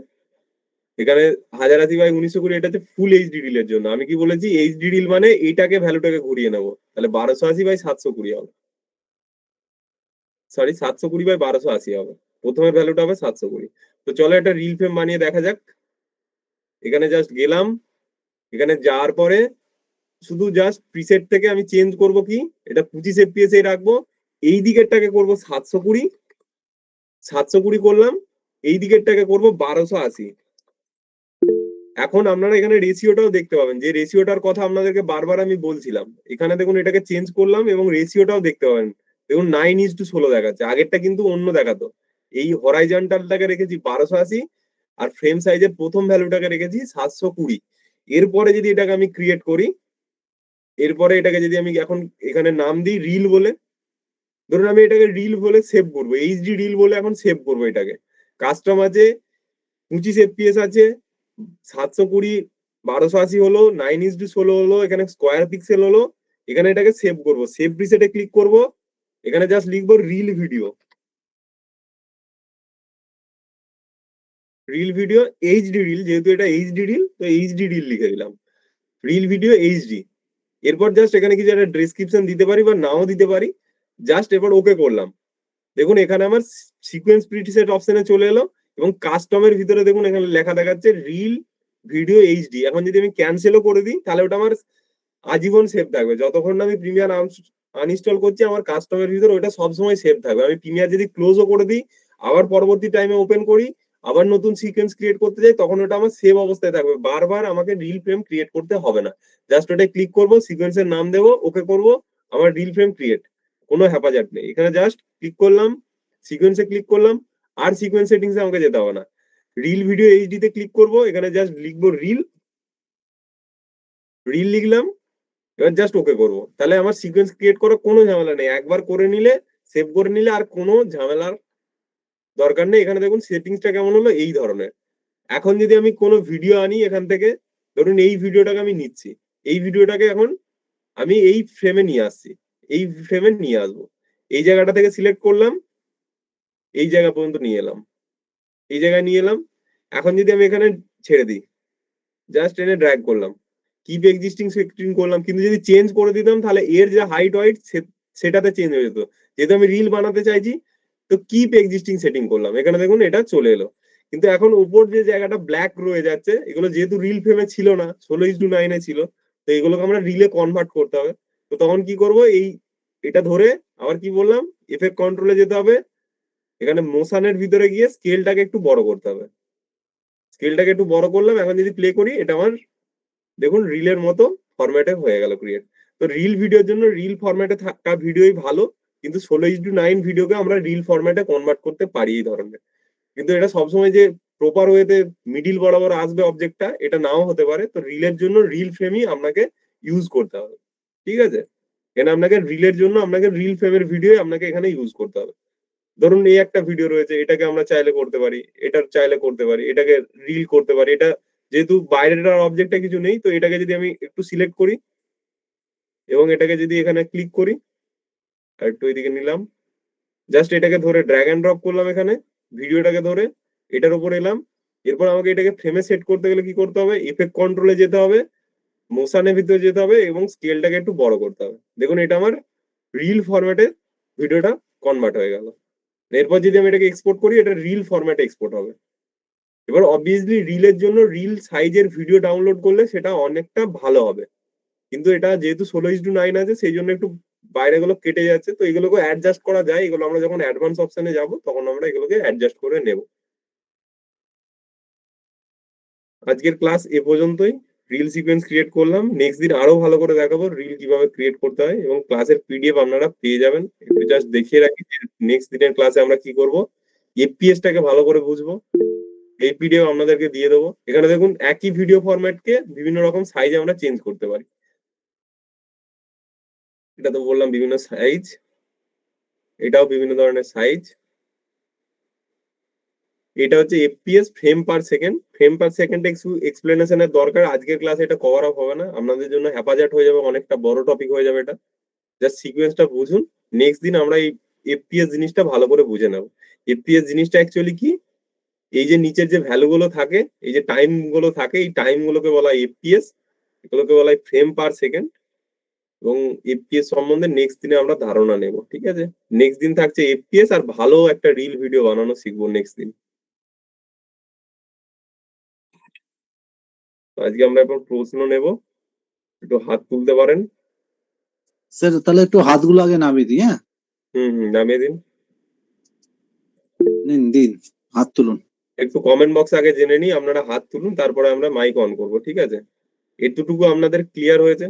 এখানে। 1080 বাই 1920, এটা হচ্ছে ফুল এইচডি রিলের জন্য। আমি কি বলেছি, এইচডি রিল মানে এইটাকে ভ্যালুটাকে ঘুরিয়ে নেবো, তাহলে 1280 বাই 720 হবে। সরি, 720 বাই 1280 হবে। প্রথমের ভ্যালুটা হবে 720। তো চলো একটা রিল ফ্রেম বানিয়ে দেখা যাক। এখানে জাস্ট গেলাম, এখানে যাওয়ার পরে শুধু জাস্ট প্রিসেট থেকে আমি চেঞ্জ করব কি, এটা 25 FPS রাখবো। এই দিকেরটাকে করবো 720, 720 করলাম। এই দিকেরটাকে করবো 1280। এখন আপনারা এখানে রেশিওটাও দেখতে পাবেন, যে রেশিওটার কথা আপনাদেরকে বারবার আমি বলছিলাম। এখানে দেখুন এটাকে চেঞ্জ করলাম এবং রেশিওটাও দেখতে পাবেন। দেখুন 9:16 দেখাচ্ছে, আগেরটা কিন্তু অন্য দেখাতো। এই হরাইজন্টালটাকে রেখেছি 1280, আর ফ্রেম সাইজের প্রথম ভ্যালুটাকে রেখেছি 720। এরপরে যদি এটাকে আমি ক্রিয়েট করি, এরপরে এটাকে যদি আমি এখন এখানে নাম দিই রিল বলে, ধরুন আমি এটাকে রিল বলে সেভ করবো, এইচডি রিল বলে এখন সেভ করবো এটাকে। কাস্টম আছে 25 FPS আছে, 720, 1280 হলো, 9:16 হলো, এখানে স্কোয়ার পিক্সেল হলো। এখানে এটাকে সেভ করবো, সেভ প্রিসেটে ক্লিক করব, এখানে জাস্ট লিখবো reel video. Reel video HD reel, যেহেতু এটা এইচডি রিল তো এইচডি রিল লিখে দিলাম, রিল ভিডিও এইচডি। এরপর জাস্ট এখানে কিছু একটা ডেসক্রিপশন দিতে পারি বা নাও দিতে পারি, জাস্ট এবার ওকে করলাম। দেখুন এখানে আমার সিকোয়েন্স প্রিসেট অপশনে চলে এলো এবং কাস্টমের ভিতরে দেখুন এখানে লেখা দেখাচ্ছে রিল ভিডিও এইচডি। এখন যদি আমি ক্যান্সেলও করে দিই তাহলে ওটা আমার আজীবন সেভ থাকবে, যতক্ষণ না আমি প্রিমিয়ার আনইনস্টল করছি আমার কাস্টমের ভিতরে ওটা সবসময় সেভ থাকবে। আমি প্রিমিয়ার যদি ক্লোজও করে দিই, আবার পরবর্তী টাইমে ওপেন করি, আবার নতুন সিকোয়েন্স ক্রিয়েট করতে যাই, তখন ওটা আমার সেভ অবস্থায় থাকবে, বারবার আমাকে রিল ফ্রেম ক্রিয়েট করতে হবে না। জাস্ট ওটাই ক্লিক করবো, সিকোয়েন্সের নাম দেবো, ওকে করবো, আমার রিল ফ্রেম ক্রিয়েট। কোনো হ্যাপাজার্ট নেই, এখানে জাস্ট ক্লিক করলাম, সিকোয়েন্সে ক্লিক করলাম, আর সিকোয়েন্স সেটিংসে আমাকে যেতে হবে না। রিল ভিডিও এইচডি তে ক্লিক করবো, এখানে জাস্ট লিখবো রিল, রিল লিখলাম, এবার জাস্ট ওকে করবো। তাহলে আমার সিকোয়েন্স ক্রিয়েট করার কোনো ঝামেলা নেই, একবার করে নিলে, সেভ করে নিলে আর কোনো ঝামেলার দরকার নেই। এখানে দেখুন সেটিংসটা কেমন হলো, এই ধরনের। এখন যদি আমি কোনো ভিডিও আনি এখান থেকে, ধরুন এই ভিডিওটাকে আমি নিচ্ছি, এই ভিডিওটাকে এখন আমি এই ফ্রেমে নিয়ে আসছি, এই ফ্রেমে নিয়ে আসবো, এই জায়গাটা থেকে সিলেক্ট করলাম, এই জায়গা পর্যন্ত নিয়ে এলাম, এই জায়গায় নিয়ে এলাম। এখন যদি আমি এখানে ছেড়ে দিই, জাস্ট এনে ড্র্যাগ করলাম, কিপ এক্সিস্টিং সেটিং করলাম, কিন্তু যদি চেঞ্জ করে দিতাম তাহলে এর যে হাইট ওয়াইট সেটাতে চেঞ্জ হয়ে যেত। যেহেতু আমি রিল বানাতে চাইছি, তো কিপ এক্সিস্টিং সেটিং করলাম, এখানে দেখুন এটা চলে এলো। কিন্তু এখন উপর যে জায়গাটা ব্ল্যাক রয়ে যাচ্ছে, এগুলো যেহেতু রিল ফ্রেমে ছিল না, 16:9 ছিল, তো এগুলোকে আমরা রিলে কনভার্ট করতে হবে। তো তখন কি করব, এই এটা ধরে আবার কি বললাম, এফেক্ট কন্ট্রোলে যেতে হবে, এখানে মোশনের ভিতরে গিয়ে স্কেলটাকে একটু বড় করতে হবে, স্কেলটাকে একটু বড় করলাম। এখন যদি প্লে করি, এটা আমার দেখুন রিলের মতো ফরম্যাটে হয়ে গেল ক্রিয়েট। তো রিল ভিডিওর জন্য রিল ফরম্যাটে থাকা ভিডিওই ভালো, কিন্তু 16:9 ভিডিওকে আমরা রিল ফরম্যাটে কনভার্ট করতে পারি এই ধরনের। কিন্তু এটা সবসময় যে প্রপার ওয়েতে মিডিল বরাবর আসবে অবজেক্টটা, এটা নাও হতে পারে। তো রিলের জন্য রিল ফ্রেমই আপনাকে ইউজ করতে হবে, ঠিক আছে? এখানে আপনাকে রিলের জন্য আপনাকে রিল ফ্রেমের ভিডিও আপনাকে এখানে ইউজ করতে হবে। ধরুন এই একটা ভিডিও রয়েছে, এটাকে আমরা চাইলে করতে পারি, এটা চাইলে করতে পারি, এটাকে রিল করতে পারি। এটা যেহেতু বাইরের অবজেক্টে কিছু নেই, তো এটাকে যদি আমি একটু সিলেক্ট করি এবং এটাকে যদি এখানে ক্লিক করি, আর একটু এদিকে নিলাম, জাস্ট এটাকে ধরে ড্র্যাগ এন্ড ড্রপ করলাম, এখানে ভিডিওটাকে ধরে এটার উপর এলাম। এরপর আমাকে এটাকে ফ্রেমে সেট করতে গেলে কি করতে হবে, ইফেক্ট কন্ট্রোলে যেতে হবে, মোশনের ভিতরে যেতে হবে এবং স্কেলটাকে একটু বড় করতে হবে। দেখুন এটা আমার রিল ফরম্যাটে ভিডিওটা কনভার্ট হয়ে গেল। এরপর যদি আমি এটাকে এক্সপোর্ট করি, এটা রিল ফরম্যাটে এক্সপোর্ট হবে। এবার অবভিয়াসলি রিলের জন্য রিল সাইজের ভিডিও ডাউনলোড করলে সেটা অনেকটা ভালো হবে, কিন্তু এটা যেহেতু 16:9 আছে, সেই জন্য একটু বাইরে গুলো কেটে যাচ্ছে। তো এগুলোকে অ্যাডজাস্ট করা যায়, এগুলো আমরা যখন অ্যাডভান্স অপশনে যাব তখন আমরা এগুলোকে অ্যাডজাস্ট করে নেব। আজকের ক্লাস এ পর্যন্তই। রিল সিকোয়েন্স ক্রিয়েট করলাম, নেক্সট দিন আরো ভালো করে দেখাবো রিল কিভাবে ক্রিয়েট করতে হয়, এবং ক্লাসের পিডিএফ আপনারা পেয়ে যাবেন। একটু জাস্ট দেখিয়ে রাখি যে নেক্সট দিনের ক্লাসে আমরা কি করব, এফপিএস টাকে ভালো করে বুঝবো, এই পিডিএফ আপনাদেরকে দিয়ে দেবো। এখানে দেখুন একই ভিডিও ফরম্যাটকে বিভিন্ন রকম সাইজে আমরা চেঞ্জ করতে পারি। এটা তো বললাম বিভিন্ন সাইজ, এটাও বিভিন্ন ধরনের সাইজ। এটা হচ্ছে FPS, frame per second. Frame per second এক্সপ্লেনেশনের দরকার, আজকের ক্লাসে এটা কভার আপ হবে না, আপনাদের জন্য হ্যাপাজার্ট হয়ে যাবে, অনেকটা বড় টপিক হয়ে যাবে এটা। জাস্ট সিকোয়েন্সটা বুঝুন, নেক্সট দিন আমরা এই এফপিএস জিনিসটা ভালো করে বুঝে নেব। এফপিএস জিনিসটা অ্যাকচুয়ালি কি, এই যে নিচের যে ভ্যালু গুলো থাকে, এই যে টাইম গুলো থাকে, এই টাইম গুলোকে বলা হয় এফপিএস, এগুলোকে বলা হয় ফ্রেম পার সেকেন্ড। এবং এফপিএস সম্বন্ধে নেক্সট দিনে আমরা ধারণা নেব, ঠিক আছে? নেক্সট দিন থাকছে এফপিএস, আর ভালো একটা রিল ভিডিও বানানো শিখবো নেক্সট দিন। তো আজকে আমরা এখন প্রশ্ন নেব, একটু হাত তুলতে পারেন। স্যার তাহলে একটু হাতগুলো আগে নামিয়ে দিই, হ্যাঁ? নামিয়ে দিন। নিন, দিন, হাত তুলুন। একটু কমেন্ট বক্স আগে জেনে নিই, আপনারা হাত তুলুন, তারপরে আমরা মাইক অন করব, ঠিক আছে? এতটুকু আপনাদের ক্লিয়ার হয়েছে?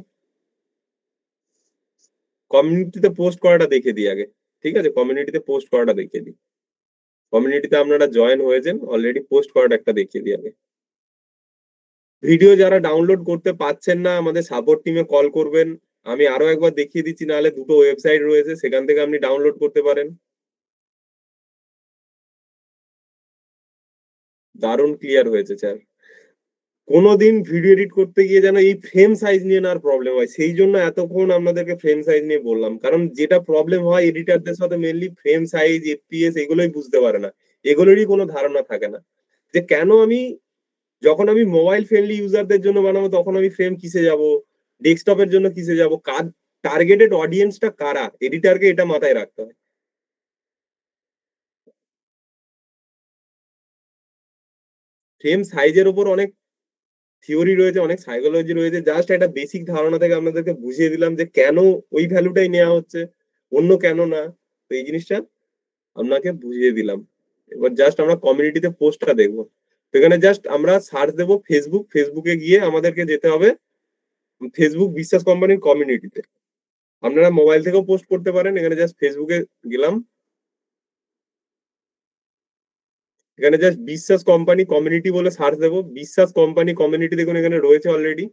কমিউনিটিতে পোস্ট করাটা দেখে দিই আগে, ঠিক আছে? কমিউনিটিতে পোস্ট করাটা দেখিয়ে দিই। কমিউনিটিতে আপনারা জয়েন হয়েছেন অলরেডি, পোস্ট করাটা একটা দেখিয়ে দিই আগে। ভিডিও যারা ডাউনলোড করতে পারছেন না, আমাদের সাপোর্ট টিমে কল করবেন। আমি আরো একবার দেখিয়ে দিচ্ছি, নাহলে দুটো ওয়েবসাইট রয়েছে, সেখান থেকে আপনি ডাউনলোড করতে পারেন। দারুণ ক্লিয়ার হয়েছে স্যার। কোনোদিন ভিডিও এডিট করতে গিয়ে যেন এই ফ্রেম সাইজ নিয়ে না আর প্রবলেম হয়, সেই জন্য এতক্ষণ আপনাদেরকে ফ্রেম সাইজ নিয়ে বললাম। কারণ যেটা প্রবলেম হয় এডিটারদের সাথে, মেনলি ফ্রেম সাইজ, এফপিএস, এগুলোই বুঝতে পারে না, এগুলোরই কোনো ধারণা থাকে না যে কেন আমি, যখন আমি মোবাইল ফ্রেন্ডলি ইউজারদের জন্য বানাবো তখন আমি ফ্রেম কিসে যাব, ডেস্কটপের জন্য কিসে যাব, কার টার্গেটেড অডিয়েন্সটা কারা, এডিটারকে এটা মাথায় রাখতে হয়। ফ্রেম সাইজের উপর অনেক থিওরি রয়েছে, অনেক সাইকোলজি রয়েছে, জাস্ট একটা বেসিক ধারণা থেকে আপনাদেরকে বুঝিয়ে দিলাম যে কেন ওই ভ্যালুটাই নেওয়া হচ্ছে, অন্য কেন না। তো এই জিনিসটা আপনাকে বুঝিয়ে দিলাম। এবার জাস্ট আমরা কমিউনিটিতে পোস্টটা দেখবো। তো এখানে জাস্ট আমরা সার্চ দেবো ফেসবুক, ফেসবুকে গিয়ে আমাদেরকে যেতে হবে ফেসবুক বিশ্বাস কোম্পানির কমিউনিটিতে। আপনারা মোবাইল থেকেও পোস্ট করতে পারেন, এখানে জাস্ট ফেসবুকে গেলাম, এখানে জাস্ট বিশ্বাস কোম্পানি কমিউনিটি বলে সার্চ দেবো। বিশ্বাস কোম্পানি কমিউনিটি দেখুন এখানে রয়েছে অলরেডি।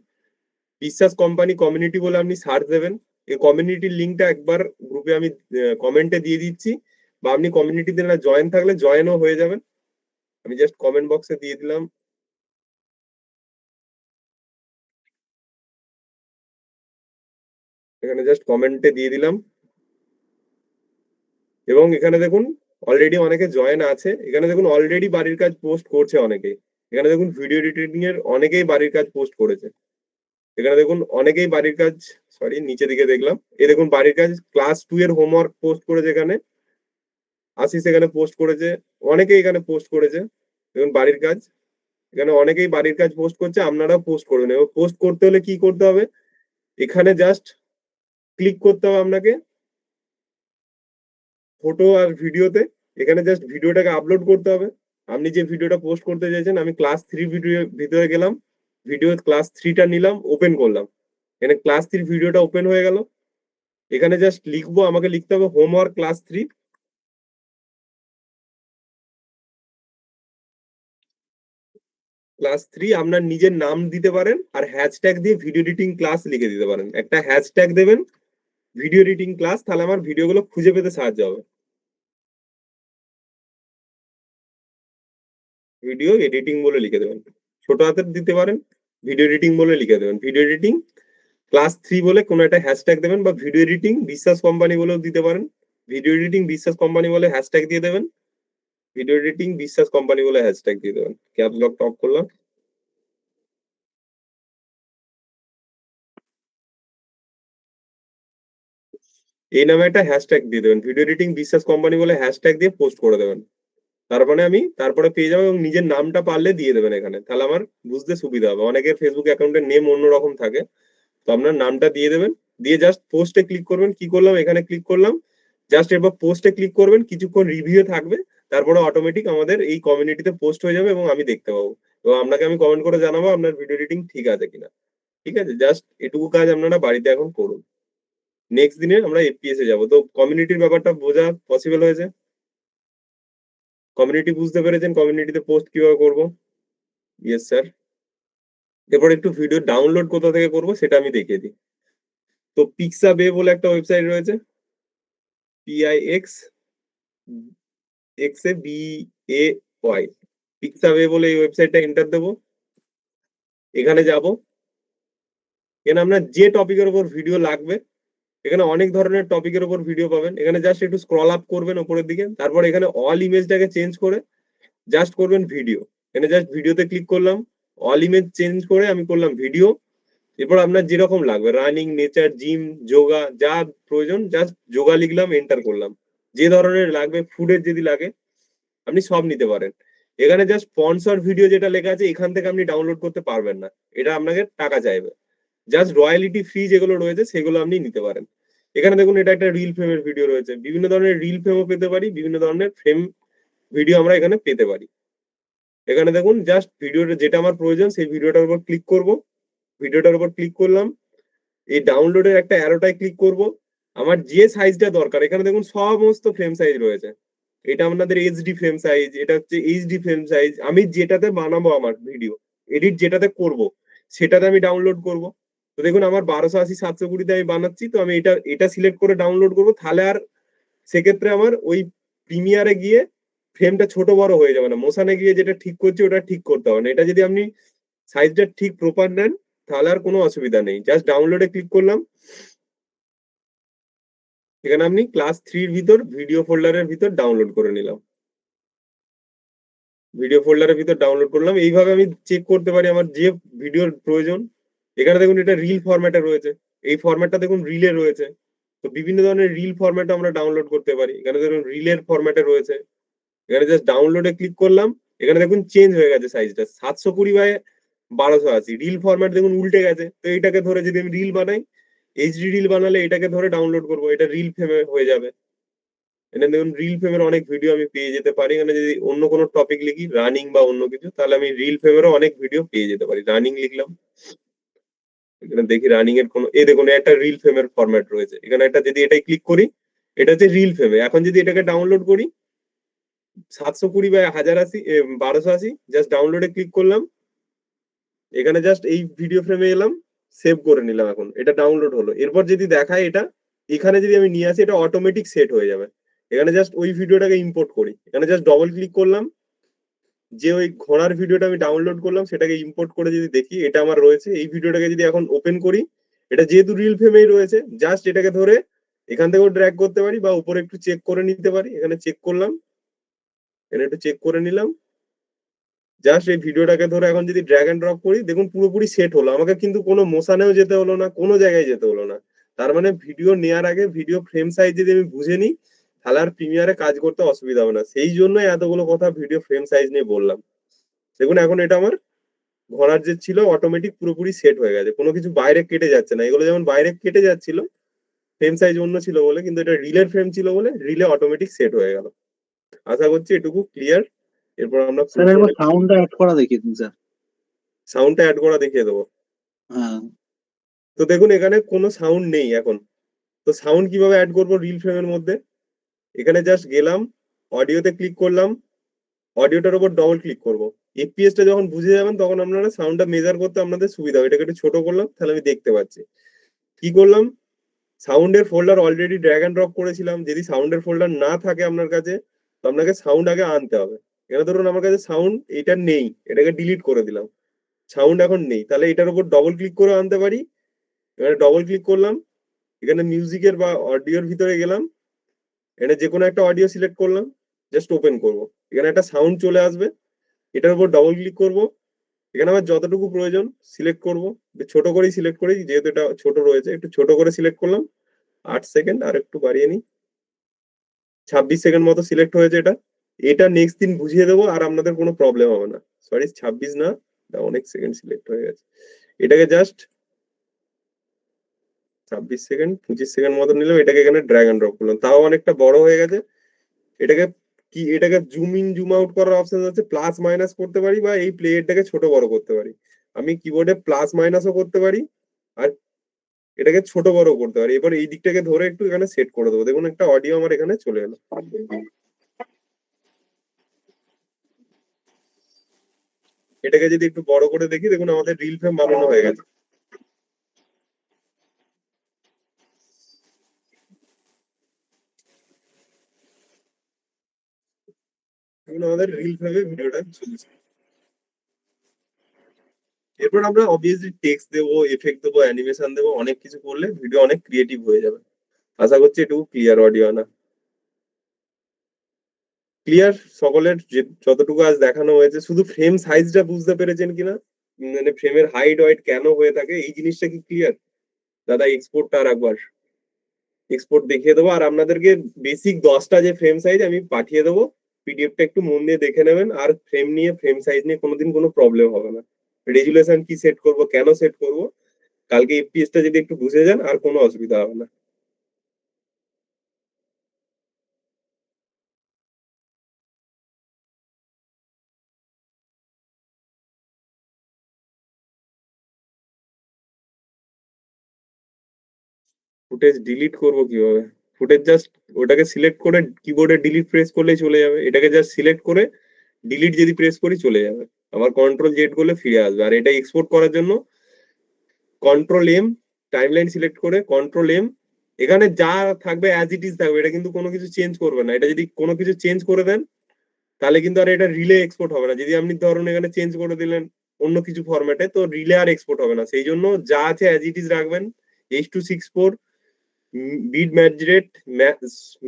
বিশ্বাস কোম্পানি কমিউনিটি বলে আপনি সার্চ দেবেন। এই কমিউনিটির লিঙ্কটা একবার গ্রুপে আমি কমেন্টে দিয়ে দিচ্ছি, বা আপনি কমিউনিটিতে না জয়েন থাকলে জয়েনও হয়ে যাবেন। আমি জাস্ট কমেন্ট বক্সে দিয়ে দিলাম, এখানে জাস্ট কমেন্টে দিয়ে দিলাম। এবং এখানে দেখুন অলরেডি অনেকে জয়েন আছে, এখানে দেখুন অলরেডি বাড়ির কাজ পোস্ট করছে অনেকেই। এখানে দেখুন ভিডিও এডিটিং এর অনেকেই বাড়ির কাজ পোস্ট করেছে। এখানে দেখুন অনেকেই বাড়ির কাজ, সরি নিচে দিকে দেখলাম, এই দেখুন বাড়ির কাজ ক্লাস 2 এর হোমওয়ার্ক পোস্ট করেছে এখানে। আশিস এখানে পোস্ট করেছে, অনেকেই এখানে পোস্ট করেছে। দেখুন বাড়ির কাজ, এখানে অনেকেই বাড়ির কাজ পোস্ট করছে, আপনারাও পোস্ট করবেন। এবং পোস্ট করতে হলে কি করতে হবে, এখানে জাস্ট ক্লিক করতে হবে আপনাকে ফটো আর ভিডিওতে। এখানে জাস্ট ভিডিওটাকে আপলোড করতে হবে। আপনি যে ভিডিওটা পোস্ট করতে চাইছেন, আমি ক্লাস 3 ভিডিও ভিতরে গেলাম, ভিডিও ক্লাস 3টা নিলাম, ওপেন করলাম, এখানে ক্লাস 3 ভিডিওটা ওপেন হয়ে গেল। এখানে জাস্ট লিখবো, আমাকে লিখতে হবে হোমওয়ার্ক ক্লাস 3। ক্লাস 3 আপনার নিজের নাম দিতে পারেন, আর হ্যাশট্যাগ দিয়ে ভিডিও এডিটিং ক্লাস লিখে দিতে পারেন। একটা হ্যাশট্যাগ দেবেন ভিডিও এডিটিং ক্লাস, তাহলে আমার ভিডিওগুলো খুঁজে পেতে সাহায্য হবে। ভিডিও এডিটিং বলে লিখে দেবেন, ছোট হাতের দিতে পারেন, ভিডিও এডিটিং বলে লিখে দেবেন। ভিডিও এডিটিং ক্লাস 3 বলে কোনো একটা হ্যাশট্যাগ দেবেন, বা ভিডিও এডিটিং বিশ্বাস কোম্পানি বলেও দিতে পারেন। ভিডিও এডিটিং বিশ্বাস কোম্পানি বলে হ্যাশট্যাগ দিয়ে দেবেন, ভিডিও এডিটিং বিশ্বাস কোম্পানি বলে হ্যাশট্যাগ দিয়ে দেবেন। ক্যাপস লক অফ করলাম। এই নামে একটা হ্যাশট্যাগ দিয়ে দেবেন, ভিডিও এডিটিং বিশ্বাস কোম্পানি বলে হ্যাশট্যাগ দিয়ে পোস্ট করে দেবেন। তার মানে আমি তারপরে পেয়ে যাবো, এবং নিজের নামটা পারলে দিয়ে দেবেন এখানে, তাহলে আমার বুঝতে সুবিধা হবে। অনেকের ফেসবুক অ্যাকাউন্টের নেম অন্যরকম থাকে, তো আপনার নামটা দিয়ে দেবেন, দিয়ে জাস্ট পোস্টে ক্লিক করবেন। কি করলাম, এখানে ক্লিক করলাম, জাস্ট এরপর পোস্টে ক্লিক করবেন, কিছুক্ষণ রিভিউ থাকবে, তারপরে অটোমেটিক আমাদের এই কমিউনিটিতে পোস্ট হয়ে যাবে এবং আমি দেখতে পাবো, এবং আপনাকে আমি কমেন্ট করে জানাবো আপনার ভিডিও এডিটিং ঠিক আছে কিনা। ঠিক আছে, জাস্ট এটুকু কাজ আপনারা বাড়িতে এখন করুন। নেক্সট দিনে আমরা এফপিএস এ যাবো। তো কমিউনিটির ব্যাপারটা বোঝা পসিবল হয়েছে? কমিউনিটি বুঝতে পেরেছেন, কমিউনিটিতে পোস্ট কিভাবে করবো? Yes sir. এরপর একটু ভিডিও ডাউনলোড কোথা থেকে করবো সেটা আমি দেখিয়ে দিই। তো পিক্সাবে বলে একটা ওয়েবসাইট রয়েছে, PIX XABAY, পিক্সাবে বলে এই ওয়েবসাইটটা এন্টার দেবো। এখানে যাব, এখানে আপনার যে টপিকের উপর ভিডিও লাগবে, এখানে অনেক ধরনের টপিকের উপর ভিডিও পাবেন। এখানে জাস্ট একটু স্ক্রল আপ করবেন উপরের দিকে, তারপর এখানে অল ইমেজটাকে চেঞ্জ করে জাস্ট করবেন ভিডিও। এখানে জাস্ট ভিডিওতে ক্লিক করলাম, অল ইমেজ চেঞ্জ করে আমি করলাম ভিডিও। এরপর আপনার যেরকম লাগবে, রানিং, নেচার, জিম, যোগা, যা প্রয়োজন জাস্ট যোগা লিখলাম, এন্টার করলাম। যে ধরনের লাগবে, ফুডের যদি লাগে আপনি সব নিতে পারেন। এখানে জাস্ট স্পন্সর ভিডিও যেটা লেখা আছে, এখান থেকে আপনি ডাউনলোড করতে পারবেন না, এটা আপনাকে টাকা চাইবে। জাস্ট রয়্যালিটি ফ্রি যেগুলো রয়েছে সেগুলো আপনি নিতে পারেন। এখানে দেখুন এটা একটা রিল ফ্রেমের ভিডিও রয়েছে, বিভিন্ন ধরনের রিল ফ্রেমও পেতে পারি, বিভিন্ন ধরনের ফ্রেম ভিডিও আমরা এখানে পেতে পারি। এখানে দেখুন জাস্ট ভিডিওটা যেটা আমার প্রয়োজন সেই ভিডিওটার উপর ক্লিক করব, ভিডিওটার উপর ক্লিক করলাম, এই ডাউনলোডের একটা অ্যারোটায় ক্লিক করব, আমার যে সাইজটা দরকার এখানে দেখুন সমস্ত ফ্রেম সাইজ রয়েছে। এটা আপনাদের এইচডি ফ্রেম সাইজ, এটা হচ্ছে এইচডি ফ্রেম সাইজ, আমি যেটাতে বানাবো আমার ভিডিও এডিট যেটাতে করব সেটাতে আমি ডাউনলোড করব। তো দেখুন আমার 1280 720 আমি বানাচ্ছি, তো আমি এটা এটা সিলেক্ট করে ডাউনলোড করব, তাহলে আর সেক্ষেত্রে আমার ওই প্রিমিয়ারে গিয়ে ফ্রেমটা ছোট বড় হয়ে যাবে না, মোশনে গিয়ে যেটা ঠিক করছি ওটা ঠিক করতে হবে না। এটা যদি আপনি সাইজটা ঠিক প্রপার নেন তাহলে আর কোনো অসুবিধা নেই। জাস্ট ডাউনলোডে ক্লিক করলাম, এখানে আপনি ক্লাস 3 ভিতর ভিডিও ফোল্ডারের ভিতর ডাউনলোড করে নিলাম, ভিডিও ফোল্ডারের ভিতর ডাউনলোড করলাম। এইভাবে আমি চেক করতে পারি আমার যে ভিডিওর প্রয়োজন। এখানে দেখুন এটা রিল ফরম্যাটে রয়েছে, এই ফরম্যাটটা দেখুন রিলে রয়েছে। তো বিভিন্ন ধরনের রিল ফরম্যাট আমরা ডাউনলোড করতে পারি, এখানে দেখুন রিলের ফরম্যাটে রয়েছে। এখানে জাস্ট ডাউনলোডে ক্লিক করলাম, এখানে দেখুন চেঞ্জ হয়ে গেছে সাইজটা 720 বাই 1280। রিল ফরম্যাট দেখুন উল্টে গেছে, তো এইটাকে ধরে যদি আমি রিল বানাই, এইচডি রিল বানালে এটাকে ধরে ডাউনলোড করবো, এটা রিল ফ্রেমে হয়ে যাবে। এখানে দেখুন রিল ফ্রেমের অনেক ভিডিও আমি পেয়ে যেতে পারি। এখানে যদি অন্য কোনো টপিক লিখি রানিং বা অন্য কিছু, তাহলে আমি রিল ফ্রেমেরও অনেক ভিডিও পেয়ে যেতে পারি। রানিং লিখলাম, এখানে দেখি রানিং এর কোনো, এই দেখুন একটা রিল ফ্রেমের ফরম্যাট রয়েছে, এখানে একটা যদি এটাই ক্লিক করি এটা হচ্ছে রিল ফ্রেমে। এখন যদি এটাকে ডাউনলোড করি 720 বাই 1080 1280, জাস্ট ডাউনলোডে ক্লিক করলাম, এখানে জাস্ট এই ভিডিও ফ্রেমে এলাম, সেভ করে নিলাম, এখন এটা ডাউনলোড হলো। এরপর যদি দেখায় এটা এখানে যদি আমি নিয়ে আসি এটা অটোমেটিক সেট হয়ে যাবে। এখানে জাস্ট ওই ভিডিওটাকে ইম্পোর্ট করি, এখানে জাস্ট ডবল ক্লিক করলাম, যে ওই ঘোড়ার ভিডিওটা আমি ডাউনলোড করলাম সেটাকে ইম্পোর্ট করে যদি দেখি এটা আমার রয়েছে, এই ভিডিওটাকে যদি এখন ওপেন করি, এটা যেহেতু রিল ফ্রেমেই রয়েছে জাস্ট এটাকে ধরে এখান থেকেও ড্র্যাগ করতে পারি বা উপরে একটু চেক করে নিতে পারি। এখানে চেক করলাম, এখানে একটু চেক করে নিলাম, জাস্ট এই ভিডিওটাকে ধরে এখন যদি ড্র্যাগ এন্ড ড্রপ করি দেখুন পুরোপুরি সেট হলো, আমাকে কিন্তু কোনো মোশনেও যেতে হলো না, কোনো জায়গায় যেতে হলো না। তার মানে ভিডিও নেওয়ার আগে ভিডিও ফ্রেম সাইজ যদি আমি বুঝে নিই তাহলে আর প্রিমিয়ারে কাজ করতে অসুবিধা হবে না। সেই জন্যই এতগুলো কথা ভিডিও ফ্রেম সাইজ নিয়ে বললাম। দেখুন এখন এটা আমার ঘোড়ার যে ছিল অটোমেটিক পুরোপুরি সেট হয়ে গেছে, কোনো কিছু বাইরে কেটে যাচ্ছে না। এগুলো যেমন বাইরে কেটে যাচ্ছিল ফ্রেম সাইজ অন্য ছিল বলে, কিন্তু এটা রিলের ফ্রেম ছিল বলে রিলে অটোমেটিক সেট হয়ে গেল। আশা করছি এটুকু ক্লিয়ার। এরপর আমরা স্যার প্রুফ একবার সাউন্ডটা অ্যাড করা দেখিয়ে দিন স্যার। সাউন্ডটা অ্যাড করা দেখিয়ে দেবো। হ্যাঁ। তো দেখুন এখানে কোনো সাউন্ড নেই এখন। তো সাউন্ড কিভাবে অ্যাড করবো রিল ফ্রেমের মধ্যে, এখানে জাস্ট গেলাম, অডিওতে ক্লিক করলাম, অডিওটার উপর ডবল ক্লিক করব। এফপিএস টা যখন বুঝে যাবেন তখন আপনারা সাউন্ডটা মেজার করতে আপনাদের সুবিধা হবে। এটাকে একটু ছোট করলাম তাহলে আমি দেখতে পাচ্ছি। কি করলাম, সাউন্ডের folder already drag and drop করেছিলাম, যদি সাউন্ডের ফোল্ডার না থাকে আপনার কাছে তো আপনাকে সাউন্ড আগে আনতে হবে। এখানে ধরুন আমার কাছে সাউন্ড এটা নেই, এটাকে ডিলিট করে দিলাম, সাউন্ড এখন নেই, তাহলে এটার উপর ডবল ক্লিক করে আনতে পারি। এখানে ডবল ক্লিক করলাম, এখানে মিউজিকের বা অডিওর ভিতরে গেলাম, এখানে যে কোনো একটা অডিও সিলেক্ট করলাম, জাস্ট ওপেন করব, এখানে একটা সাউন্ড চলে আসবে, এটার উপর ডবল ক্লিক করব, এখানে আমার যতটুকু প্রয়োজন সিলেক্ট করব, ছোট করেই সিলেক্ট করি যেহেতু এটা ছোট রয়েছে, একটু ছোট করে সিলেক্ট করলাম, 8 সেকেন্ড আর একটু বাড়িয়ে নিই, 26 সেকেন্ড মতো সিলেক্ট হয়েছে এটা। এটা নেক্সট দিন বুঝিয়ে দেবো আর আপনাদের কোনো প্রবলেম হবে না। সরি 26 না, অনেক সেকেন্ড সিলেক্ট হয়ে গেছে। এটাকে জাস্ট 26 সেকেন্ড 25 সেকেন্ড মতো নিলাম, এটাকে এখানে ড্র্যাগ এন্ড ড্রপ করলাম, তাও অনেকটা বড় হয়ে গেছে। এটাকে কি, এটাকে জুম ইন জুম আউট করার অপশন আছে, প্লাস মাইনাস করতে পারি বা এই প্লেয়ারটাকে ছোট বড় করতে পারি। আমি কিবোর্ডে প্লাস মাইনাসও করতে পারি আর এটাকে ছোট বড় করতে পারি। এবার এই দিকটাকে ধরে একটু এখানে সেট করে দেবো, দেখুন একটা অডিও আমার এখানে চলে এলো। এটাকে যদি একটু বড় করে দেখি দেখুন আমাদের রিল ফ্রেম বানানো হয়ে গেছে। দেখুন আমাদের রিল ফ্রেমে ভিডিওটা চলছে। এরপর আমরা অবভিয়াসলি টেক্সট দেবো, এফেক্ট দেবো, অ্যানিমেশন দেবো, অনেক কিছু করলে ভিডিও অনেক ক্রিয়েটিভ হয়ে যাবে। আশা করছি এটুকু ক্লিয়ার অডিও না ক্লিয়ার সকলের, যে যতটুকু আজ দেখানো হয়েছে শুধু ফ্রেম সাইজটা বুঝতে পেরেছেন কিনা, মানে ফ্রেমের হাইট ওয়েট কেন হয়ে থাকে এই জিনিসটা কি ক্লিয়ার? দাদা এক্সপোর্টটা আর একবার এক্সপোর্ট দেখিয়ে দেবো আর আপনাদেরকে বেসিক 10টা যে ফ্রেম সাইজ আমি পাঠিয়ে দেবো, পিডিএফটা একটু মন দিয়ে দেখে নেবেন, আর ফ্রেম নিয়ে ফ্রেম সাইজ নিয়ে কোনোদিন কোনো প্রবলেম হবে না। রেজুলেশন কি সেট করব, কেন সেট করব, কালকে এফপিএসটা যদি একটু বুঝে যান আর কোনো অসুবিধা হবে না। ফুটেজ ডিলিট করবো কিভাবে? ফুটেজ জাস্ট ওটাকে সিলেক্ট করে কিবোর্ডে ডিলিট প্রেস করলেই চলে যাবে। এটাকে জাস্ট সিলেক্ট করে ডিলিট যদি প্রেস করি চলে যাবে, আবার কন্ট্রোল জেড করলে ফিরে আসবে। আর এটা এক্সপোর্ট করার জন্য কন্ট্রোল এম, টাইমলাইন সিলেক্ট করে কন্ট্রোল এম, এখানে যা থাকবে অ্যাজ ইট ইজ থাকবে, এটা কিন্তু কোনো কিছু চেঞ্জ করবে না। এটা যদি কোনো কিছু চেঞ্জ করে দেন তাহলে কিন্তু আর এটা রিলে এক্সপোর্ট হবে না। যদি আপনি ধরুন এখানে চেঞ্জ করে দিলেন অন্য কিছু ফরম্যাটে, তো রিলে আর এক্সপোর্ট হবে না। সেই জন্য যা আছে অ্যাজ ইট ইজ রাখবেন। H.264 bit match rate,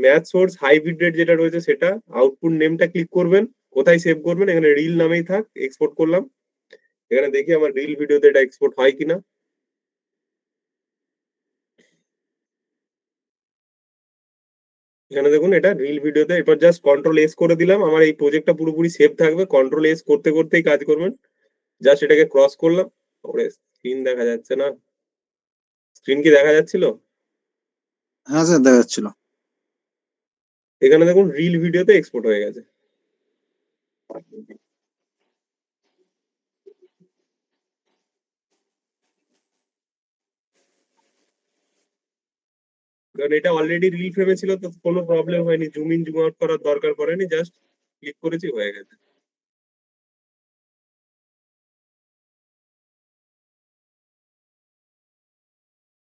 match source, high bit rate যেটা রয়েছে সেটা, আউটপুট নেমটা ক্লিক করবেন, কোথায় সেভ করবেন, এখানে রিল নামেই থাক, এক্সপোর্ট করলাম। এখানে দেখি আমার রিল ভিডিওতে এটা এক্সপোর্ট হয় কিনা। এখানে দেখুন এটা রিল ভিডিওতে, এরপর জাস্ট কন্ট্রোল এস করে দিলাম, আমার এই প্রজেক্টটা পুরোপুরি সেভ থাকবে। কন্ট্রোল এস করতে করতেই কাজ করবেন। জাস্ট এটাকে ক্রস করলাম। ওরে স্ক্রিন দেখা যাচ্ছে না, স্ক্রিন কি দেখা যাচ্ছিল? হ্যাঁ স্যার দেখা যাচ্ছিল। এখানে দেখুন রিল ভিডিওতে এক্সপোর্ট হয়ে গেছে। কারণ এটা অলরেডি রিল ফ্রেমে ছিল, তো কোনো প্রবলেম হয়নি, জুম ইন জুম আউট করার দরকার পড়েনি, জাস্ট ক্লিক করেছি হয়ে গেছে।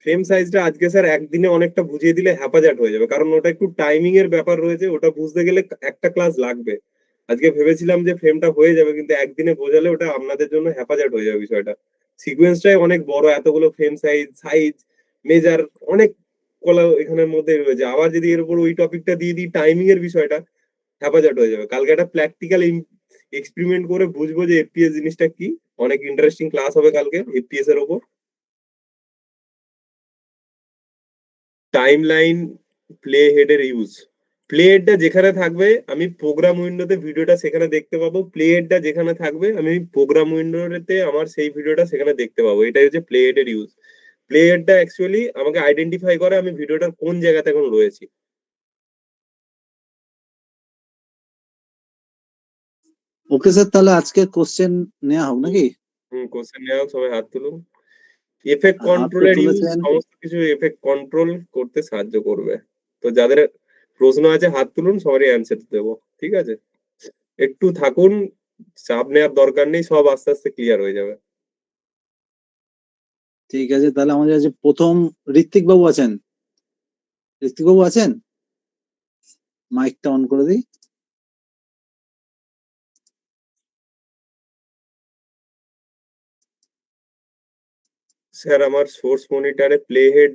ফ্রেম সাইজটা আজকে স্যার একদিনে অনেকটা বুঝিয়ে দিলে হ্যাপাজার্ট হয়ে যাবে, কারণ ওটা একটু টাইমিং এর ব্যাপার রয়েছে, ওটা বুঝতে গেলে একটা ক্লাস লাগবে। আজকে ভেবেছিলাম যে ফ্রেমটা হয়ে যাবে, কিন্তু একদিনে বোঝালে ওটা আপনাদের জন্য হ্যাপাজার্ট হয়ে যাবে বিষয়টা। সিকোয়েন্সটাই অনেক বড়, এতগুলো ফ্রেম সাইজ সাইজ মেজার অনেক কলা এখানের মধ্যে রয়েছে। আবার যদি এর উপর ওই টপিকটা দিয়ে দিই টাইমিং এর বিষয়টা, হ্যাপাজার্ট হয়ে যাবে। কালকে একটা প্র্যাকটিক্যাল এক্সপেরিমেন্ট করে বুঝবো যে এফপিএস জিনিসটা কি। অনেক ইন্টারেস্টিং ক্লাস হবে কালকে এফপিএস এর উপর। টাইম লাইন প্লে হেডের ইউজ, প্লে হেডটা যেখানে থাকবে আমি প্রোগ্রাম উইন্ডোতে ভিডিওটা সেখানে দেখতে পাবো, প্লে হেডটা যেখানে থাকবে আমি প্রোগ্রাম উইন্ডোতে আমার সেই ভিডিওটা সেখানে দেখতে পাবো। এটাই হচ্ছে প্লে হেডের ইউজ। প্লে হেডটা অ্যাকচুয়ালি আমাকে আইডেন্টিফাই করে আমি ভিডিওটার কোন জায়গাতে এখন রয়েছি। ওকে স্যার, তাহলে আজকে কোশ্চেন নেওয়া হোক নাকি? কোশ্চেন নেওয়া হোক, সবাই হাত তুলুন। এফেক্ট হাত তো কন্ট্রোলের ইউজ তুলেছেন। সমস্ত কিছু এফেক্ট কন্ট্রোল করতে সাহায্য করবে। তো যাদের প্রশ্ন আছে হাত তুলুন, সবারই অ্যান্সার দেবো, ঠিক আছে? একটু থাকুন, চাপ নেওয়ার দরকার নেই, সব আস্তে আস্তে ক্লিয়ার হয়ে যাবে। ঠিক আছে, তাহলে আমাদের কাছে প্রথম ঋত্বিক বাবু আছেন। ঋত্বিক বাবু আছেন? মাইকটা অন করে দিই। স্যার আমার সোর্স মনিটরে প্লে হেড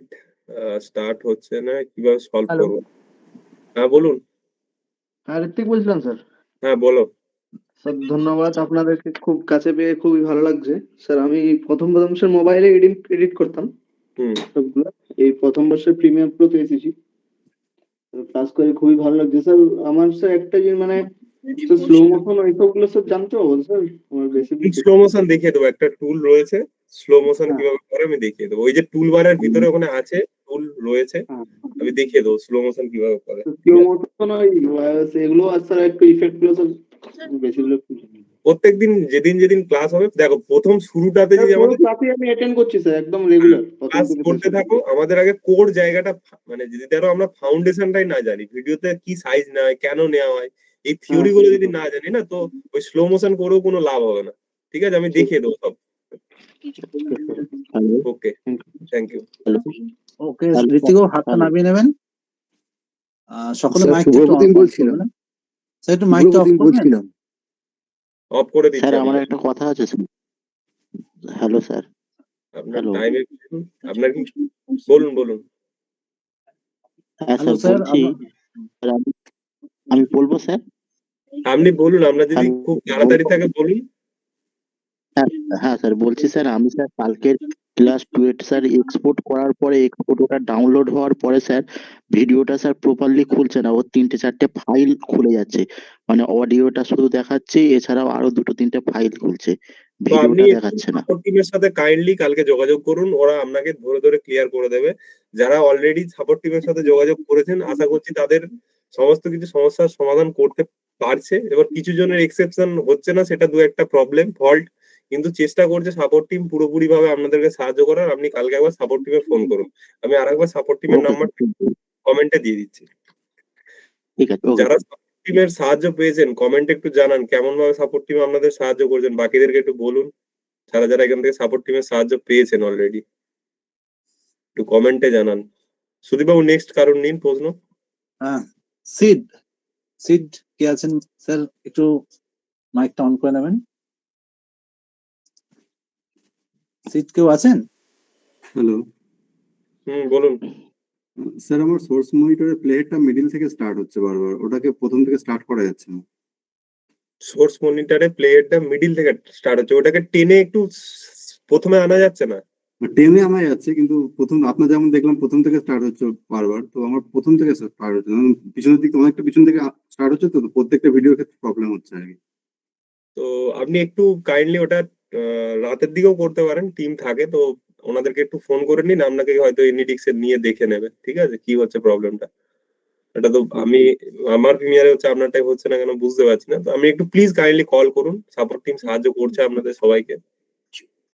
স্টার্ট হচ্ছে না, কিভাবে সলভ হ্যালো। করবো? হ্যাঁ বলুন। হ্যাঁ, ঋত্বিক বলছিলাম স্যার। হ্যাঁ বলো। স্যার ধন্যবাদ, আপনাদেরকে খুব কাছে পেয়ে খুবই ভালো লাগছে। স্যার আমি প্রথম স্যার মোবাইলে এডিট করতাম হুম। সবগুলো। এই প্রথম বর্ষের প্রিমিয়ার প্রোতে এসেছি। ক্লাস করে খুবই ভালো লাগছে স্যার। আমার স্যার একটা জিনিস মানে স্লো মোশন ওইসবগুলো স্যার জানতে পারবো স্যার? আমার বেশি স্লো মোশন দেখিয়ে দেবো, একটা টুল রয়েছে স্লো মোশন হ্যাঁ, কিভাবে করে আমি দেখিয়ে দেবো। ওই যে টুল বারের ভিতরে ওখানে আছে টুল রয়েছে, হ্যাঁ। আমি দেখিয়ে দেবো স্লো মোশন কিভাবে করে, ঠিক স্লো আছে? মোশন ওই এগুলো আর স্যার একটু ইফেক্ট গুলো স্যার বেশিগুলো একটু জানি। প্রত্যেকদিন যেদিন যেদিন ক্লাস হবে দেখো, প্রথম শুরুটাতে স্যার যদি পুরো আমাদের ক্লাসই আমি অ্যাটেন্ড করছি স্যার, একদম রেগুলার প্রথম ক্লাস থেকে শেষ করতে থাকো, আমাদের আগে কোর জায়গাটা মানে যদি ধরো আমরা ফাউন্ডেশনটাই না জানি, ভিডিওতে কি সাইজ নেওয়া হয়, কেন নেওয়া হয়, এই হ্যাঁ থিওরি গুলো যদি না জানি না, তো ওই স্লো মোশন করেও কোনো লাভ হবে না। ঠিক আছে, আমি ঠিক দেখিয়ে দেবো সব। Hello okay, thank you. Hello okay, Ritwik babu হাতটা নামিয়ে নেবেন। সকলে স্যার, মাইকটা একটু শুভপ্রতিম অন বলছিলাম। করবেন। স্যার একটু মাইকটা অফ শুভপ্রতিম করবেন। বলছিলাম। অফ করে দিচ্ছি স্যার আমি। আমার একটা কথা আছে স্যার। Hello sir. আপনার হ্যালো। টাইমে আপনার কি, বলুন বলুন। হ্যাঁ হ্যালো স্যার, স্যার, বলছি স্যার, আমি বলবো স্যার। আপনি বলুন, আপনার যদি হ্যালো, খুব তাড়াতাড়ি থাকে বলুন। হ্যাঁ হ্যাঁ স্যার, বলছি স্যার আমি স্যার কালকের ক্লাস 2 স্যার এক্সপোর্ট করার পরে এক্সপোর্ট ওটা ডাউনলোড হওয়ার পরে স্যার ভিডিওটা স্যার প্রপারলি খুলছে না, ওর 3-4টে ফাইল খুলে যাচ্ছে, মানে অডিওটা শুধু দেখাচ্ছে, এছাড়াও আরো 2-3টে ফাইল খুলছে, তো আপনি ভিডিওটা দেখাচ্ছে না। সাপোর্ট টিমের সাথে কাইন্ডলি কালকে যোগাযোগ করুন, ওরা আপনাকে ধরে ধরে ক্লিয়ার করে দেবে। যারা অলরেডি সাপোর্ট টিমের সাথে যোগাযোগ করেছেন, আশা করছি তাদের সমস্ত কিছু সমস্যার সমাধান করতে পারছে। এবার কিছু জনের এক্সেপশন হচ্ছে না, সেটা দু একটা প্রবলেম ফল্ট, কিন্তু চেষ্টা করছে সাপোর্ট টিম পুরোপুরি ভাবে আপনাদেরকে সাহায্য করার। আপনি কালকে একবার সাপোর্ট টিমে ফোন করুন, আমি আরেকবার সাপোর্ট টিমের ওকে নাম্বার কমেন্টে দিয়ে দিচ্ছি। ঠিক আছে, ওকে যারা সাপোর্ট টিমের সাহায্য পেয়েছেন কমেন্টে একটু জানান কেমন ভাবে সাপোর্ট টিম আপনাদের সাহায্য করছেন, বাকিদেরকে একটু বলুন যারা যারা এখান থেকে সাপোর্ট টিমের সাহায্য পেয়েছেন অলরেডি, একটু কমেন্টে জানান। সুদীপবাবু নেক্সট কারণ নিন প্রশ্ন। হ্যাঁ, সিড সিড কে আছেন স্যার, একটু মাইকটা অন করে নেবেন। সিড কেউ আছেন? হ্যালো বলুন। স্যার, আমার সোর্স মনিটরের প্লেটা মিডিল থেকে স্টার্ট হচ্ছে বারবার, ওটাকে প্রথম থেকে স্টার্ট করা যাচ্ছে না। সোর্স মনিটরে প্লেয়ারটা মিডিল থেকে স্টার্ট হচ্ছে, ওটাকে টেনে একটু প্রথমে আনা যাচ্ছে না? টেনে আমার যাচ্ছে, কিন্তু প্রথম আপনার যেমন দেখলাম প্রথম থেকে স্টার্ট হচ্ছে বারবার, তো আমার প্রথম থেকে স্টার্ট হচ্ছে না, পিছনের দিকে অনেকটা পিছন থেকে স্টার্ট হচ্ছে, তো প্রত্যেকটা ভিডিওর ক্ষেত্রে প্রবলেম হচ্ছে আর কি। তো আপনি একটু কাইন্ডলি ওটা রাতের দিকেও করতে পারেন, টিম থাকে তো ওনাদেরকে একটু ফোন করে নিন, আপনাকে হয়তো এনিটিক্স এর নিয়ে দেখে নেবে, ঠিক আছে কি হচ্ছে প্রবলেমটা। এটা তো আমি আমার প্রিমিয়ারে হচ্ছে, আপনারটাই হচ্ছে না কেন বুঝতে পারছি না। তো আমি একটু প্লিজ কাইন্ডলি কল করুন, সাপোর্ট টিম সাহায্য করছে আপনাদের সবাইকে।